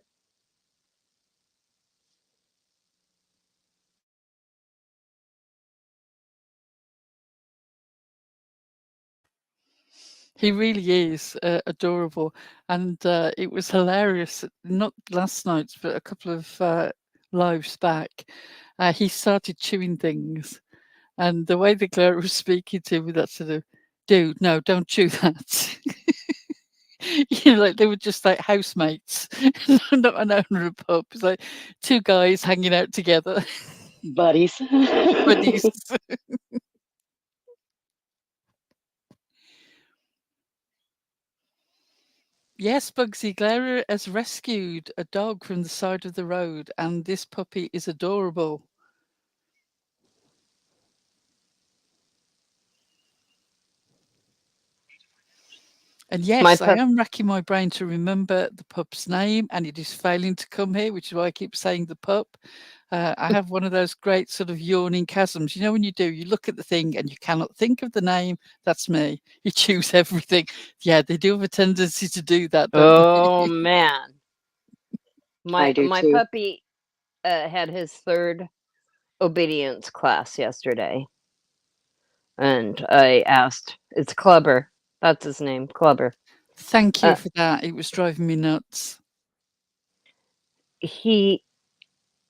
He really is adorable, and it was hilarious. Not last night's, but a couple of lives back. He started chewing things, and the way the girl was speaking to him with that sort of, "Dude, no, don't chew that." Like they were just like housemates, not an owner of a pub. It's like two guys hanging out together, Buddies. buddies. Yes, Bugsy, Clara has rescued a dog from the side of the road, and this puppy is adorable. And yes, I am racking my brain to remember the pup's name, and it is failing to come here, which is why I keep saying the pup. I have one of those great sort of yawning chasms. You know, when you do, you look at the thing and you cannot think of the name. That's me. You choose everything. Yeah, they do have a tendency to do that, don't Oh they? man, I do my too. puppy had his third obedience class yesterday, and I asked. It's Clubber. That's his name, Clubber. Thank you for that. It was driving me nuts. He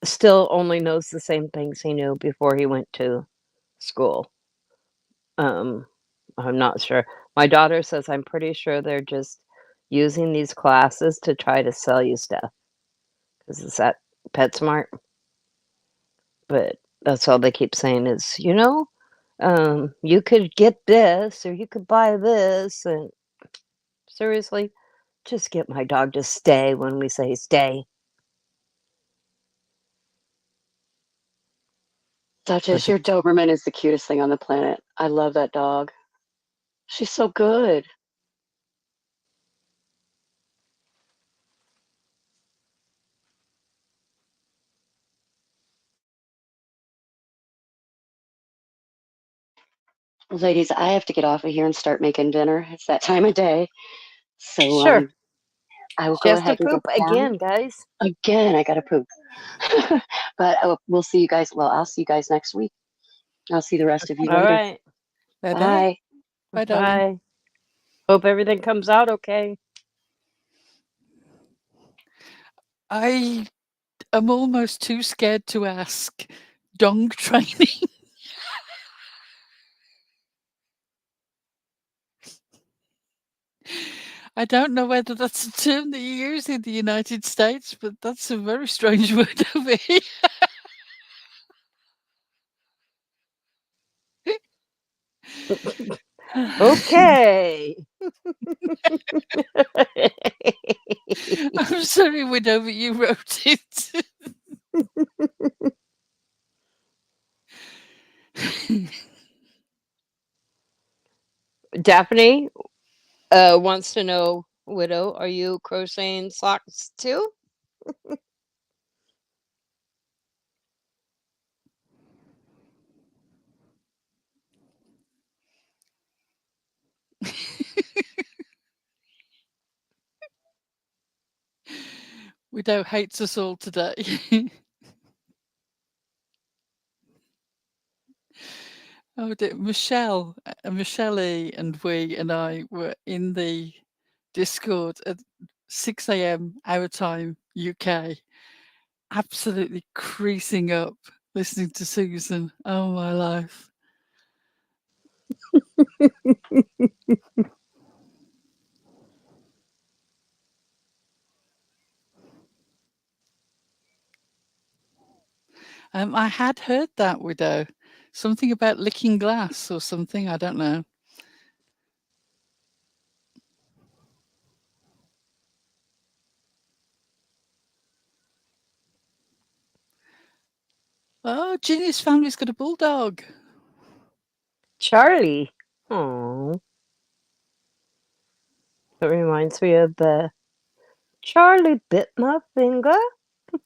still only knows the same things he knew before he went to school. I'm not sure. My daughter says I'm pretty sure they're just using these classes to try to sell you stuff because it's at PetSmart. But that's all they keep saying is, you could get this or you could buy this. And seriously, just get my dog to stay when we say stay. Duchess, your Doberman is the cutest thing on the planet. I love that dog. She's so good. Ladies, I have to get off of here and start making dinner. It's that time of day. So Sure. I will She go has to ahead and go poop down. again, guys. Again, I gotta poop. But we'll see you guys. Well, I'll see you guys next week. I'll see the rest of you All later. right. Bye. Bye. Bye, darling. Bye. Hope everything comes out okay. I am almost too scared to ask. Dong training. I don't know whether that's a term that you use in the United States, but that's a very strange word over here. Okay. I'm sorry, Widow, but you wrote it. Daphne wants to know, Widow, are you crocheting socks too? Widow hates us all today. Oh, dear. Michelle, Michelle and we and I were in the Discord at 6 a.m. our time, UK, absolutely creasing up listening to Susan. Oh, my life. I had heard that, Widow. Something about licking glass or something. I don't know. Oh, Ginny's family's got a bulldog. Charlie. Oh. It reminds me of the Charlie bit my finger.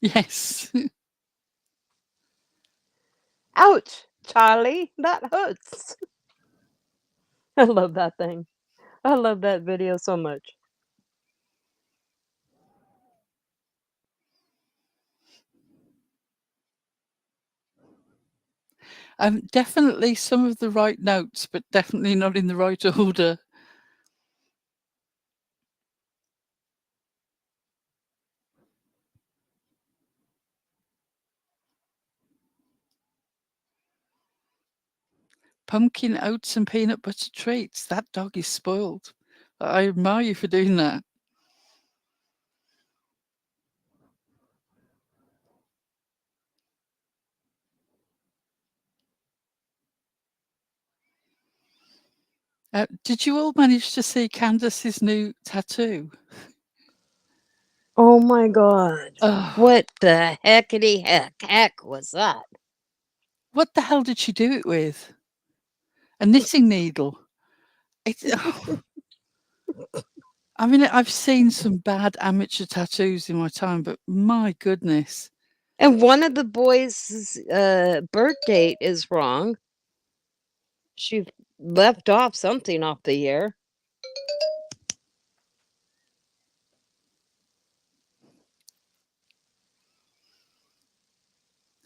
Yes. Ouch, Charlie, that hurts. I love that thing. I love that video so much. Definitely some of the right notes, but definitely not in the right order. Pumpkin oats and peanut butter treats. That dog is spoiled. I admire you for doing that. Did you all manage to see Candace's new tattoo? Oh my god. Oh, What the heckity heck was that? what the hell did she do it with? A knitting needle. I mean, I've seen some bad amateur tattoos in my time, but my goodness. And one of the boys' birth date is wrong. She left off something off the year.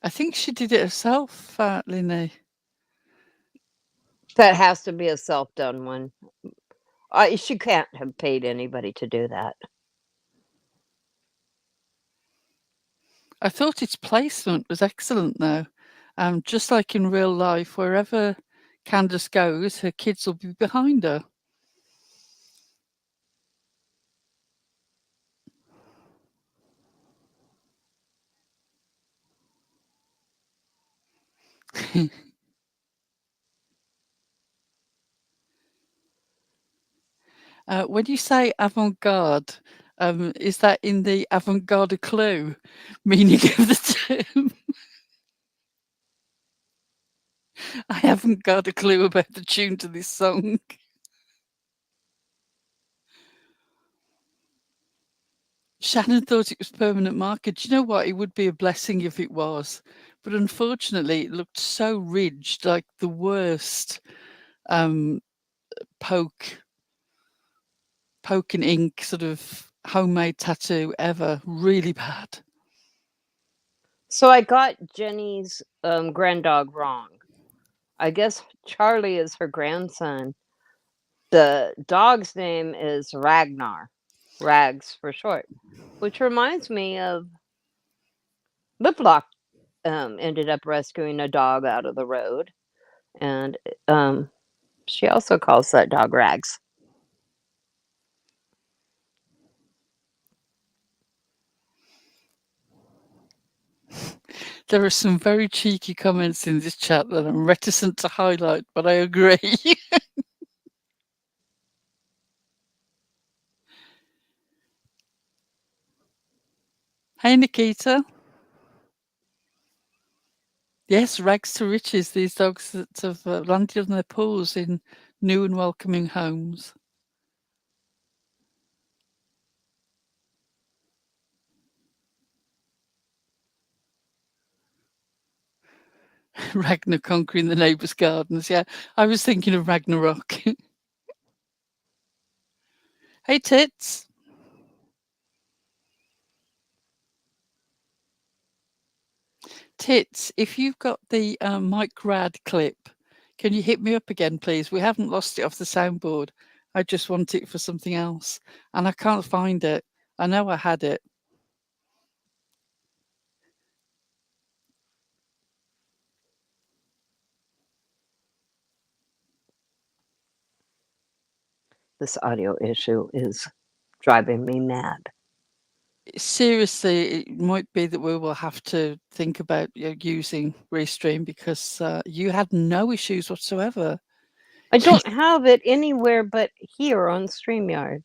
I think she did it herself, Linny. That has to be a self-done one. She can't have paid anybody to do that. I thought its placement was excellent, though. Just like in real life, wherever Candace goes, her kids will be behind her. When you say avant-garde, is that in the avant-garde clue meaning of the term? I haven't got a clue about the tune to this song. Shannon thought it was permanent marker. Do you know what? It would be a blessing if it was. But unfortunately, it looked so ridged, like the worst poke and ink sort of homemade tattoo ever. Really bad. So I got Jenny's granddog wrong. I guess Charlie is her grandson. The dog's name is Ragnar, Rags for short, which reminds me of Liplock ended up rescuing a dog out of the road, and she also calls that dog Rags. There are some very cheeky comments in this chat that I'm reticent to highlight, but I agree. Hey, Nikita. Yes, rags to riches, these dogs that have landed on their paws in new and welcoming homes. Ragnar conquering the neighbours' gardens. Yeah, I was thinking of Ragnarok. Hey, Tits. Tits, if you've got the Mike Rad clip, can you hit me up again, please? We haven't lost it off the soundboard. I just want it for something else, and I can't find it. I know I had it. This audio issue is driving me mad. Seriously, it might be that we will have to think about using Restream because you had no issues whatsoever. I don't have it anywhere but here on StreamYard.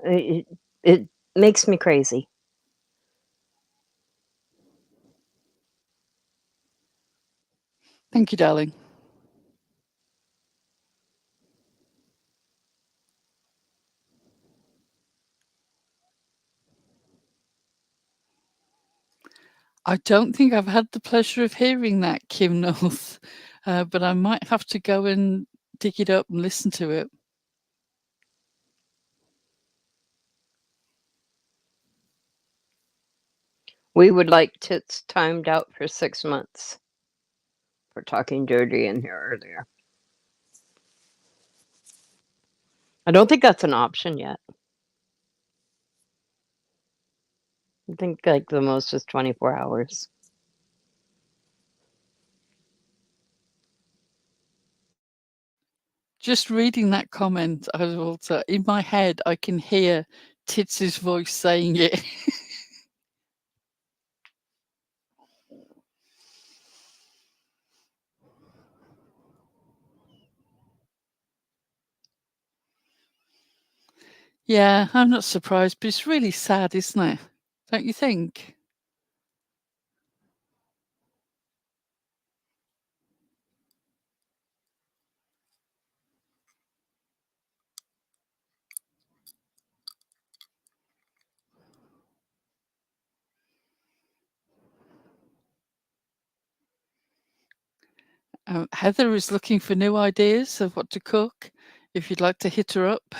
It makes me crazy. Thank you, darling. I don't think I've had the pleasure of hearing that, Kim North, but I might have to go and dig it up and listen to it. We would like Tits timed out for 6 months for talking dirty in here earlier. I don't think that's an option yet. I think like the most is 24 hours. Just reading that comment, I was also, in my head, I can hear Tits's voice saying it. Yeah, I'm not surprised, but it's really sad, isn't it? Don't you think? Heather is looking for new ideas of what to cook. If you'd like to hit her up.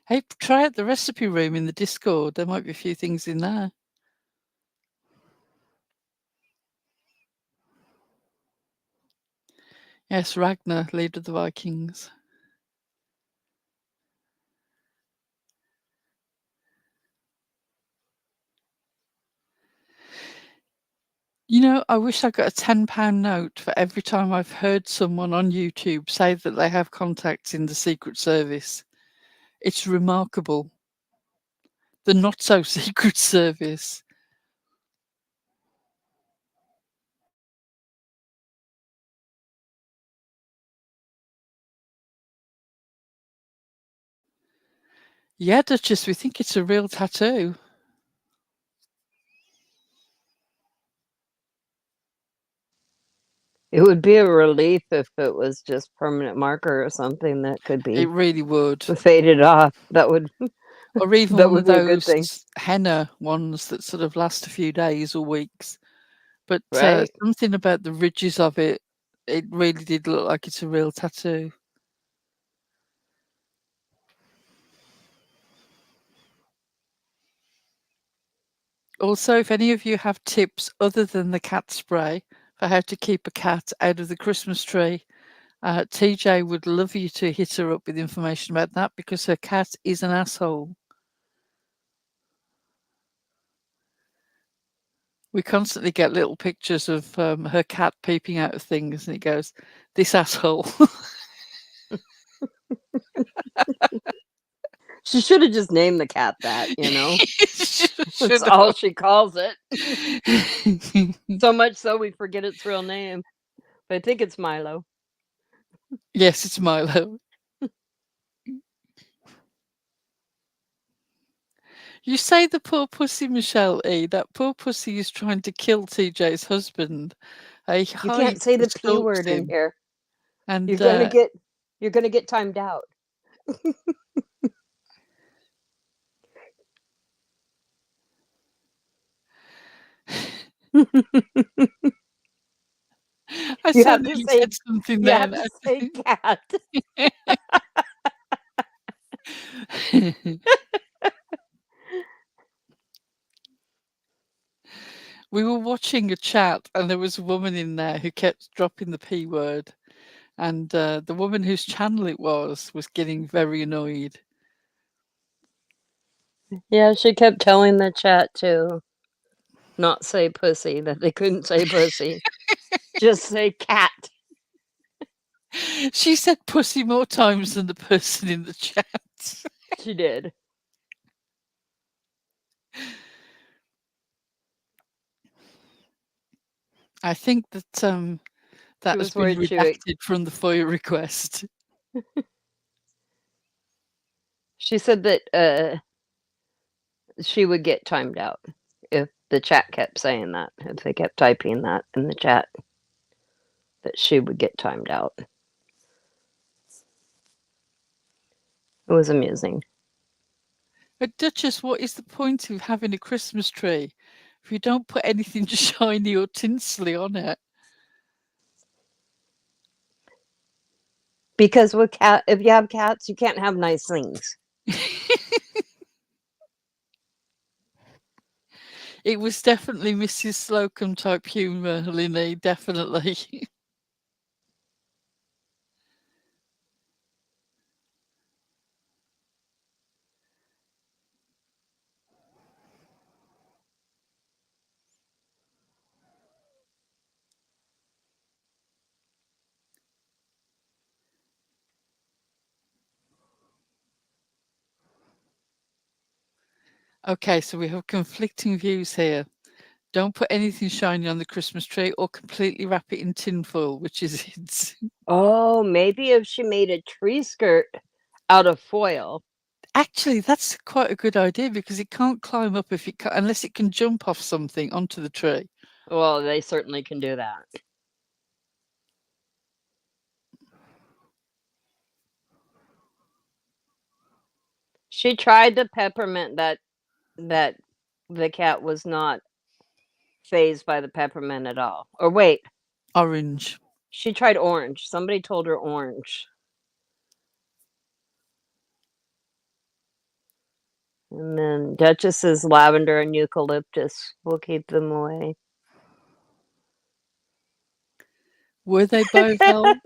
Hey, try out the recipe room in the Discord. There might be a few things in there. Yes, Ragnar, leader of the Vikings. You know, I wish I got a £10 note for every time I've heard someone on YouTube say that they have contacts in the Secret Service. It's remarkable. The not so Secret Service. Yeah, Duchess, we think it's a real tattoo. It would be a relief if it was just permanent marker or something that could be It really would. faded off. That would Or even that one would of be a good thing. those henna ones that sort of last a few days or weeks. But Right. something about the ridges of it, it really did look like it's a real tattoo. Also, if any of you have tips other than the cat spray for how to keep a cat out of the Christmas tree, TJ would love you to hit her up with information about that because her cat is an asshole. We constantly get little pictures of her cat peeping out of things, and it goes, "This asshole." She should have just named the cat that, you know? That's Should all she calls it. have. So much so we forget its real name. But I think it's Milo. Yes, it's Milo. You say the poor pussy, Michelle E. That poor pussy is trying to kill TJ's husband. He You can't hides say and the P stalks word in him. here. And You're gonna get timed out. I You so have to nearly say said something you have then. to say cat. We were watching a chat, and there was a woman in there who kept dropping the P word. And the woman whose channel it was getting very annoyed. Yeah, she kept telling the chat to not say pussy, that they couldn't say pussy. Just say cat. She said pussy more times than the person in the chat. She did. I think that that has was been worried she would redacted from the FOIA request. She said that she would get timed out if the chat kept saying that. If they kept typing that in the chat, that she would get timed out. It was amusing. But Duchess, what is the point of having a Christmas tree if you don't put anything shiny or tinsely on it? Because if you have cats, you can't have nice things. It was definitely Mrs. Slocum type humour, Linny, definitely. Okay, so we have conflicting views here. Don't put anything shiny on the Christmas tree or completely wrap it in tinfoil, which is it. Oh, maybe if she made a tree skirt out of foil. Actually, that's quite a good idea because it can't climb up unless it can jump off something onto the tree. Well, they certainly can do that. She tried the peppermint that the cat was not phased by the peppermint at all. Or wait, Orange. she tried orange. Somebody told her orange. And then Duchess says lavender and eucalyptus will keep them away. Were they bivalves?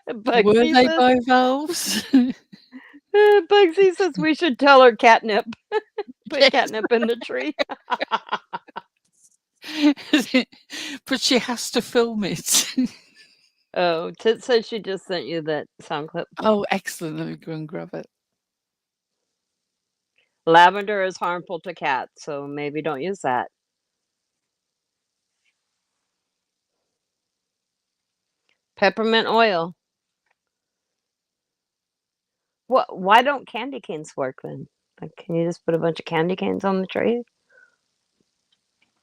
Were they bivalves? Bugsy says we should tell her catnip. Put Yes. catnip in the tree. But she has to film it. Oh, Tit says she just sent you that sound clip. Oh, excellent. Let me go and grab it. Lavender is harmful to cats, so maybe don't use that. Peppermint oil. What? Why don't candy canes work then? Like, can you just put a bunch of candy canes on the tree?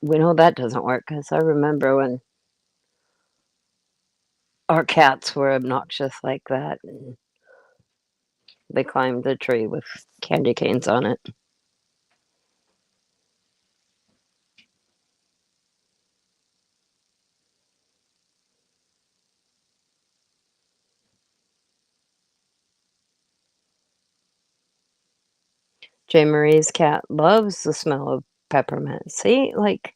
We know that doesn't work because I remember when our cats were obnoxious like that. And they climbed the tree with candy canes on it. J. Marie's cat loves the smell of peppermint. See, like,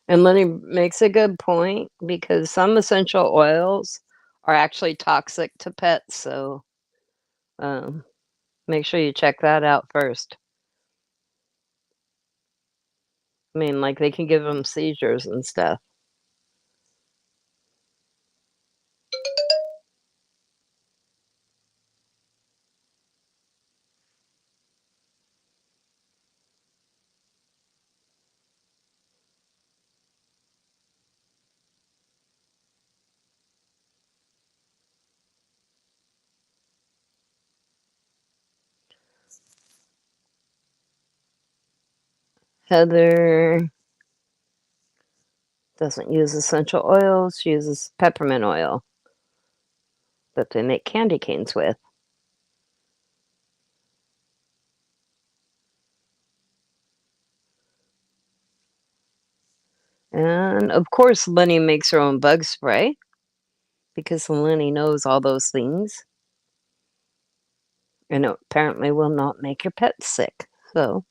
And Lenny makes a good point because some essential oils are actually toxic to pets, so make sure you check that out first. I mean, like, they can give them seizures and stuff. Heather doesn't use essential oils. She uses peppermint oil that they make candy canes with. And of course, Lenny makes her own bug spray because Lenny knows all those things. And it apparently will not make your pet sick. So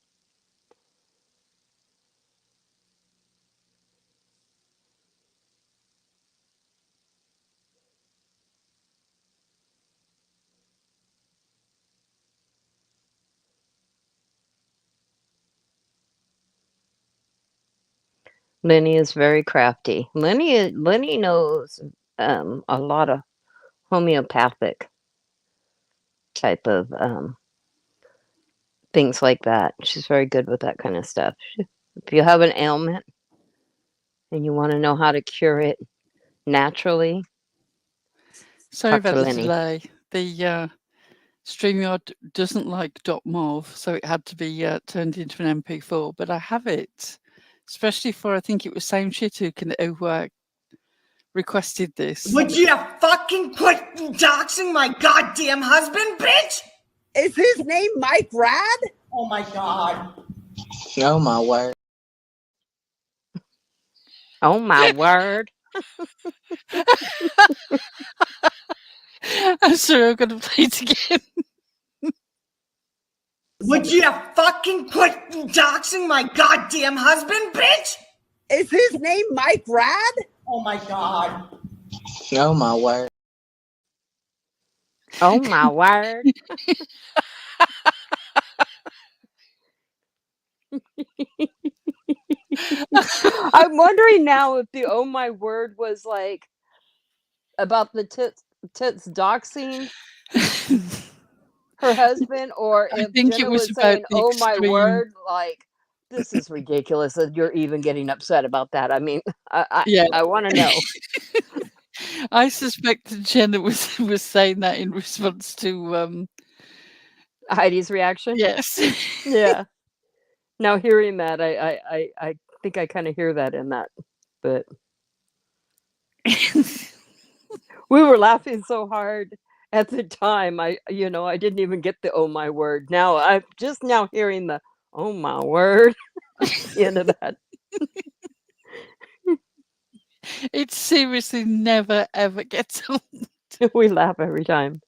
Lenny is very crafty. Lenny knows a lot of homeopathic type of things like that. She's very good with that kind of stuff. If you have an ailment and you want to know how to cure it naturally, Sorry talk to about the Lenny. delay. The StreamYard doesn't like .mov, so it had to be turned into an MP4. But I have it, especially for, I think it was Same Shit who requested this. Would you fucking quit doxing my goddamn husband, bitch? Is his name Mike Rad? Oh my god. Oh my word. Oh my word. I'm sorry, I'm going to play it again. Would you fucking quit doxing my goddamn husband, bitch? Is his name Mike Rad? Oh my god. Oh my word. Oh my word. I'm wondering now if the oh my word was like about the tits doxing her husband, or I if think Jenna it was was about saying, the oh my extreme. word, like, this is ridiculous that you're even getting upset about that. I mean, Yeah. I want to know. I suspect that Jenna was saying that in response to Heidi's reaction. yes. Yeah. Now hearing that, I think I kind of hear that in that, but we were laughing so hard at the time. I didn't even get the oh my word. Now I'm just now hearing the oh my word into that. It seriously never ever gets old. We laugh every time.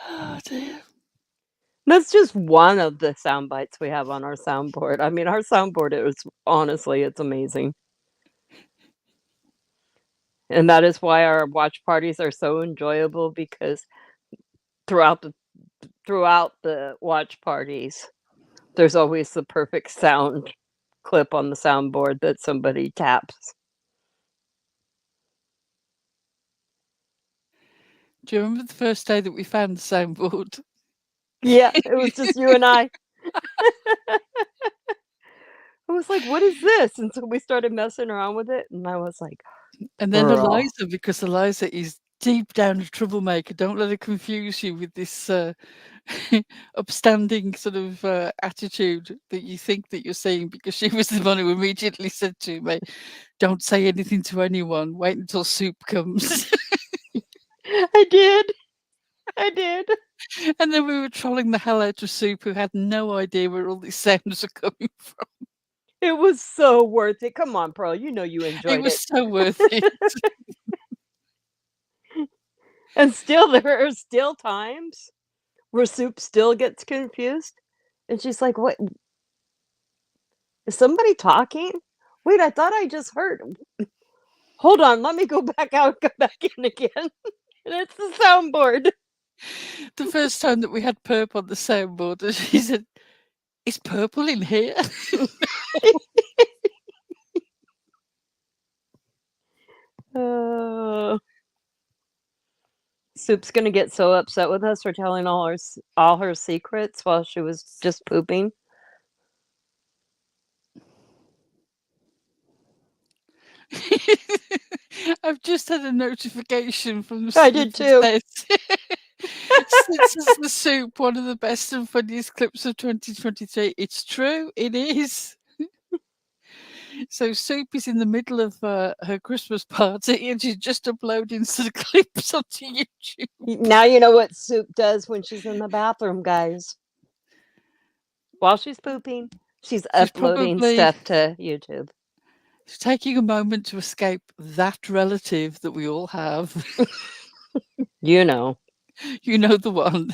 Oh dear. That's just one of the sound bites we have on our soundboard. I mean, our soundboard is honestly, it's amazing. And that is why our watch parties are so enjoyable, because throughout the watch parties, there's always the perfect sound clip on the soundboard that somebody taps. Do you remember the first day that we found the soundboard? Yeah, it was just you and I. I was like, "What is this?" And so we started messing around with it, and I was like, And then "Girl." Eliza, because Eliza is deep down a troublemaker. Don't let her confuse you with this upstanding sort of attitude that you think that you're saying, because she was the one who immediately said to me, "Don't say anything to anyone. Wait until soup comes." I did. And then we were trolling the hell out of Soup, who had no idea where all these sounds are coming from. It was so worth it. Come on, Pearl. You know you It enjoyed was it. so worth it. And still, there are still times where Soup still gets confused. And she's like, "What? Is somebody talking? Wait, I thought I just heard. Hold on, let me go back out, go back in again." And it's the soundboard. The first time that we had Purp on the soundboard, and she said, "Is Purple in here?" Soup's gonna get so upset with us for telling all her secrets while she was just pooping. I've just had a notification from I did too. Since the Soup, one of the best and funniest clips of 2023. It's true, it is. So Soup is in the middle of her Christmas party, and she's just uploading some clips onto YouTube. Now you know what Soup does when she's in the bathroom, guys. While she's pooping, she's uploading stuff to YouTube. She's taking a moment to escape that relative that we all have. You know. You know the one.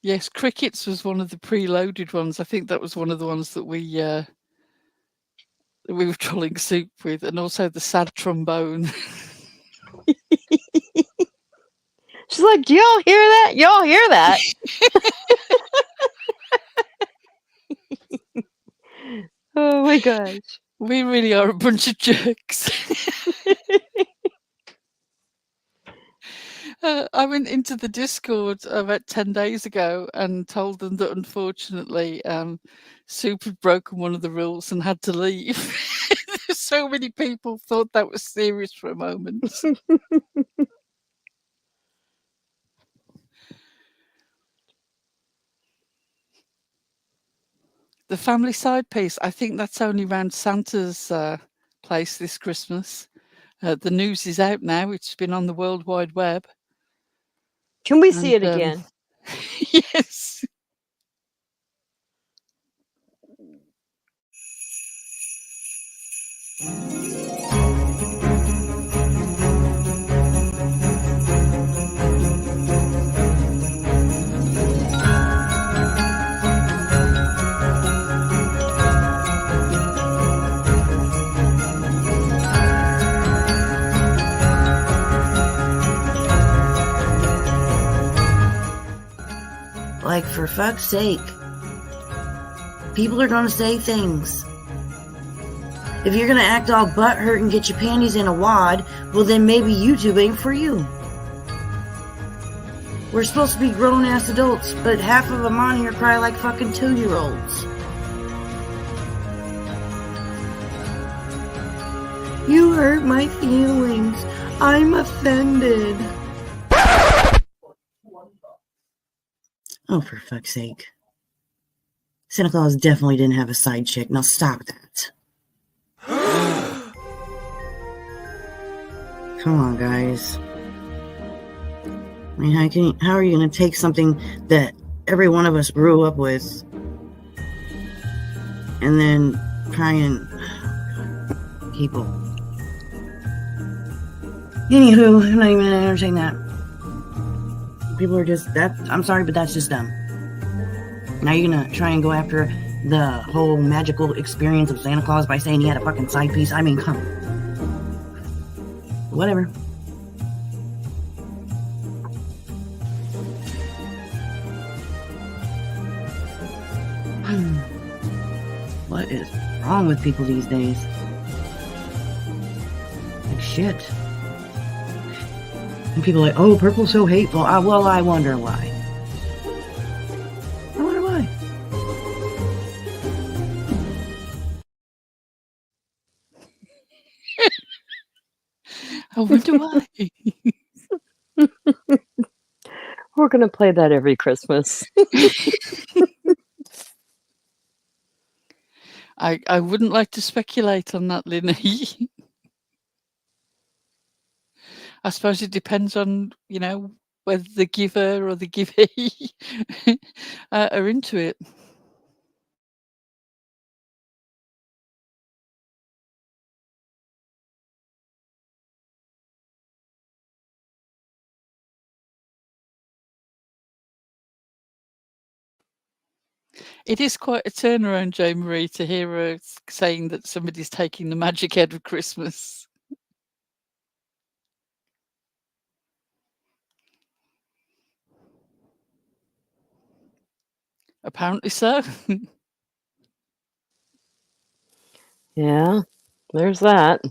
Yes, Crickets was one of the preloaded ones. I think that was one of the ones that we were trolling Soup with, and also the sad trombone. She's like, "Do y'all hear that? Y'all hear that?" Oh my gosh. We really are a bunch of jerks. I went into the Discord about 10 days ago and told them that unfortunately Soup had broken one of the rules and had to leave. So many people thought that was serious for a moment. The family side piece, I think that's only around Santa's place this Christmas. The news is out now. It's been on the World Wide Web. Can we see it again? Yes. Like, for fuck's sake. People are gonna say things. If you're gonna act all butthurt and get your panties in a wad, well then maybe YouTube ain't for you. We're supposed to be grown-ass adults, but half of them on here cry like fucking 2-year-olds. You hurt my feelings. I'm offended. Oh, for fuck's sake. Santa Claus definitely didn't have a side chick. Now stop that. Come on, guys. I mean, how are you going to take something that every one of us grew up with and then try and... people. Anywho, I'm not even going to entertain that. People are just... I'm sorry, but that's just dumb. Now you're going to try and go after the whole magical experience of Santa Claus by saying he had a fucking side piece. I mean, come on. Whatever. What is wrong with people these days? Like shit. And people are like, oh, purple's so hateful. Well, I wonder why. I wonder why. I wonder why. We're going to play that every Christmas. I wouldn't like to speculate on that, Linny. I suppose it depends on, whether the giver or the givee are into it. It is quite a turnaround, Jo Marie, to hear her saying that somebody's taking the magic out of Christmas. Apparently so. Yeah, there's that.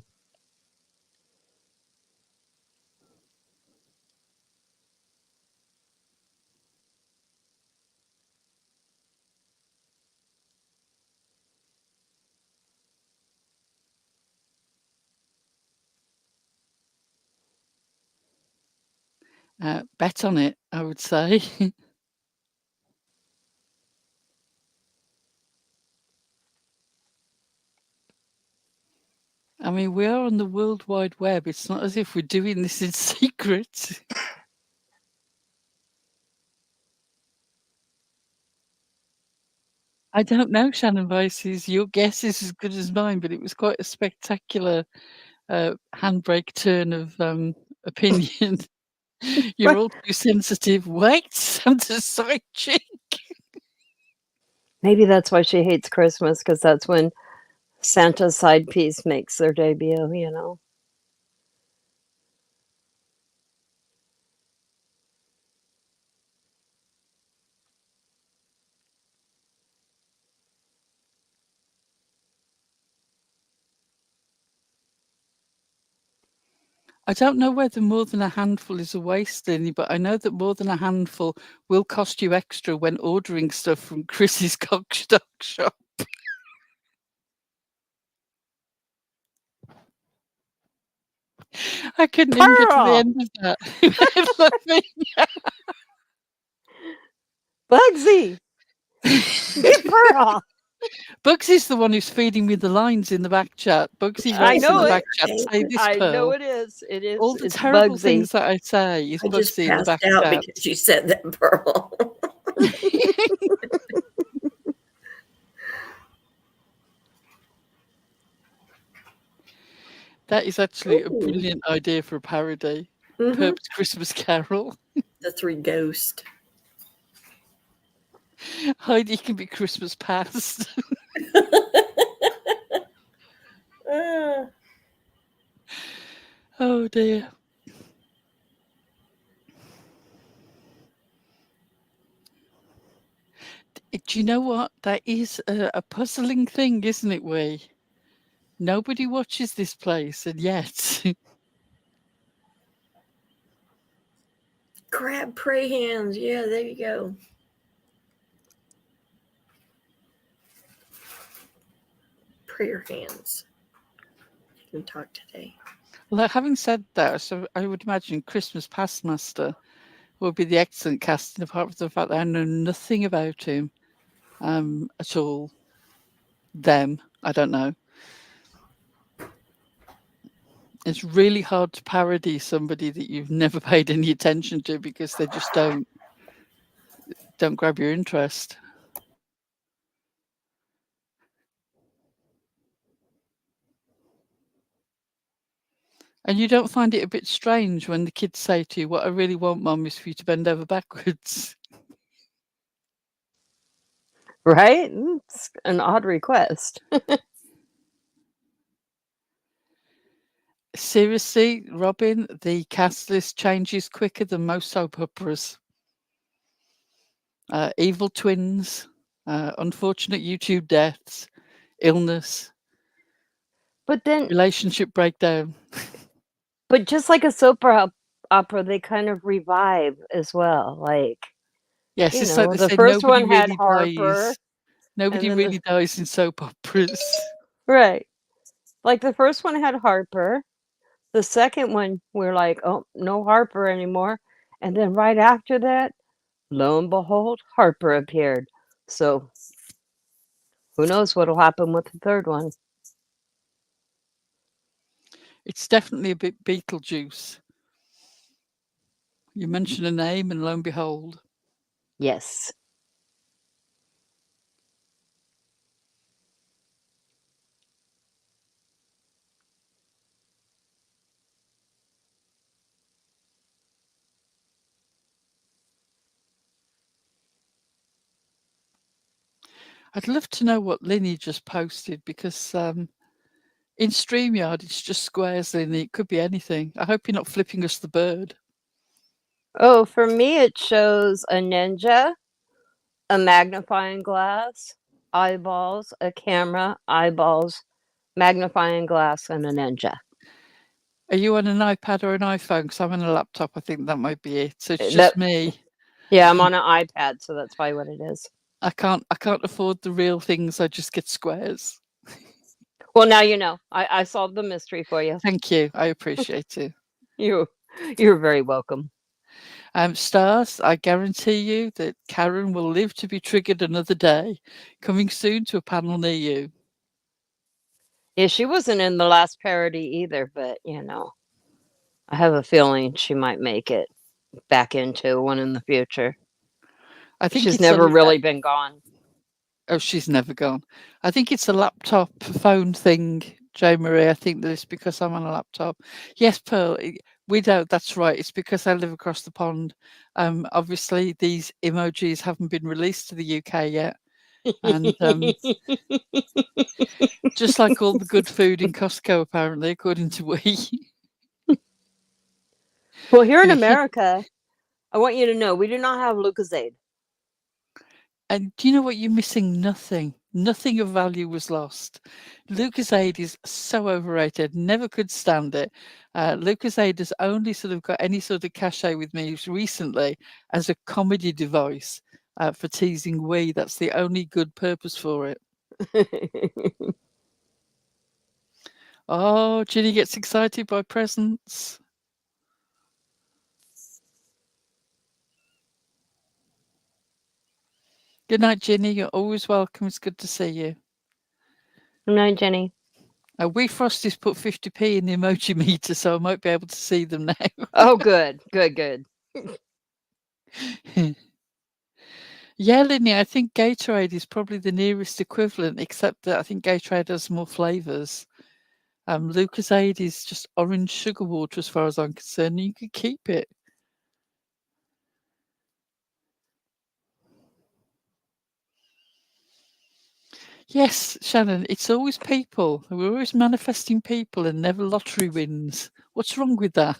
Bet on it, I would say. I mean, we are on the World Wide Web. It's not as if we're doing this in secret. I don't know, Shannon Vices. Your guess is as good as mine, but it was quite a spectacular handbrake turn of opinion. You're all too sensitive. Wait, Santa's side chick. Maybe that's why she hates Christmas, because that's when Santa's side piece makes their debut, you know? I don't know whether more than a handful is a waste, Linny, but I know that more than a handful will cost you extra when ordering stuff from Chris's Cockstock shop. I couldn't even get to the end of that. Bugsy! Pearl! Bugsy's the one who's feeding me the lines in the back chat. Bugsy I writes in know the it. back chat, say this, I know Pearl. it is. It is. All the It's terrible Bugsy. things that I say is I just Bugsy in the passed back out chat. because you said that, Pearl. That is actually a brilliant idea for a parody. Perp's Christmas Carol. The Three Ghosts. Heidi can be Christmas past. Oh dear. Do you know what? That is a puzzling thing, isn't it, Wee? Nobody watches this place, and yet... Crab pray hands. Yeah, there you go. Prayer hands. You can talk today. Well, having said that, so I would imagine Christmas Past Master would be the excellent casting, apart from the fact that I know nothing about him at all. Them, I don't know. It's really hard to parody somebody that you've never paid any attention to because they just don't grab your interest. And you don't find it a bit strange when the kids say to you, "What I really want, Mum, is for you to bend over backwards." Right? It's an odd request. Seriously, Robin, the cast list changes quicker than most soap operas. Evil twins, unfortunate YouTube deaths, illness, But then, relationship breakdown. but just like a soap opera, they kind of revive as well. Like, Yes, you it's know, like they the say first nobody one had really Harper. dies. Nobody then really dies in soap operas. Right. Like the first one had Harper. The second one, we're like, oh, no Harper anymore. And then right after that, lo and behold, Harper appeared. So Who knows what'll happen with the third one? It's definitely a bit Beetlejuice. You mention a name, and lo and behold. Yes. I'd love to know what Linny just posted, because in StreamYard it's just squares, Linny. It could be anything. I hope you're not flipping us the bird. Oh, for me, it shows a ninja, a magnifying glass, eyeballs, a camera, eyeballs, magnifying glass, and a ninja. Are you on an iPad or an iPhone? Because I'm on a laptop. I think that might be it. So it's just That- me. Yeah, I'm on an iPad, so that's probably what it is. I can't afford the real things. I just get squares. Well, now you know. I solved the mystery for you. Thank you. I appreciate it. You're very welcome. Stars, I guarantee you that Karen will live to be triggered another day. Coming soon to a panel near you. Yeah, she wasn't in the last parody either, but you know, I have a feeling she might make it back into one in the future. I think She's it's never really been gone. Oh, she's never gone. I think it's a laptop phone thing, Jo Marie. I think that it's because I'm on a laptop. Yes, Pearl, we don't. That's right. It's because I live across the pond. Obviously, these emojis haven't been released to the UK yet. And just like all the good food in Costco, apparently, according to we. Well, here in America, I want you to know we do not have Lucozade. And do you know what? You're missing nothing. Nothing of value was lost. Lucozade is so overrated. Never could stand it. Lucozade has only sort of got any sort of cachet with me recently as a comedy device for teasing we. That's the only good purpose for it. Oh, Ginny gets excited by presents. Good night, Ginny. You're always welcome. It's good to see you. Good night, Jenny. We Frosties put 50p in the emoji meter, so I might be able to see them now. Oh, good. Yeah, Linny, I think Gatorade is probably the nearest equivalent, except that I think Gatorade has more flavours. Lucozade is just orange sugar water, as far as I'm concerned. You could keep it. Yes, Shannon, it's always people. We're always manifesting people and never lottery wins. What's wrong with that?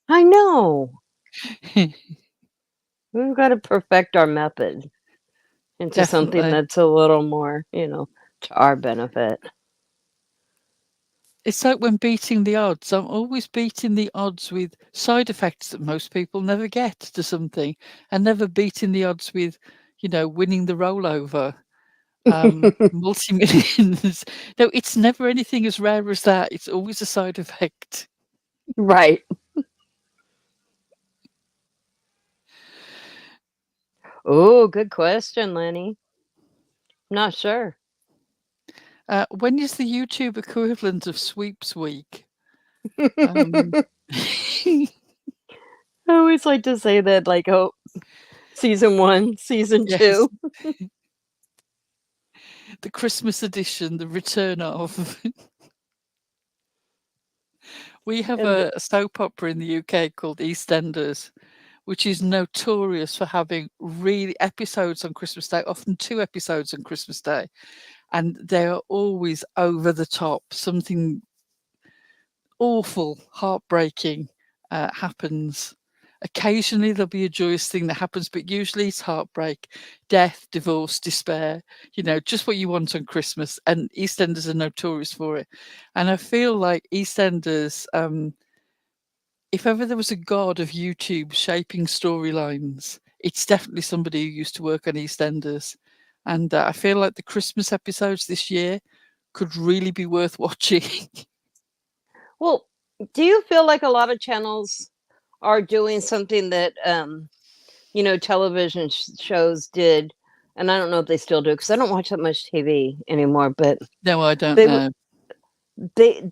I know. We've got to perfect our method into something Definitely. that's a little more, to our benefit. It's like when beating the odds. I'm always beating the odds with side effects that most people never get to something, and never beating the odds with, winning the rollover, multi-millions. No, it's never anything as rare as that. It's always a side effect. Right. Oh, good question, Lenny. Not sure. When is the YouTube equivalent of Sweeps Week? I always like to say that, like, season 1, season 2. The Christmas edition, the return of. We have a soap opera in the UK called EastEnders, which is notorious for having really episodes on Christmas Day, often 2 episodes on Christmas Day. And they are always over the top. Something awful, heartbreaking happens. Occasionally there'll be a joyous thing that happens, but usually it's heartbreak, death, divorce, despair, just what you want on Christmas. And EastEnders are notorious for it. And I feel like EastEnders, if ever there was a god of YouTube shaping storylines, it's definitely somebody who used to work on EastEnders. And I feel like the Christmas episodes this year could really be worth watching. Well, do you feel like a lot of channels are doing something that, television shows did and I don't know if they still do because I don't watch that much TV anymore. But No, I don't they know.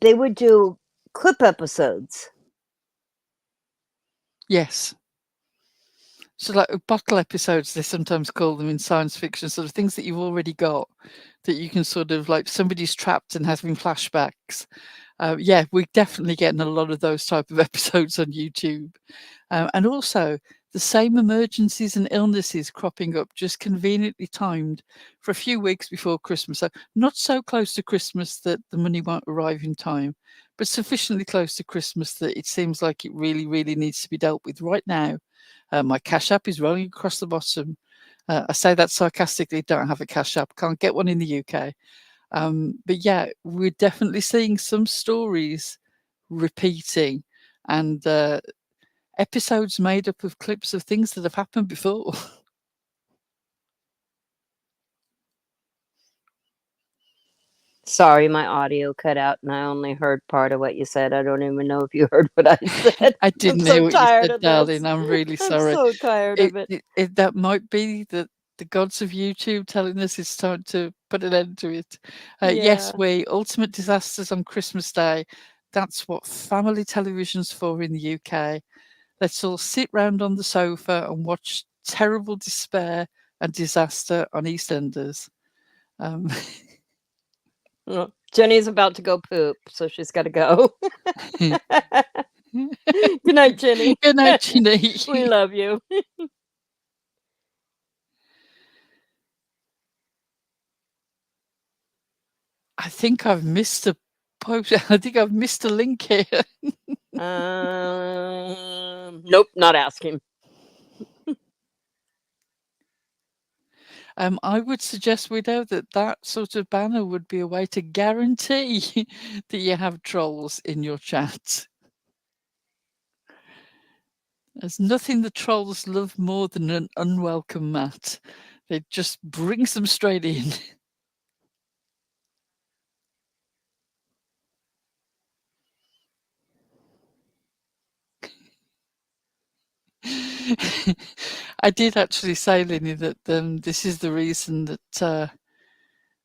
they would do clip episodes. Yes. So like bottle episodes, they sometimes call them in science fiction, sort of things that you've already got that you can sort of like somebody's trapped and having flashbacks. Yeah, we're definitely getting a lot of those type of episodes on YouTube. And also the same emergencies and illnesses cropping up just conveniently timed for a few weeks before Christmas. So not so close to Christmas that the money won't arrive in time, but sufficiently close to Christmas that it seems like it really, really needs to be dealt with right now. My Cash App is rolling across the bottom. I say that sarcastically, don't have a Cash App, can't get one in the UK. But yeah, we're definitely seeing some stories repeating and episodes made up of clips of things that have happened before. Sorry, my audio cut out and I only heard part of what you said. I don't even know if you heard what I said. I didn't I'm hear so what you tired said, of darling. this. I'm really I'm sorry. so tired of it. That might be the gods of YouTube telling us it's time to put an end to it. Yes, Yeah. ultimate disasters on Christmas Day. That's what family television's for in the UK. Let's all sit round on the sofa and watch terrible despair and disaster on EastEnders. Well, Jenny's about to go poop, so she's got to go. Good night, Jenny. Good night, Jenny. We love you. I think I've missed a post. I think I've missed a link here. Nope, not asking. I would suggest, Widow, that sort of banner would be a way to guarantee that you have trolls in your chat. There's nothing the trolls love more than an unwelcome mat. It just brings them straight in. I did actually say, Linny, that this is the reason that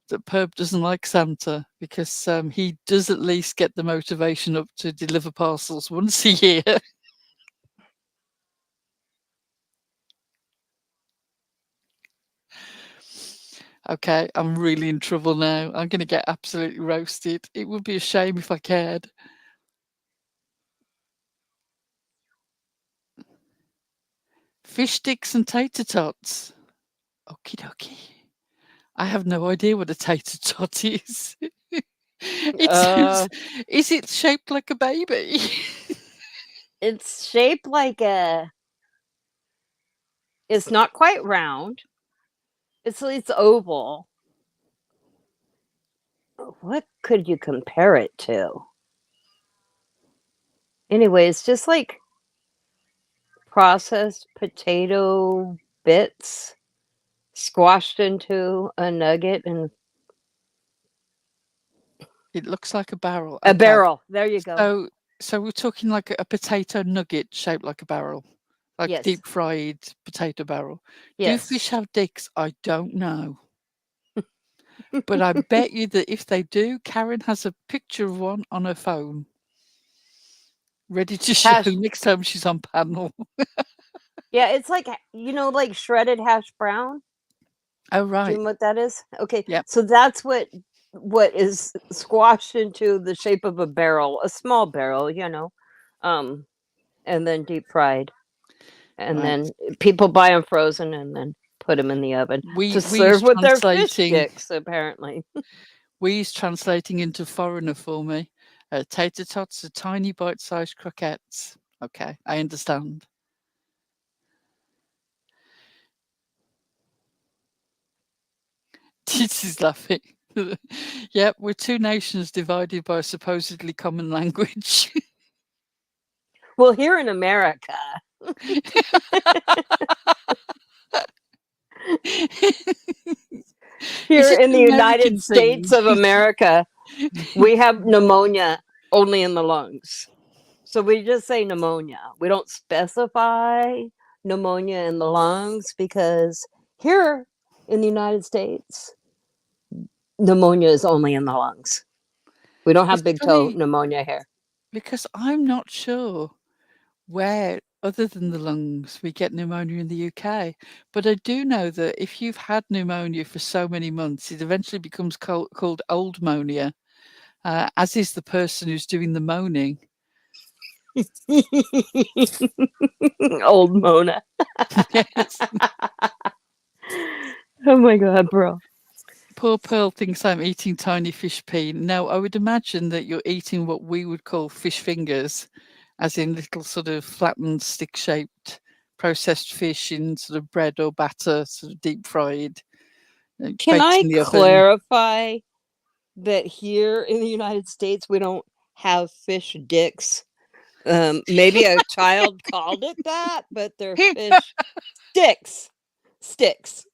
that Perb doesn't like Santa, because he does at least get the motivation up to deliver parcels once a year. Okay, I'm really in trouble now. I'm going to get absolutely roasted. It would be a shame if I cared. Fish sticks and tater tots. Okie dokie. I have no idea what a tater tot is. It says, is it shaped like a baby? It's shaped like it's not quite round. It's oval. What could you compare it to? Anyway, it's just like processed potato bits squashed into a nugget and It looks like a barrel. a Okay. barrel. There you go. So we're talking like a potato nugget shaped like a barrel, like Yes. deep fried potato barrel. Yes. Do fish have dicks? I don't know. But I bet you that if they do, Karen has a picture of one on her phone, ready to show next time she's on panel. Yeah, it's like, like shredded hash brown. Oh, Do right. you know what that is? Okay. Yep. So that's what is squashed into the shape of a barrel, a small barrel, and then deep fried. And Right. then people buy them frozen and then put them in the oven We to serve with their fish translating- sticks, apparently. We's translating into foreigner for me. Tater tots are tiny bite-sized croquettes. Okay, I understand. This is laughing. Yep, we're two nations divided by a supposedly common language. Well, here in America. Here in the United States of America, we have pneumonia only in the lungs. So we just say pneumonia. We don't specify pneumonia in the lungs because here in the United States, pneumonia is only in the lungs. We don't have It's big toe funny pneumonia here. because I'm not sure where, other than the lungs, we get pneumonia in the UK. But I do know that if you've had pneumonia for so many months, it eventually becomes called old pneumonia, as is the person who's doing the moaning. Old Mona. Yes. Oh my God, bro. Poor Pearl thinks I'm eating tiny fish pea. Now, I would imagine that you're eating what we would call fish fingers, as in little sort of flattened, stick-shaped processed fish in sort of bread or batter, sort of deep fried, Can baked I in the oven. clarify that here in the United States, we don't have fish dicks? Maybe a child called it that, but they're fish sticks. Sticks.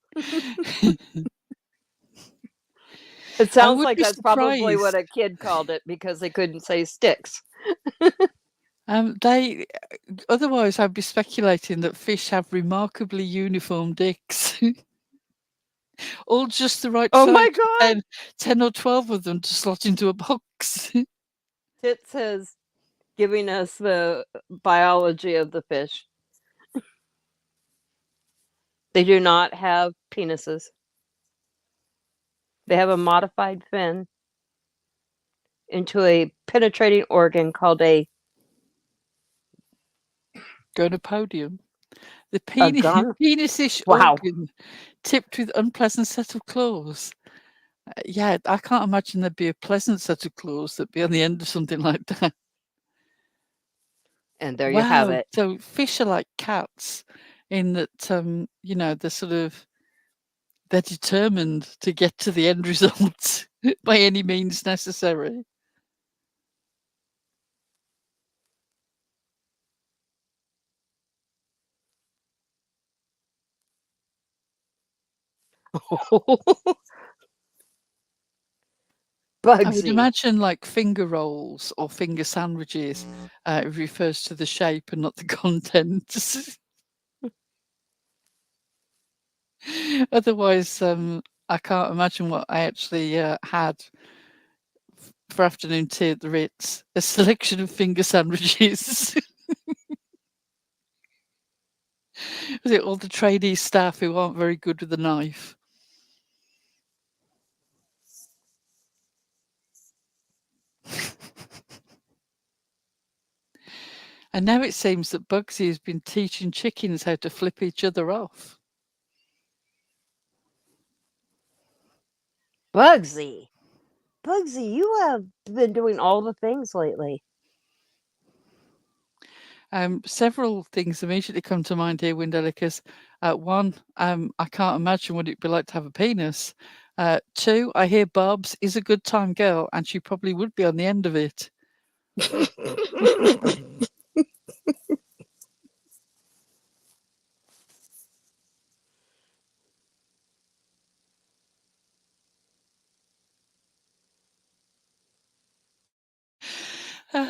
It I sounds would like be that's probably surprised. what a kid called it because they couldn't say sticks. They otherwise I'd be speculating that fish have remarkably uniform dicks. All just the right Oh size my for God. 10 or 12 of them to slot into a box. Tits is giving us the biology of the fish. They do not have penises. They have a modified fin into a penetrating organ called a Gonopodium. The gon. penisish Wow. organ tipped with unpleasant set of claws. Yeah, I can't imagine there'd be a pleasant set of claws that'd be on the end of something like that. And there you have Wow. it. So fish are like cats in that, they're determined to get to the end result by any means necessary. I would Bugsy. imagine like finger rolls or finger sandwiches, it refers to the shape and not the content. Otherwise, I can't imagine what I actually had for afternoon tea at the Ritz. A selection of finger sandwiches. Was it all the trainee staff who aren't very good with a knife? And now it seems that Bugsy has been teaching chickens how to flip each other off. Bugsy. Bugsy, you have been doing all the things lately. Several things immediately come to mind here, Windelicus. One, I can't imagine what it'd be like to have a penis. Two, I hear Barb's is a good time girl, and she probably would be on the end of it.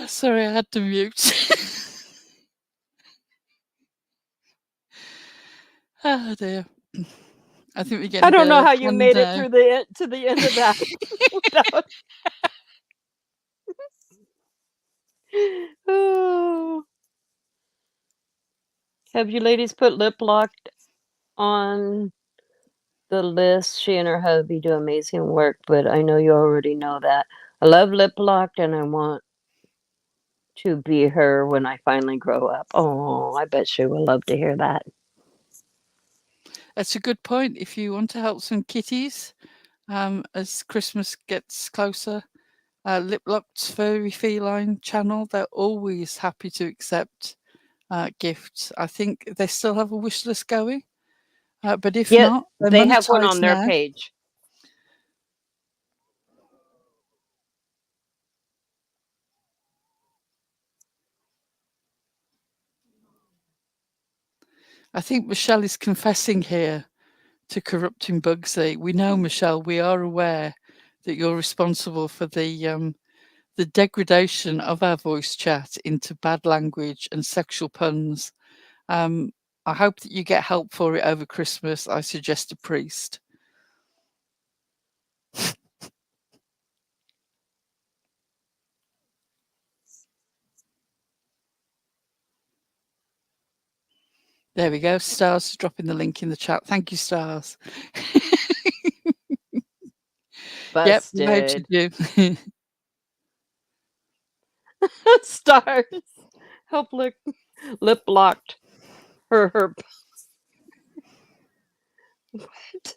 Sorry, I had to mute. Oh dear. I think we're getting I don't know how a bit you fun made it now. through the end of that. Without... Oh. Have you ladies put lip locked on the list? She and her hubby do amazing work, but I know you already know that. I love lip locked and I want to be her when I finally grow up. Oh, I bet she will love to hear that. That's a good point. If you want to help some kitties, as Christmas gets closer, Lip Locked's Furry Feline channel, they're always happy to accept gifts. I think they still have a wish list going, but if Yeah, not, they're they have one on monetized their now. page. I think Michelle is confessing here to corrupting Bugsy. We know, Michelle, we are aware that you're responsible for the degradation of our voice chat into bad language and sexual puns. I hope that you get help for it over Christmas. I suggest a priest. There we go. Stars is dropping the link in the chat. Thank you, Stars. Yep, voted Busted. you. Stars. Help lip locked. Her. What?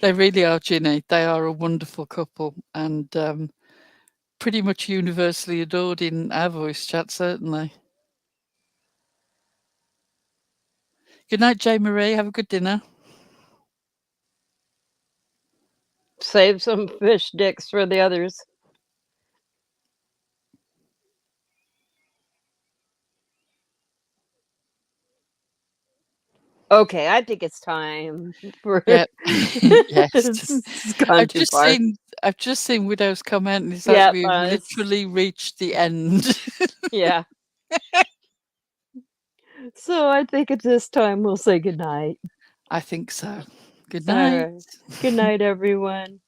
They really are, Ginny. They are a wonderful couple and pretty much universally adored in our voice chat, certainly. Good night, Jay Marie. Have a good dinner. Save some fish dicks for the others. Okay, I think it's time for Yeah. Yes. it's gone I've too far. just seen Widow's comment and it's like Yeah, we've literally reached the end. yeah. So I think at this time we'll say goodnight. I think so. Good All night. right. Good night, everyone.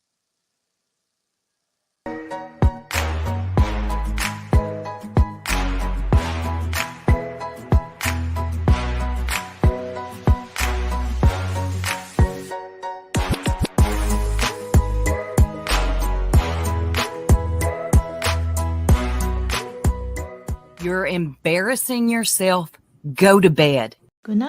You're embarrassing yourself. Go to bed. Good night.